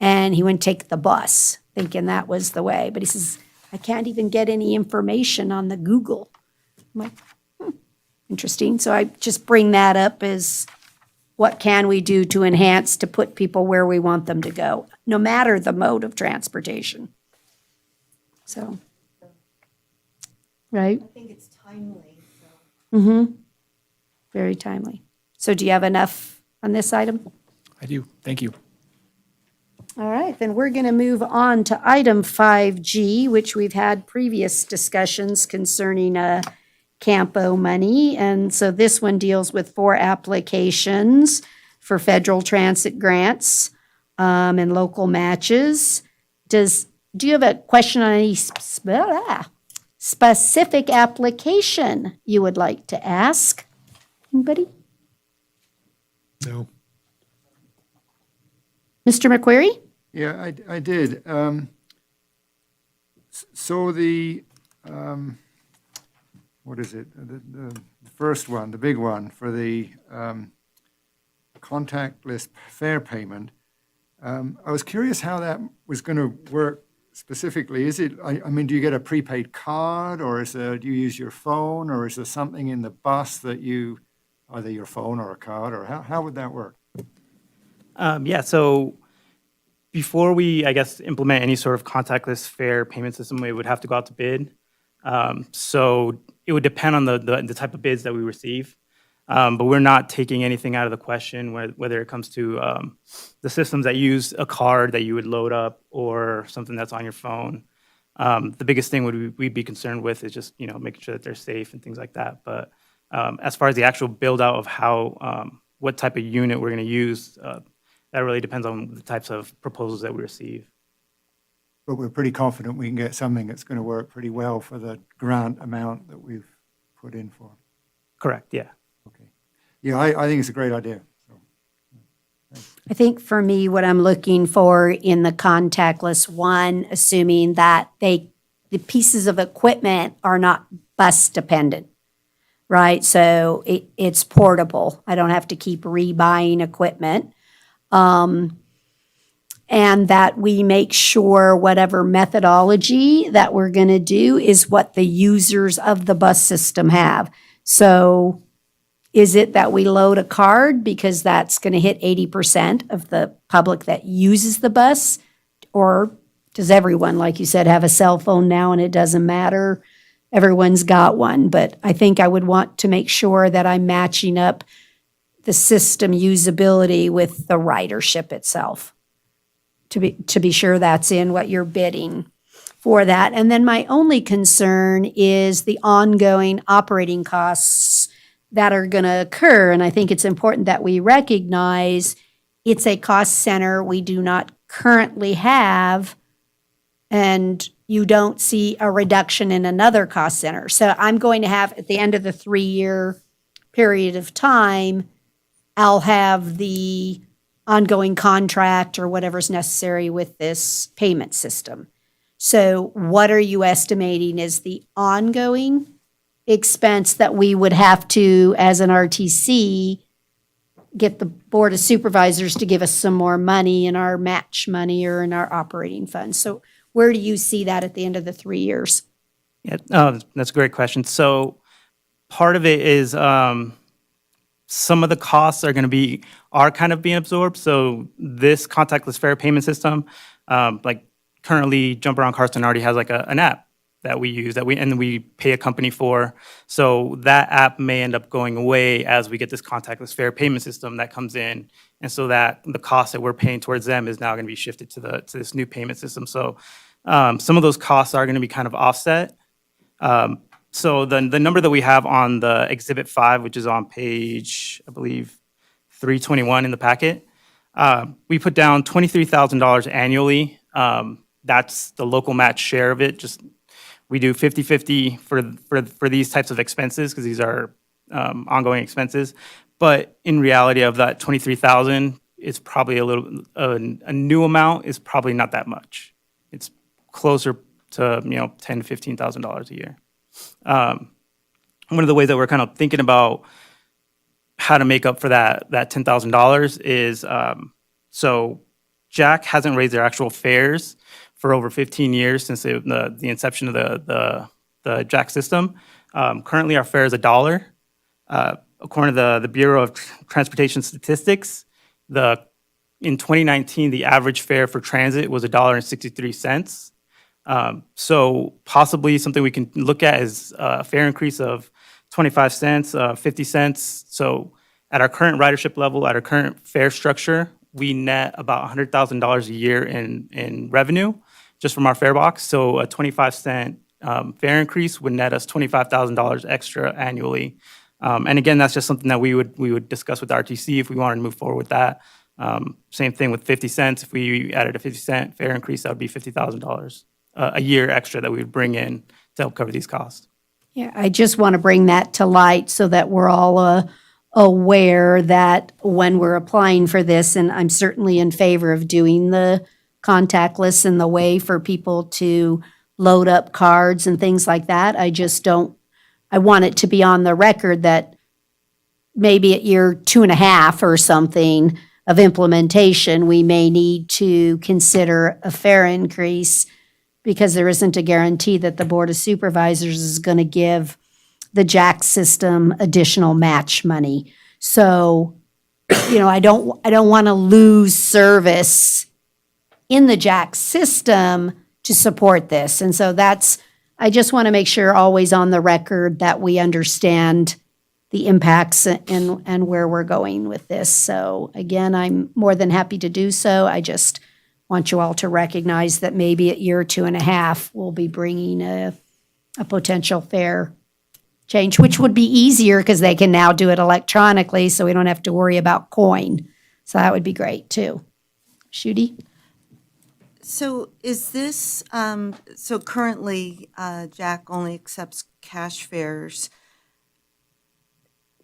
and he wouldn't take the bus, thinking that was the way. But he says, I can't even get any information on the Google. I'm like, interesting. So I just bring that up as what can we do to enhance, to put people where we want them to go, no matter the mode of transportation. So, right? I think it's timely, Mm-hmm. Very timely. So do you have enough on this item? I do. Thank you. All right, then we're going to move on to item 5G, which we've had previous discussions concerning CAMPO money. And so this one deals with 4 applications for federal transit grants and local matches. Do you have a question on any specific application you would like to ask? Anybody? No. Mr. McQuarrie? Yeah, I did. So what is it? The first one, the big one for the contactless fare payment. I was curious how that was going to work specifically. Is it, I mean, do you get a prepaid card, or do you use your phone, or is there something in the bus that either your phone or a card, or how would that work? Yeah, so before we, I guess, implement any sort of contactless fare payment system, we would have to go out to bid. So it would depend on the type of bids that we receive. But we're not taking anything out of the question, whether it comes to the systems that use a card that you would load up or something that's on your phone. The biggest thing we'd be concerned with is just, making sure that they're safe and things like that. But as far as the actual build out of how, what type of unit we're going to use, that really depends on the types of proposals that we receive. But we're pretty confident we can get something that's going to work pretty well for the grant amount that we've put in for. Correct, yeah. Okay. Yeah, I think it's a great idea. So, I think for me, what I'm looking for in the contactless one, assuming that the pieces of equipment are not bus dependent, right? So it's portable. I don't have to keep rebuying equipment. And that we make sure whatever methodology that we're going to do is what the users of the bus system have. So Is it that we load a card because that's going to hit 80% of the public that uses the bus? Or does everyone, like you said, have a cell phone now and it doesn't matter? Everyone's got one, but I think I would want to make sure that I'm matching up the system usability with the ridership itself, to be sure that's in what you're bidding for that. And then my only concern is the ongoing operating costs that are going to occur. And I think it's important that we recognize it's a cost center we do not currently have, and you don't see a reduction in another cost center. So I'm going to have, at the end of the 3-year period of time, I'll have the ongoing contract or whatever's necessary with this payment system. So what are you estimating is the ongoing expense that we would have to, as an RTC, get the Board of Supervisors to give us some more money in our match money or in our operating funds? So where do you see that at the end of the 3 years? Yeah, that's a great question. So part of it is some of the costs are kind of being absorbed. So this contactless fare payment system, like currently Jump Around Carson already has like an app that we use and we pay a company for. So that app may end up going away as we get this contactless fare payment system that comes in. And so that the cost that we're paying towards them is now going to be shifted to this new payment system. So some of those costs are going to be kind of offset. So the number that we have on the Exhibit 5, which is on page, I believe, 321 in the packet, we put down $23,000 annually. That's the local match share of it. We do 50-50 for these types of expenses because these are ongoing expenses. But in reality of that 23,000, it's probably a new amount is probably not that much. It's closer to $10,000 to $15,000 a year. One of the ways that we're kind of thinking about how to make up for that $10,000 is so Jack hasn't raised their actual fares for over 15 years since the inception of the Jack system. Currently, our fare is $1. According to the Bureau of Transportation Statistics, in 2019, the average fare for transit was $1.63. So possibly something we can look at is a fare increase of 25 cents, 50 cents. So at our current ridership level, at our current fare structure, we net about $100,000 a year in revenue just from our fare box. So a 25-cent fare increase would net us $25,000 extra annually. And again, that's just something that we would discuss with RTC if we wanted to move forward with that. Same thing with 50 cents. If we added a 50-cent fare increase, that would be $50,000 a year extra that we would bring in to help cover these costs. Yeah, I just want to bring that to light so that we're all aware that when we're applying for this, and I'm certainly in favor of doing the contactless and the way for people to load up cards and things like that. I want it to be on the record that maybe at year 2.5 or something of implementation, we may need to consider a fare increase, because there isn't a guarantee that the Board of Supervisors is going to give the Jack system additional match money. So, I don't want to lose service in the Jack system to support this. And so I just want to make sure always on the record that we understand the impacts and where we're going with this. So again, I'm more than happy to do so. I just want you all to recognize that maybe at year 2.5, we'll be bringing a potential fare change, which would be easier because they can now do it electronically, so we don't have to worry about coin. So that would be great too. Shooty? So is this, so currently Jack only accepts cash fares.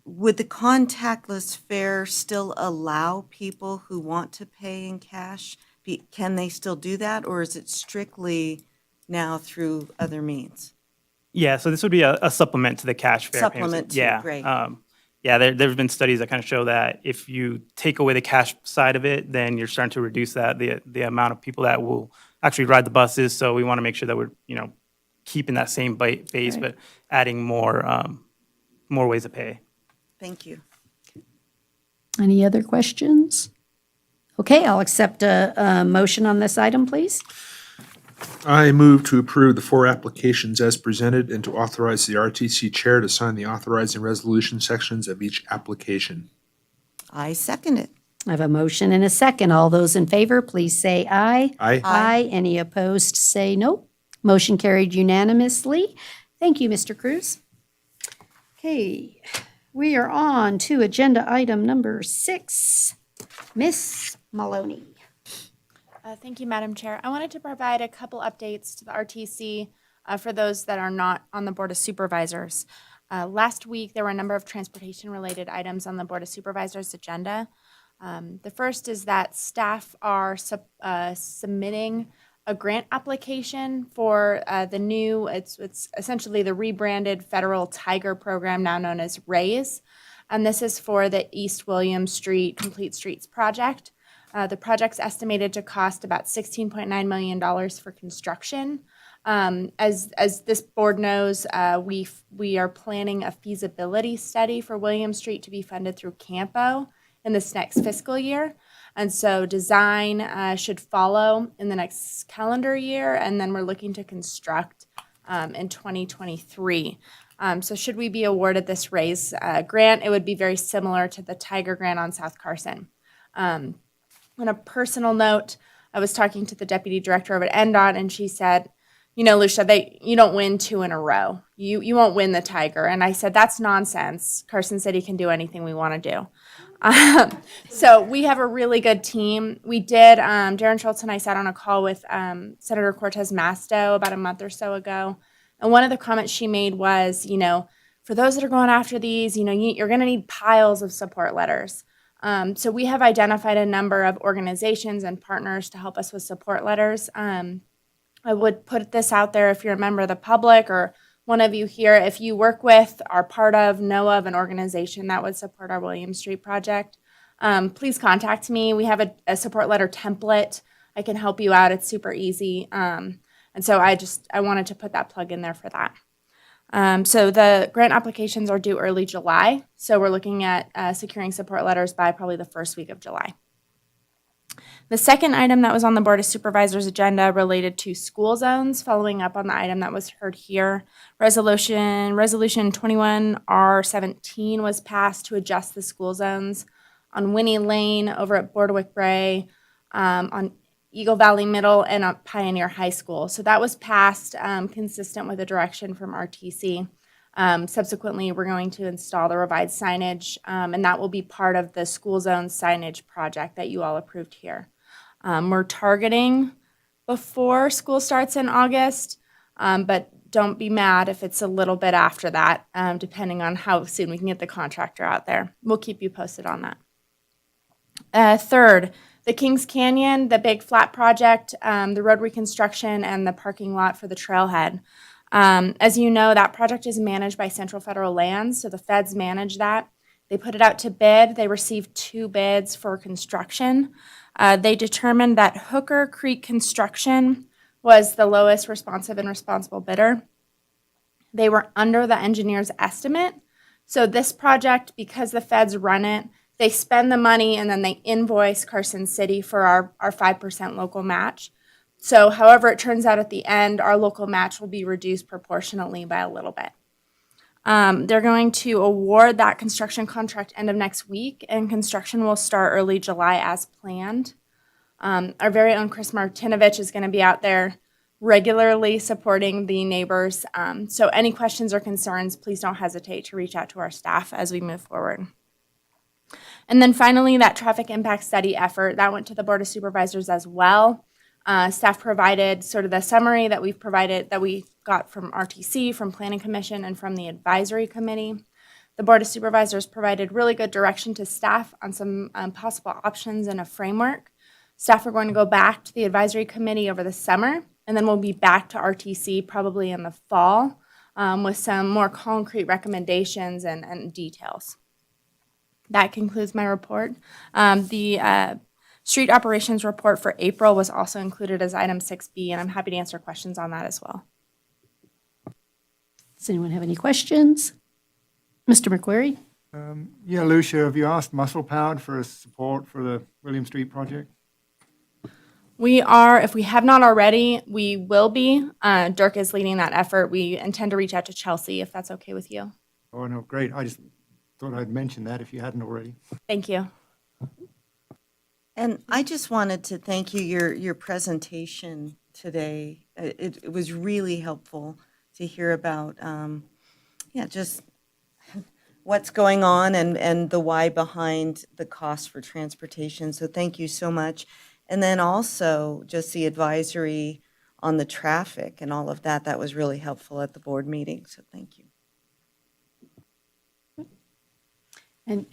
Would the contactless fare still allow people who want to pay in cash? Can they still do that, or is it strictly now through other means? Yeah, so this would be a supplement to the cash fare payment. Supplement to, Yeah, great. Yeah, there's been studies that kind of show that if you take away the cash side of it, then you're starting to reduce the amount of people that will actually ride the buses. So we want to make sure that we're keeping that same base, but adding more ways to pay. Thank you. Any other questions? Okay, I'll accept a motion on this item, please. I move to approve the 4 applications as presented and to authorize the RTC Chair to sign the authorizing resolution sections of each application. I second it. I have a motion and a second. All those in favor, please say aye. Aye. Aye. Any opposed, say no. Motion carried unanimously. Thank you, Mr. Cruz. Okay, we are on to agenda item number 6. Miss Maloney. Thank you, Madam Chair. I wanted to provide a couple updates to the RTC for those that are not on the Board of Supervisors. Last week, there were a number of transportation-related items on the Board of Supervisors' agenda. The first is that staff are submitting a grant application for the new, it's essentially the rebranded federal Tiger program, now known as RAISE. And this is for the East William Street Complete Streets project. The project's estimated to cost about $16.9 million for construction. As this board knows, we are planning a feasibility study for William Street to be funded through CAMPO in this next fiscal year. And so design should follow in the next calendar year, and then we're looking to construct in 2023. So should we be awarded this RAISE grant, it would be very similar to the Tiger grant on South Carson. On a personal note, I was talking to the deputy director over at NDOT, and she said, you know, Lucia, you don't win 2 in a row. You won't win the Tiger. And I said, that's nonsense. Carson City can do anything we want to do. So we have a really good team. We did, Darren Schultz and I sat on a call with Senator Cortez Masto about a month or so ago. And one of the comments she made was, you know, for those that are going after these, you know, you're going to need piles of support letters. So we have identified a number of organizations and partners to help us with support letters. I would put this out there if you're a member of the public or one of you here, if you work with, are part of, know of an organization that would support our William Street project, please contact me. We have a support letter template. I can help you out. It's super easy. And so I wanted to put that plug in there for that. So the grant applications are due early July. So we're looking at securing support letters by probably the first week of July. The second item that was on the Board of Supervisors agenda related to school zones, following up on the item that was heard here. Resolution 21R17 was passed to adjust the school zones on Winnie Lane over at Boardwick Bray, on Eagle Valley Middle, and at Pioneer High School. So that was passed consistent with the direction from RTC. Subsequently, we're going to install the revised signage, and that will be part of the school zone signage project that you all approved here. We're targeting before school starts in August, but don't be mad if it's a little bit after that, depending on how soon we can get the contractor out there. We'll keep you posted on that. Third, the Kings Canyon, the big flat project, the road reconstruction, and the parking lot for the trailhead. As you know, that project is managed by Central Federal Lands, so the feds manage that. They put it out to bid. They received 2 bids for construction. They determined that Hooker Creek Construction was the lowest responsive and responsible bidder. They were under the engineer's estimate. So this project, because the feds run it, they spend the money and then they invoice Carson City for our 5% local match. So however it turns out at the end, our local match will be reduced proportionately by a little bit. They're going to award that construction contract end of next week, and construction will start early July as planned. Our very own Chris Martinovich is going to be out there regularly supporting the neighbors. So any questions or concerns, please don't hesitate to reach out to our staff as we move forward. And then finally, that traffic impact study effort, that went to the Board of Supervisors as well. Staff provided sort of the summary that we've provided, that we got from RTC, from Planning Commission, and from the Advisory Committee. The Board of Supervisors provided really good direction to staff on some possible options and a framework. Staff are going to go back to the Advisory Committee over the summer, and then we'll be back to RTC probably in the fall with some more concrete recommendations and details. That concludes my report. The street operations report for April was also included as item 6B, and I'm happy to answer questions on that as well. Does anyone have any questions? Mr. McQuarrie? Yeah, Lucia, have you asked Muscle Powered for support for the William Street project? We are, if we have not already, we will be. Dirk is leading that effort. We intend to reach out to Chelsea if that's okay with you. Oh, no, great. I just thought I'd mention that if you hadn't already. Thank you. And I just wanted to thank you, your presentation today. It was really helpful to hear about, just what's going on and the why behind the cost for transportation. So thank you so much. And then also just the advisory on the traffic and all of that. That was really helpful at the board meeting. So thank you.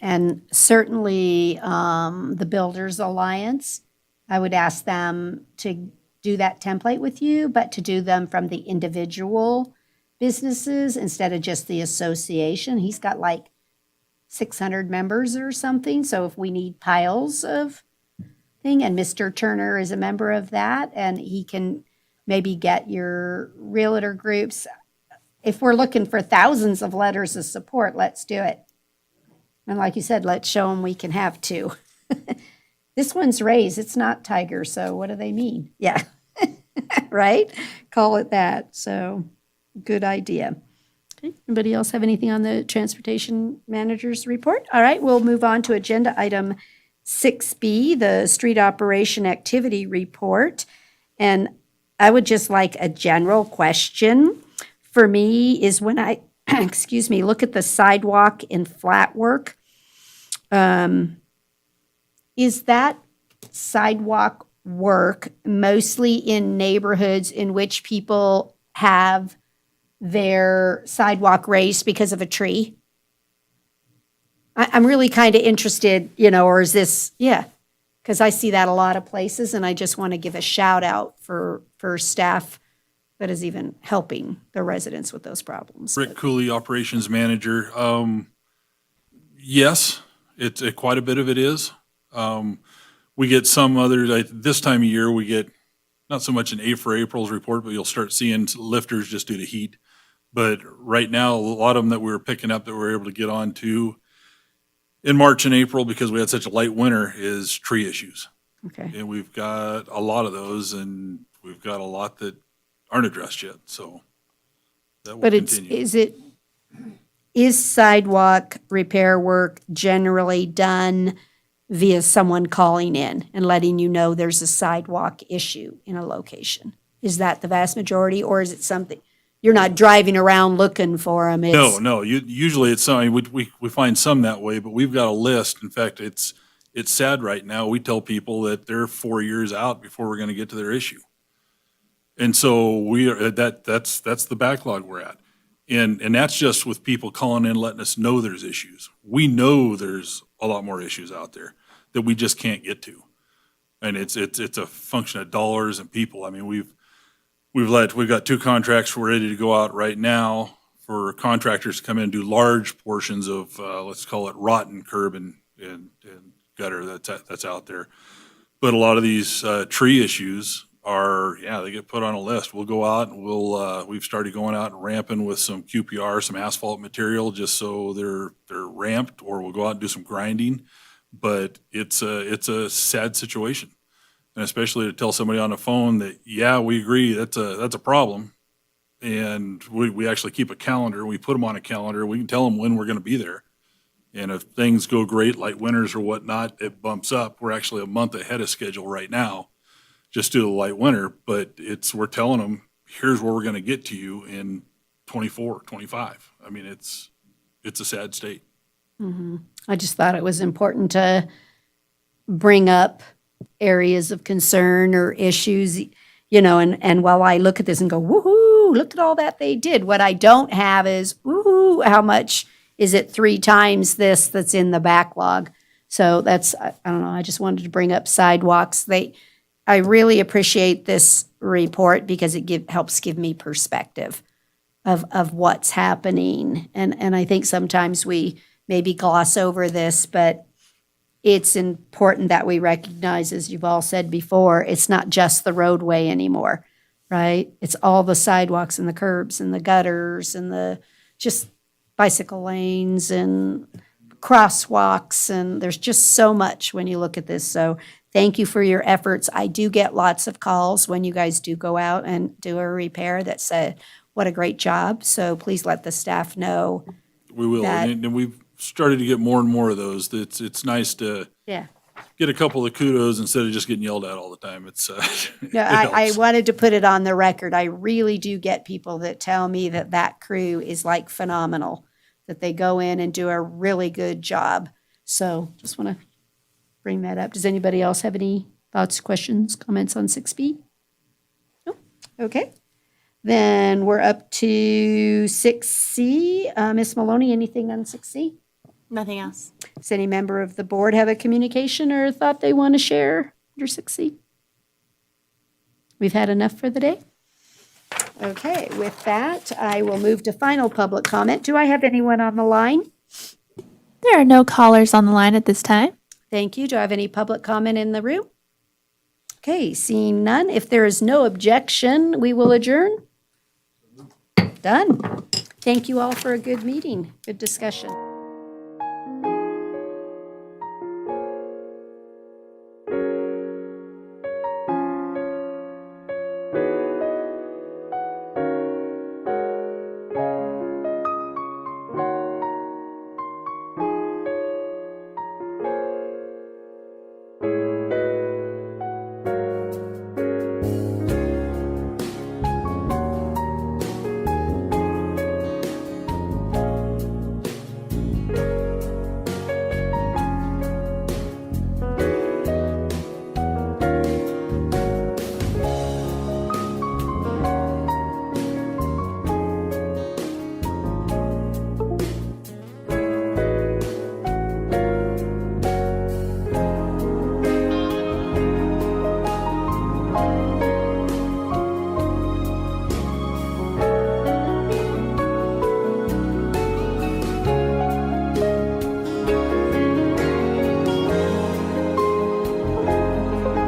And certainly, the Builders Alliance, I would ask them to do that template with you, but to do them from the individual businesses instead of just the association. He's got like 600 members or something, so if we need piles of thing, and Mr. Turner is a member of that, and he can maybe get your realtor groups. If we're looking for thousands of letters of support, let's do it. And like you said, let's show them we can have two. This one's Rays, it's not Tiger, so what do they mean? Yeah, right? Call it that, so good idea. Okay, anybody else have anything on the transportation manager's report? All right, we'll move on to agenda item 6B, the street operation activity report. And I would just like a general question for me is when I, excuse me, look at the sidewalk and flat work, is that sidewalk work mostly in neighborhoods in which people have their sidewalk raised because of a tree? I'm really kind of interested, or is this, because I see that a lot of places, and I just want to give a shout out for staff that is even helping the residents with those problems. Rick Cooley, Operations Manager. Yes, it's quite a bit of it is. We get some other, like this time of year, we get not so much an A for April's report, but you'll start seeing lifters just due to heat. But right now, a lot of them that we were picking up that we were able to get on to in March and April, because we had such a light winter, is tree issues. Okay. And we've got a lot of those, and we've got a lot that aren't addressed yet, so that will But continue. is sidewalk repair work generally done via someone calling in and letting you know there's a sidewalk issue in a location? Is that the vast majority, or is it something, you're not driving around looking for them? No, usually it's something, we find some that way, but we've got a list. In fact, it's sad right now. We tell people that they're 4 years out before we're gonna get to their issue. And so that's the backlog we're at. And that's just with people calling in, letting us know there's issues. We know there's a lot more issues out there that we just can't get to. And it's a function of dollars and people. I mean, we've got 2 contracts we're ready to go out right now for contractors to come in and do large portions of, let's call it rotten curb and gutter that's out there. But a lot of these tree issues they get put on a list. We'll go out and we've started going out and ramping with some QPR, some asphalt material, just so they're ramped, or we'll go out and do some grinding. But it's a sad situation. And especially to tell somebody on the phone that, we agree, that's a problem. And we actually keep a calendar, we put them on a calendar, we can tell them when we're gonna be there. And if things go great, like winters or whatnot, it bumps up. We're actually a month ahead of schedule right now, just due to the light winter, but we're telling them, here's where we're gonna get to you in 24, 25. I mean, it's a sad state. I just thought it was important to bring up areas of concern or issues, and while I look at this and go, woo-hoo, look at all that they did. What I don't have is, woo-hoo, how much is it 3 times this that's in the backlog? So I don't know, I just wanted to bring up sidewalks. I really appreciate this report because it helps give me perspective of what's happening. And I think sometimes we maybe gloss over this, but it's important that we recognize, as you've all said before, it's not just the roadway anymore, right? It's all the sidewalks and the curbs and the gutters and the just bicycle lanes and crosswalks, and there's just so much when you look at this. So thank you for your efforts. I do get lots of calls when you guys do go out and do a repair that say, what a great job. So please let the staff know. We will, That- and we've started to get more and more of those. It's nice to Yeah. get a couple of kudos instead of just getting yelled at all the time. It's, it No, I helps. wanted to put it on the record. I really do get people that tell me that that crew is like phenomenal, that they go in and do a really good job. So just want to bring that up. Does anybody else have any thoughts, questions, comments on 6B? No? Okay. Then we're up to 6C. Ms. Maloney, anything on 6C? Nothing else. Does any member of the board have a communication or thought they want to share under 6C? We've had enough for the day? Okay, with that, I will move to final public comment. Do I have anyone on the line? There are no callers on the line at this time. Thank you. Do I have any public comment in the room? Okay, seeing none. If there is no objection, we will adjourn. Done. Thank you all for a good meeting, good discussion.